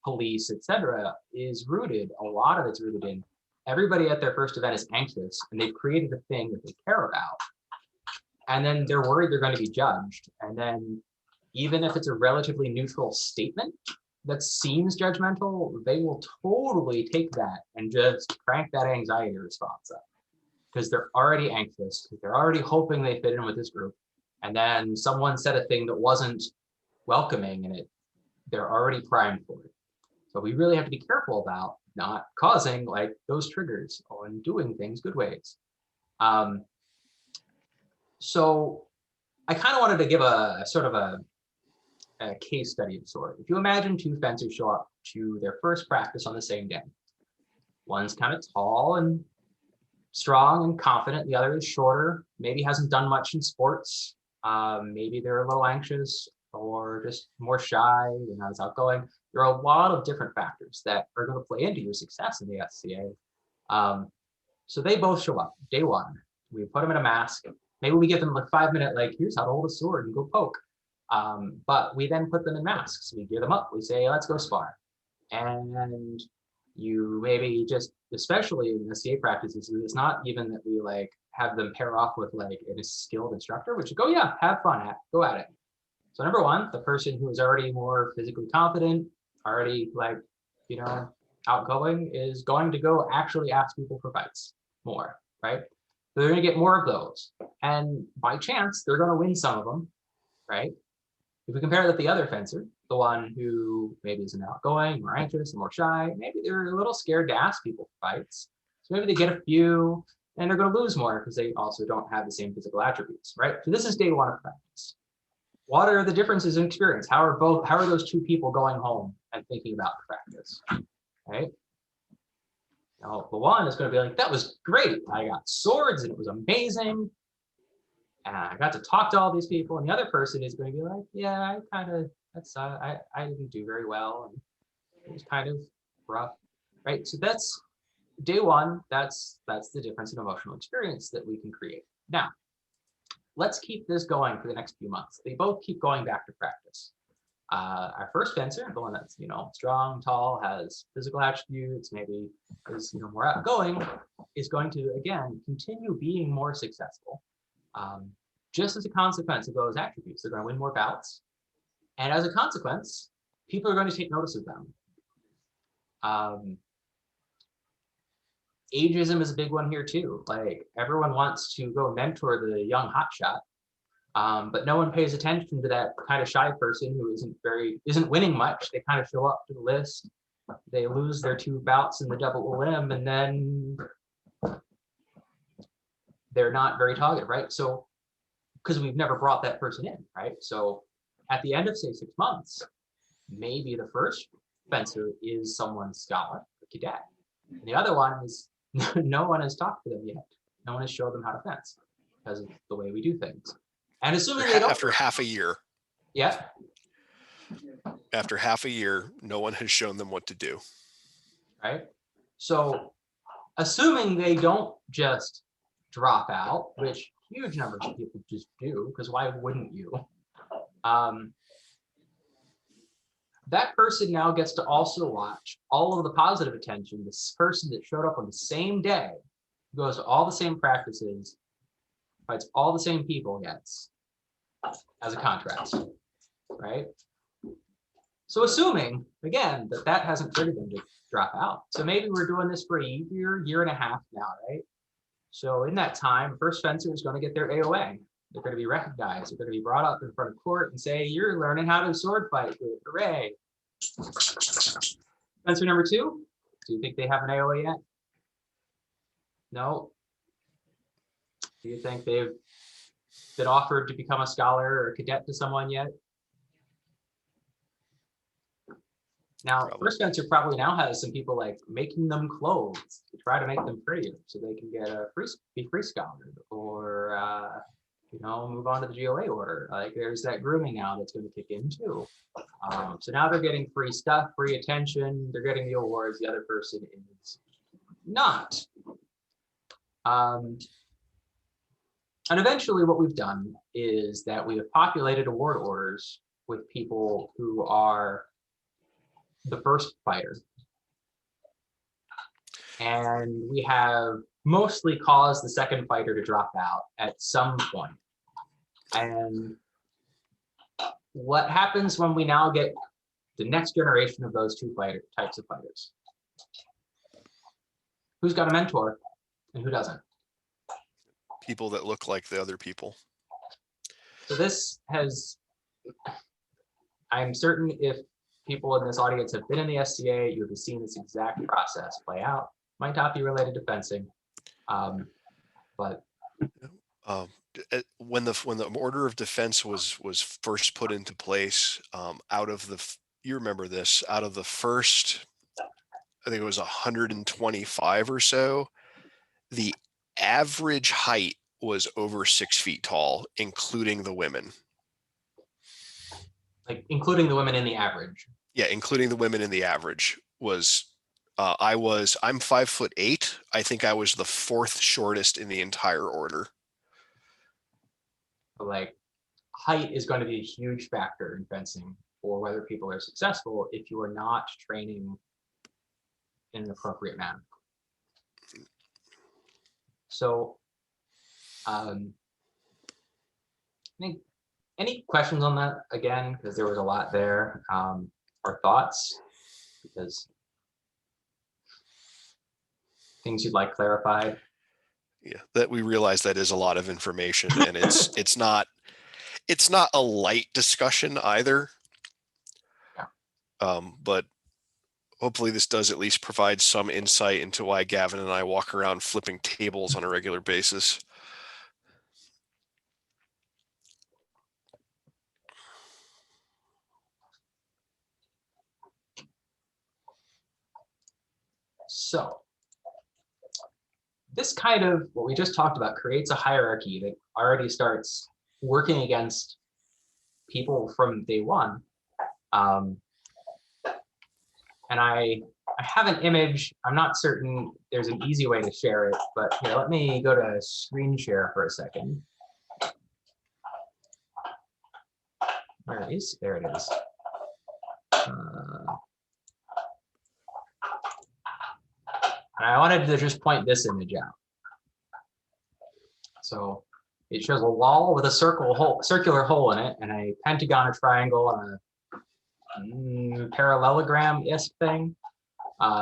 police, etc., is rooted, a lot of it's rooted in everybody at their first event is anxious, and they've created a thing that they care about. And then they're worried they're going to be judged. And then even if it's a relatively neutral statement that seems judgmental, they will totally take that and just crank that anxiety response up, because they're already anxious, they're already hoping they fit in with this group. And then someone said a thing that wasn't welcoming, and they're already primed for it. So we really have to be careful about not causing, like, those triggers on doing things good ways. So I kind of wanted to give a sort of a case study of sort. If you imagine two fencers show up to their first practice on the same day. One's kind of tall and strong and confident. The other is shorter, maybe hasn't done much in sports. Maybe they're a little anxious or just more shy, they're not as outgoing. There are a lot of different factors that are going to play into your success in the SCA. So they both show up day one. We put them in a mask. Maybe we give them a 5-minute, like, here's how to hold a sword and go poke. But we then put them in masks. We gear them up. We say, let's go spar. And you maybe just, especially in the SCA practices, it's not even that we, like, have them pair off with, like, a skilled instructor, which go, yeah, have fun, go at it. So number one, the person who is already more physically confident, already, like, outgoing, is going to go actually ask people for fights more, right? So they're going to get more of those. And by chance, they're going to win some of them, right? If we compare that to the other fencer, the one who maybe isn't outgoing, more anxious, more shy, maybe they're a little scared to ask people for fights. So maybe they get a few, and they're going to lose more because they also don't have the same physical attributes, right? So this is day one of practice. What are the differences in experience? How are those two people going home and thinking about the practice, right? Now, the one is going to be like, that was great. I got swords and it was amazing. And I got to talk to all these people. And the other person is going to be like, yeah, I didn't do very well. And it was kind of rough, right? So that's day one. That's the difference in emotional experience that we can create. Now, let's keep this going for the next few months. They both keep going back to practice. Our first fencer, the one that's, strong, tall, has physical attributes, maybe is, more outgoing, is going to, again, continue being more successful. Just as a consequence of those attributes, they're going to win more bouts. And as a consequence, people are going to take notice of them. Ageism is a big one here too. Like, everyone wants to go mentor the young hotshot, but no one pays attention to that kind of shy person who isn't winning much. They kind of show up to the list, they lose their 2 bouts in the double limb, and then they're not very targeted, right? So, because we've never brought that person in, right? So at the end of, say, 6 months, maybe the first fencer is someone's scholar or cadet. And the other one is no one has talked to them yet. No one has showed them how to fence because of the way we do things. And assuming they don't. After half a year. Yeah. After half a year, no one has shown them what to do. Right. So assuming they don't just drop out, which huge numbers of people just do, because why wouldn't you? That person now gets to also watch all of the positive attention this person that showed up on the same day, goes to all the same practices, fights all the same people gets as a contrast, right? So assuming, again, that hasn't triggered them to drop out. So maybe we're doing this for a year and a half now, right? So in that time, first fencer is going to get their AOA. They're going to be recognized. They're going to be brought up in front of court and say, you're learning how to sword fight. Hooray. Fencer number 2, do you think they have an AOA yet? No. Do you think they've been offered to become a scholar or a cadet to someone yet? Now, first fencer probably now has some people like making them clothes to try to make them prettier so they can get be free scholar or move on to the GOA order. Like, there's that grooming now that's going to kick in too. So now they're getting free stuff, free attention. They're getting the awards. The other person is not. And eventually what we've done is that we have populated award orders with people who are the first fighter. And we have mostly caused the second fighter to drop out at some point. And what happens when we now get the next generation of those 2 types of fighters? Who's got a mentor and who doesn't? People that look like the other people. So this has, I'm certain if people in this audience have been in the SCA, you have seen this exact process play out. Might not be related to fencing, but when the order of defense was first put into place, you remember this, out of the first, I think it was 125 or so, the average height was over 6 feet tall, including the women. Like, including the women in the average. Yeah, including the women in the average was. I'm 5'8". I think I was the 4th shortest in the entire order. Like, height is going to be a huge factor in fencing for whether people are successful if you are not training in an appropriate manner. So, any questions on that again? Because there was a lot there. Or thoughts? Because things you'd like clarified? Yeah, that we realize that is a lot of information, and it's not a light discussion either. Yeah. But hopefully this does at least provide some insight into why Gavin and I walk around flipping tables on a regular basis. So this kind of, what we just talked about, creates a hierarchy that already starts working against people from day one. And I have an image. I'm not certain there's an easy way to share it, but here, let me go to screen share for a second. Where it is? There it is. I wanted to just point this image out. So it shows a wall with a circular hole in it, and a pentagon, a triangle, and a parallelogram-esque thing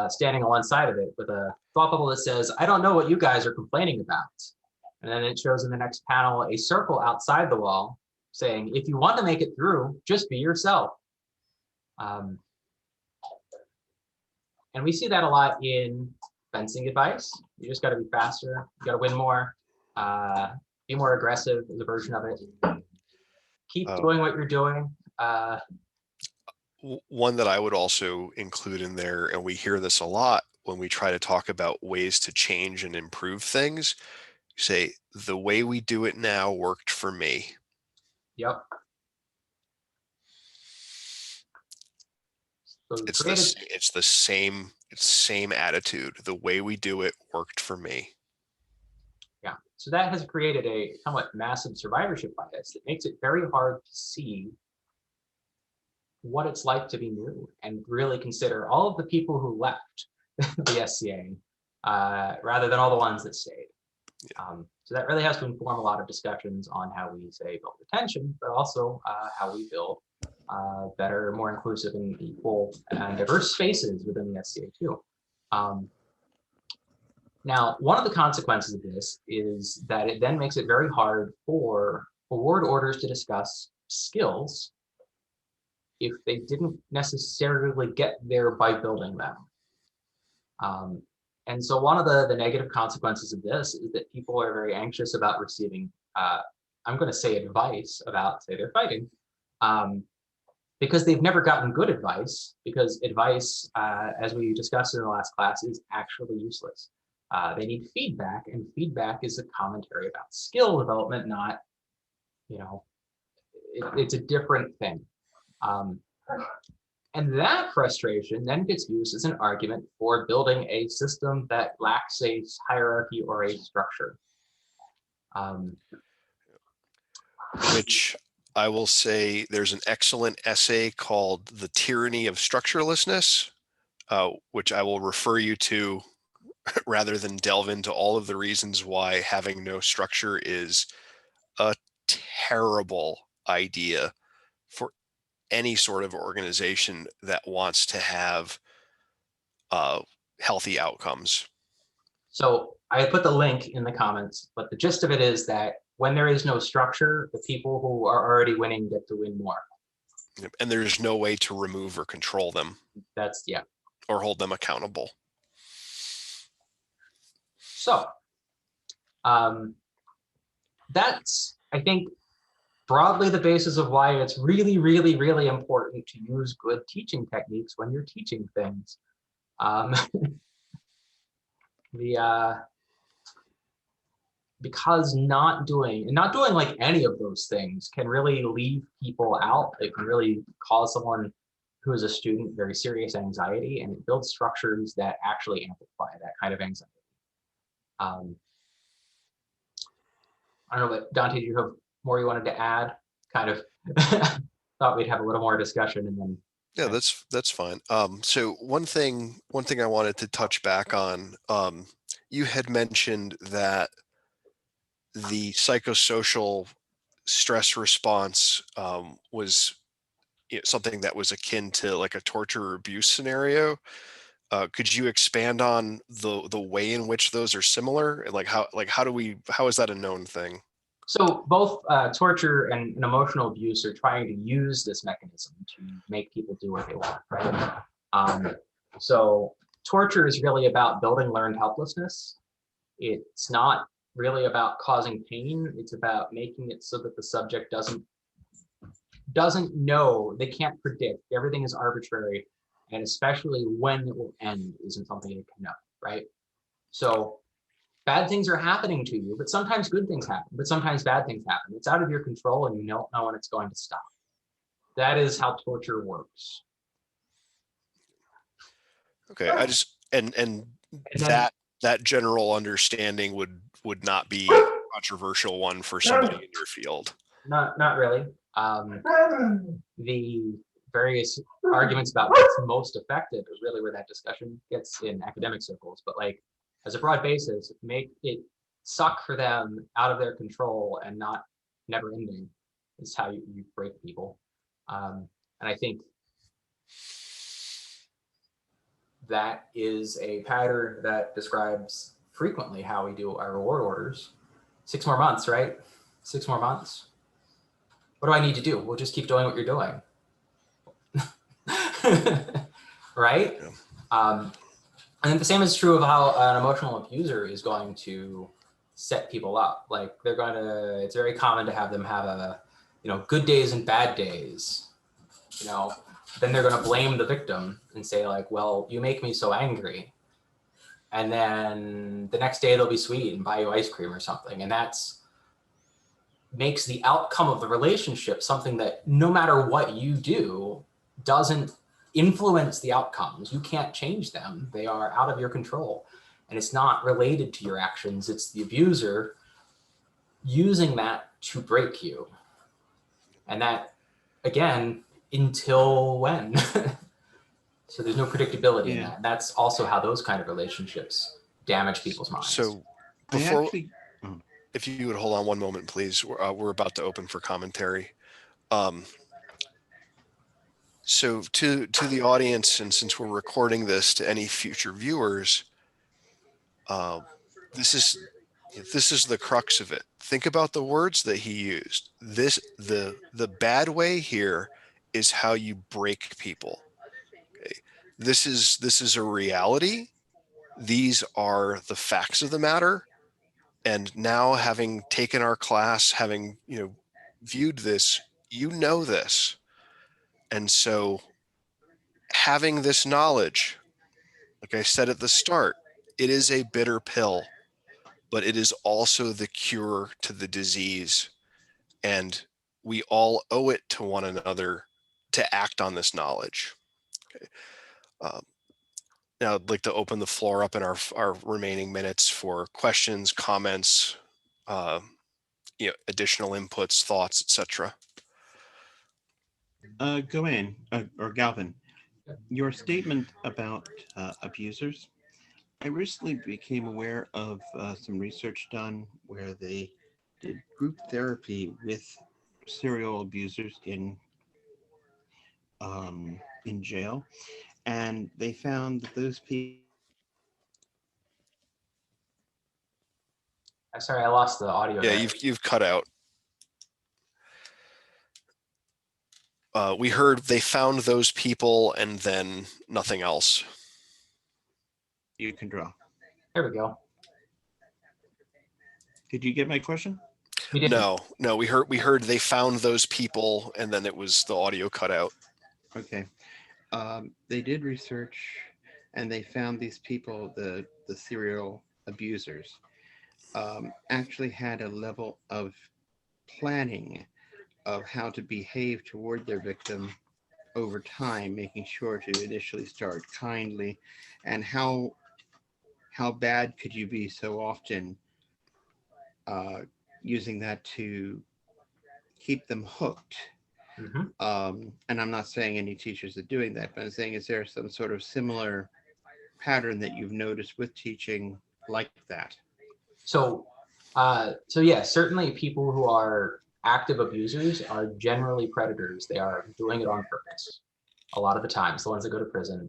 standing on one side of it with a thought bubble that says, "I don't know what you guys are complaining about." And then it shows in the next panel a circle outside the wall saying, "If you want to make it through, just be yourself." And we see that a lot in fencing advice. You just got to be faster. You got to win more. Be more aggressive is a version of it. Keep doing what you're doing. One that I would also include in there, and we hear this a lot when we try to talk about ways to change and improve things, you say, the way we do it now worked for me. Yep. So It's the same attitude. The way we do it worked for me. Yeah. So that has created a somewhat massive survivorship bias that makes it very hard to see what it's like to be new and really consider all of the people who left the SCA rather than all the ones that stayed. Yeah. So that really has to inform a lot of discussions on how we say build retention, but also how we build better, more inclusive and equal and diverse spaces within the SCA too. Now, one of the consequences of this is that it then makes it very hard for award orders to discuss skills if they didn't necessarily get there by building them. And so one of the negative consequences of this is that people are very anxious about receiving, I'm going to say advice about, say, their fighting, because they've never gotten good advice, because advice, as we discussed in the last class, is actually useless. They need feedback, and feedback is a commentary about skill development, not, it's a different thing. And that frustration then gets used as an argument for building a system that lacks a hierarchy or a structure. Which I will say there's an excellent essay called The Tyranny of Structurelessness, which I will refer you to rather than delve into all of the reasons why having no structure is a terrible idea for any sort of organization that wants to have healthy outcomes. So I put the link in the comments, but the gist of it is that when there is no structure, the people who are already winning get to win more. And there's no way to remove or control them. That's, yeah. Or hold them accountable. So that's, I think, broadly the basis of why it's really, really, really important to use good teaching techniques when you're teaching things. Because not doing like any of those things can really leave people out. It can really cause someone who is a student very serious anxiety, and it builds structures that actually amplify that kind of anxiety. I don't know, but Dante, do you have more you wanted to add? Kind of thought we'd have a little more discussion, and then. Yeah, that's fine. So one thing I wanted to touch back on, you had mentioned that the psychosocial stress response was something that was akin to like a torture or abuse scenario. Could you expand on the way in which those are similar, and how is that a known thing? So both torture and emotional abuse are trying to use this mechanism to make people do what they want, right? So torture is really about building learned helplessness. It's not really about causing pain. It's about making it so that the subject doesn't know, they can't predict. Everything is arbitrary, and especially when it will end isn't something they can know, right? So bad things are happening to you, but sometimes good things happen, but sometimes bad things happen. It's out of your control, and you don't know when it's going to stop. That is how torture works. Okay, I just and that general understanding would not be a controversial one for somebody in your field. Not really. The various arguments about what's most effective is really where that discussion gets in academic circles. But like as a broad basis, make it suck for them out of their control and not never ending is how you break people. And I think that is a pattern that describes frequently how we do our reward orders. 6 more months, right? 6 more months. What do I need to do? We'll just keep doing what you're doing. Right? Yeah. And then the same is true of how an emotional abuser is going to set people up. Like it's very common to have them have good days and bad days. Then they're going to blame the victim and say like, well, you make me so angry. And then the next day they'll be sweet and buy you ice cream or something. And that's makes the outcome of the relationship something that no matter what you do doesn't influence the outcomes. You can't change them. They are out of your control. And it's not related to your actions. It's the abuser using that to break you. And that, again, until when? So there's no predictability in that. That's also how those kind of relationships damage people's minds. So before, if you would hold on one moment, please, we're about to open for commentary. So to the audience, and since we're recording this to any future viewers, this is the crux of it. Think about the words that he used. The bad way here is how you break people. Okay. This is a reality. These are the facts of the matter. And now, having taken our class, having viewed this, this. And so having this knowledge, like I said at the start, it is a bitter pill, but it is also the cure to the disease. And we all owe it to one another to act on this knowledge. Okay. Now I'd like to open the floor up in our remaining minutes for questions, comments, additional inputs, thoughts, etc. Gawin, or Galvin, your statement about abusers. I recently became aware of some research done where they did group therapy with serial abusers in jail, and they found that those people. I'm sorry, I lost the audio. Yeah, there. you've cut out. We heard they found those people and then nothing else. You can draw. There we go. Did you get my question? We didn't. No, we heard they found those people and then it was the audio cut out. Okay. They did research and they found these people, the serial abusers, actually had a level of planning of how to behave toward their victim over time, making sure to initially start kindly, and how bad could you be so often, using that to keep them hooked. Mm-hmm. And I'm not saying any teachers are doing that, but I'm saying, is there some sort of similar pattern that you've noticed with teaching like that? So yeah, certainly people who are active abusers are generally predators. They are doing it on purpose. A lot of the times, the ones that go to prison,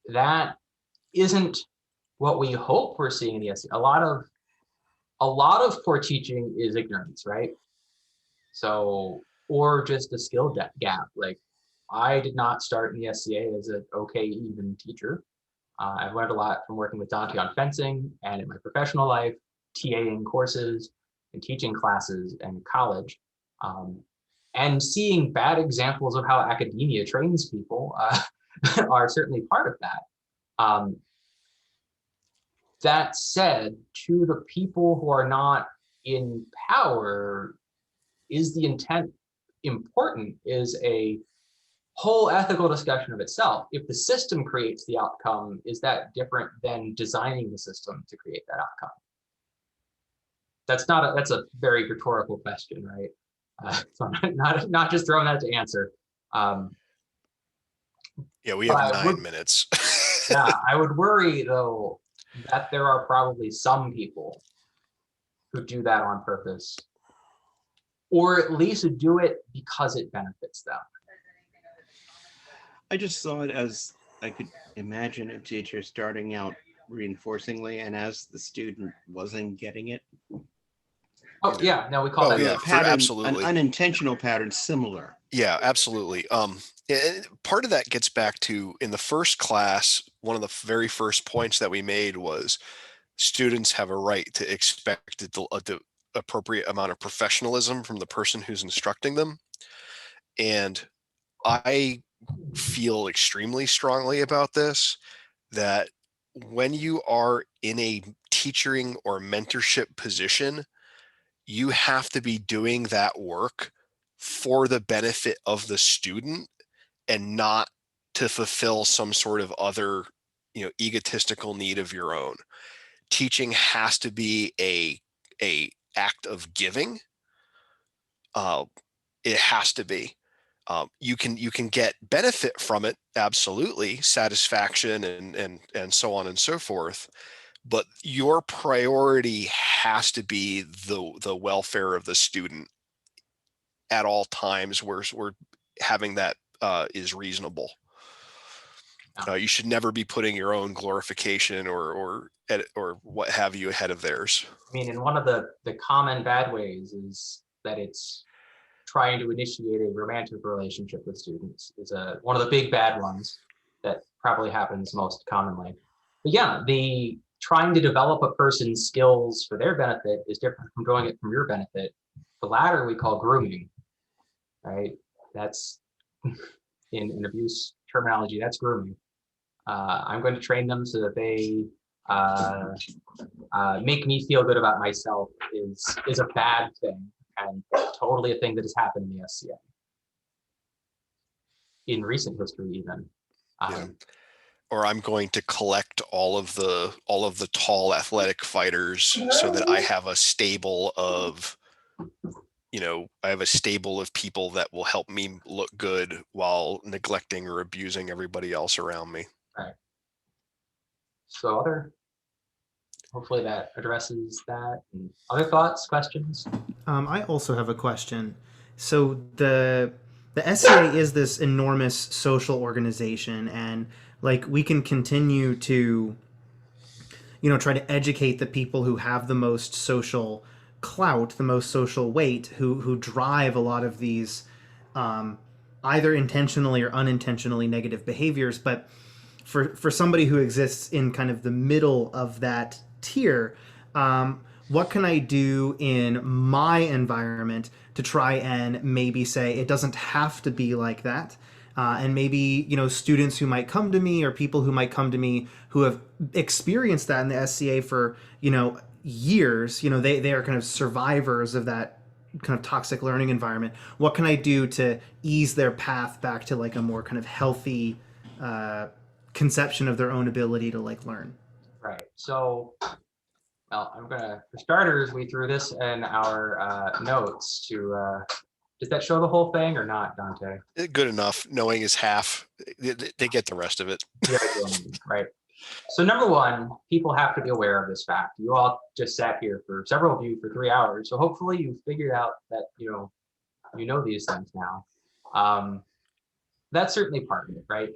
that isn't what we hope we're seeing in the SCA. A lot of poor teaching is ignorance, right? So, or just a skill gap. Like, I did not start in the SCA as an okay even teacher. I've learned a lot from working with Dante on fencing and in my professional life, TAing courses and teaching classes and college, and seeing bad examples of how academia trains people are certainly part of that. That said, to the people who are not in power, is the intent important? Is a whole ethical discussion of itself. If the system creates the outcome, is that different than designing the system to create that outcome? That's a very rhetorical question, right? So I'm not just throwing that to answer. Yeah, we have 9 minutes. Yeah, I would worry though that there are probably some people who do that on purpose, or at least do it because it benefits them. I just saw it as I could imagine a teacher starting out reinforcingly, and as the student wasn't getting it, Oh yeah, no, we call Oh, that yeah, a pattern, an absolutely. unintentional pattern similar. Yeah, absolutely. Part of that gets back to in the first class, one of the very first points that we made was students have a right to expect the appropriate amount of professionalism from the person who's instructing them. And I feel extremely strongly about this, that when you are in a teaching or mentorship position, you have to be doing that work for the benefit of the student and not to fulfill some sort of other, egotistical need of your own. Teaching has to be a act of giving. Uh, it has to be. You can get benefit from it, absolutely, satisfaction and so on and so forth. But your priority has to be the welfare of the student at all times, where having that is reasonable. You should never be putting your own glorification or what have you ahead of theirs. I mean, and one of the common bad ways is that it's trying to initiate a romantic relationship with students is one of the big bad ones that probably happens most commonly. But yeah, the trying to develop a person's skills for their benefit is different from doing it from your benefit. The latter we call grooming, right? That's in abuse terminology, that's grooming. I'm going to train them so that they make me feel good about myself is a bad thing, and totally a thing that has happened in the SCA in recent history even. Yeah. Or I'm going to collect all of the tall athletic fighters so that I have a stable of people that will help me look good while neglecting or abusing everybody else around me. Right. So hopefully that addresses that. And other thoughts, questions? I also have a question. So the SCA is this enormous social organization, and like we can continue to, try to educate the people who have the most social clout, the most social weight, who drive a lot of these, either intentionally or unintentionally negative behaviors. But for somebody who exists in kind of the middle of that tier, what can I do in my environment to try and maybe say it doesn't have to be like that? And maybe, students who might come to me or people who might come to me who have experienced that in the SCA for, years, they are kind of survivors of that kind of toxic learning environment. What can I do to ease their path back to like a more kind of healthy conception of their own ability to like learn? Right. So, well, for starters, we threw this in our notes to, does that show the whole thing or not, Dante? Good enough. Knowing is half. They get the rest of it. Yeah, right. So number one, people have to be aware of this fact. You all just sat here for several of you for 3 hours. So hopefully you figured out that, you know these things now. That's certainly part of it, right?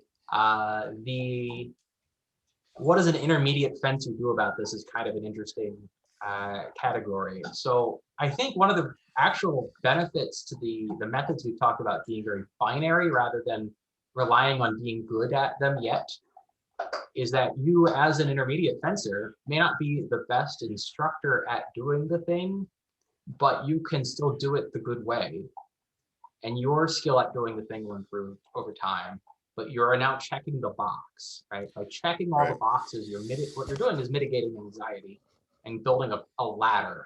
What does an intermediate fencer do about this is kind of an interesting category. So I think one of the actual benefits to the methods we've talked about being very binary rather than relying on being good at them yet is that you as an intermediate fencer may not be the best instructor at doing the thing, but you can still do it the good way. And your skill at doing the thing will improve over time. But you're now checking the box, right? By checking all the boxes, what you're doing is mitigating anxiety and building a ladder.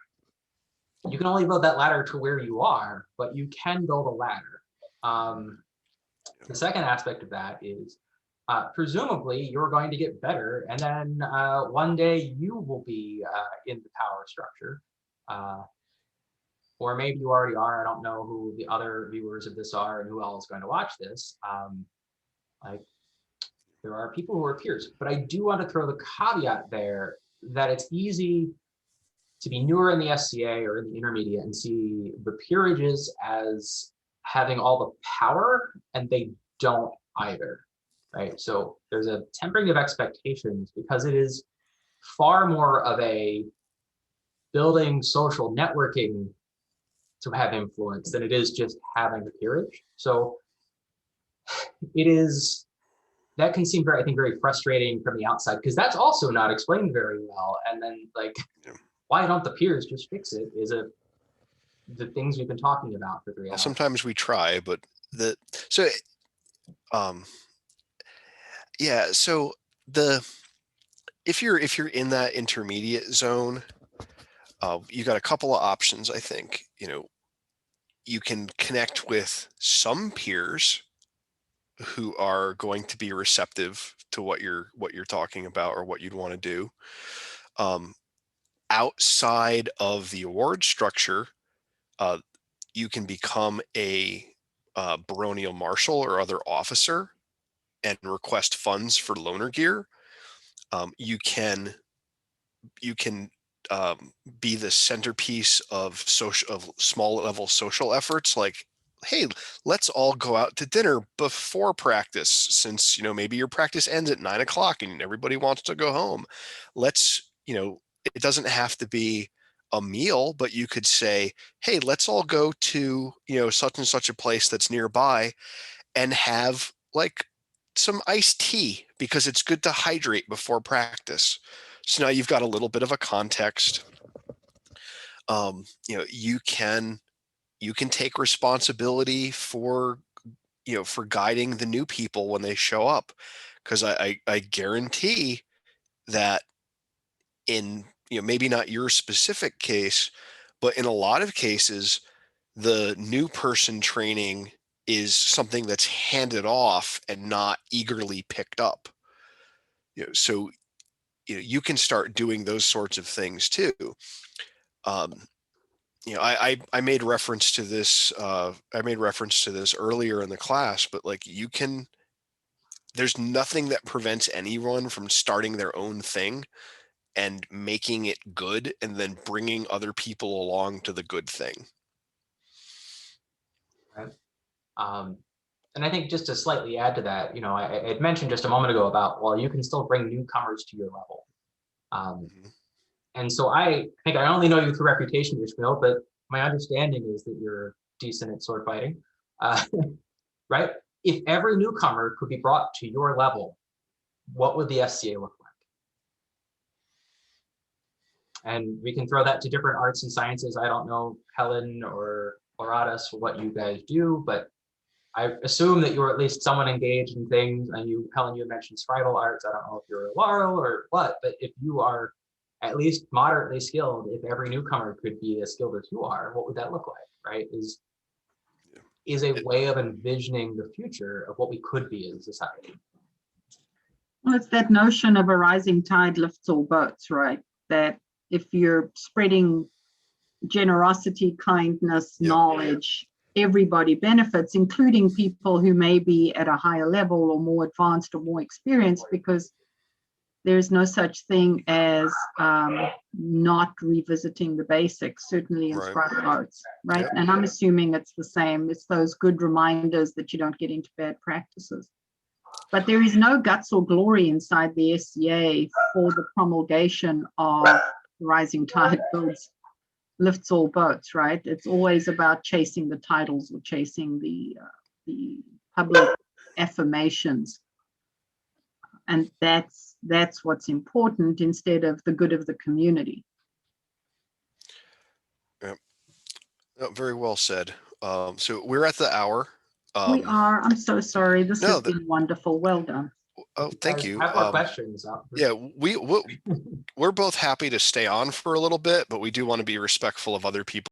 You can only build that ladder to where you are, but you can build a ladder. The second aspect of that is presumably you're going to get better, and then one day you will be in the power structure. Or maybe you already are. I don't know who the other viewers of this are and who else is going to watch this. There are people who are peers, but I do want to throw the caveat there that it's easy to be newer in the SCA or in the intermediate and see the peerages as having all the power, and they don't either, right? So there's a tempering of expectations because it is far more of a building social networking to have influence than it is just having the peerage. So it is, that can seem very, I think, very frustrating from the outside because that's also not explained very well. And then like, why don't the peers just fix it? Is it the things we've been talking about for 3 Well, hours? sometimes we try, but yeah, so if you're in that intermediate zone, you got a couple of options. I think, you can connect with some peers who are going to be receptive to what you're talking about or what you'd want to do. Outside of the award structure, you can become a baronial marshal or other officer and request funds for loaner gear. You can be the centerpiece of small level social efforts, like, hey, let's all go out to dinner before practice, since maybe your practice ends at 9 o'clock and everybody wants to go home. Let's, it doesn't have to be a meal, but you could say, hey, let's all go to such and such a place that's nearby and have like some iced tea because it's good to hydrate before practice. So now you've got a little bit of a context. You can take responsibility for for guiding the new people when they show up, because I guarantee that in maybe not your specific case, but in a lot of cases, the new person training is something that's handed off and not eagerly picked up. So you can start doing those sorts of things too. I made reference to this. I made reference to this earlier in the class, but like there's nothing that prevents anyone from starting their own thing and making it good, and then bringing other people along to the good thing. Right. And I think just to slightly add to that, I had mentioned just a moment ago about, well, you can still bring newcomers to your level. And so I think I only know you through reputation, Ishmael, but my understanding is that you're decent at sword fighting, right? If every newcomer could be brought to your level, what would the SCA look like? And we can throw that to different arts and sciences. I don't know, Helen or Aratus, what you guys do, but I assume that you're at least someone engaged in things. And you, Helen, you mentioned scribal arts. I don't know if you're a Laurel or what, but if you are at least moderately skilled, if every newcomer could be as skilled as you are, what would that look like, right? Is a way of envisioning the future of what we could be as a society. Well, it's that notion of a rising tide lifts all boats, right? That if you're spreading generosity, kindness, knowledge, everybody benefits, including people who may be at a higher level or more advanced or more experienced, because there's no such thing as not revisiting the basics, certainly in scribal arts, right? Yep. And I'm assuming it's the same. It's those good reminders that you don't get into bad practices. But there is no guts or glory inside the SCA for the promulgation of rising tide lifts all boats, right? It's always about chasing the titles or chasing the public affirmations. And that's what's important, instead of the good of the community. Yep. Oh, very well said. So we're at the hour. We are. I'm so sorry. This has been wonderful. Well done. Oh, thank you. I have more questions. Yeah, we're both happy to stay on for a little bit, but we do want to be respectful of other people.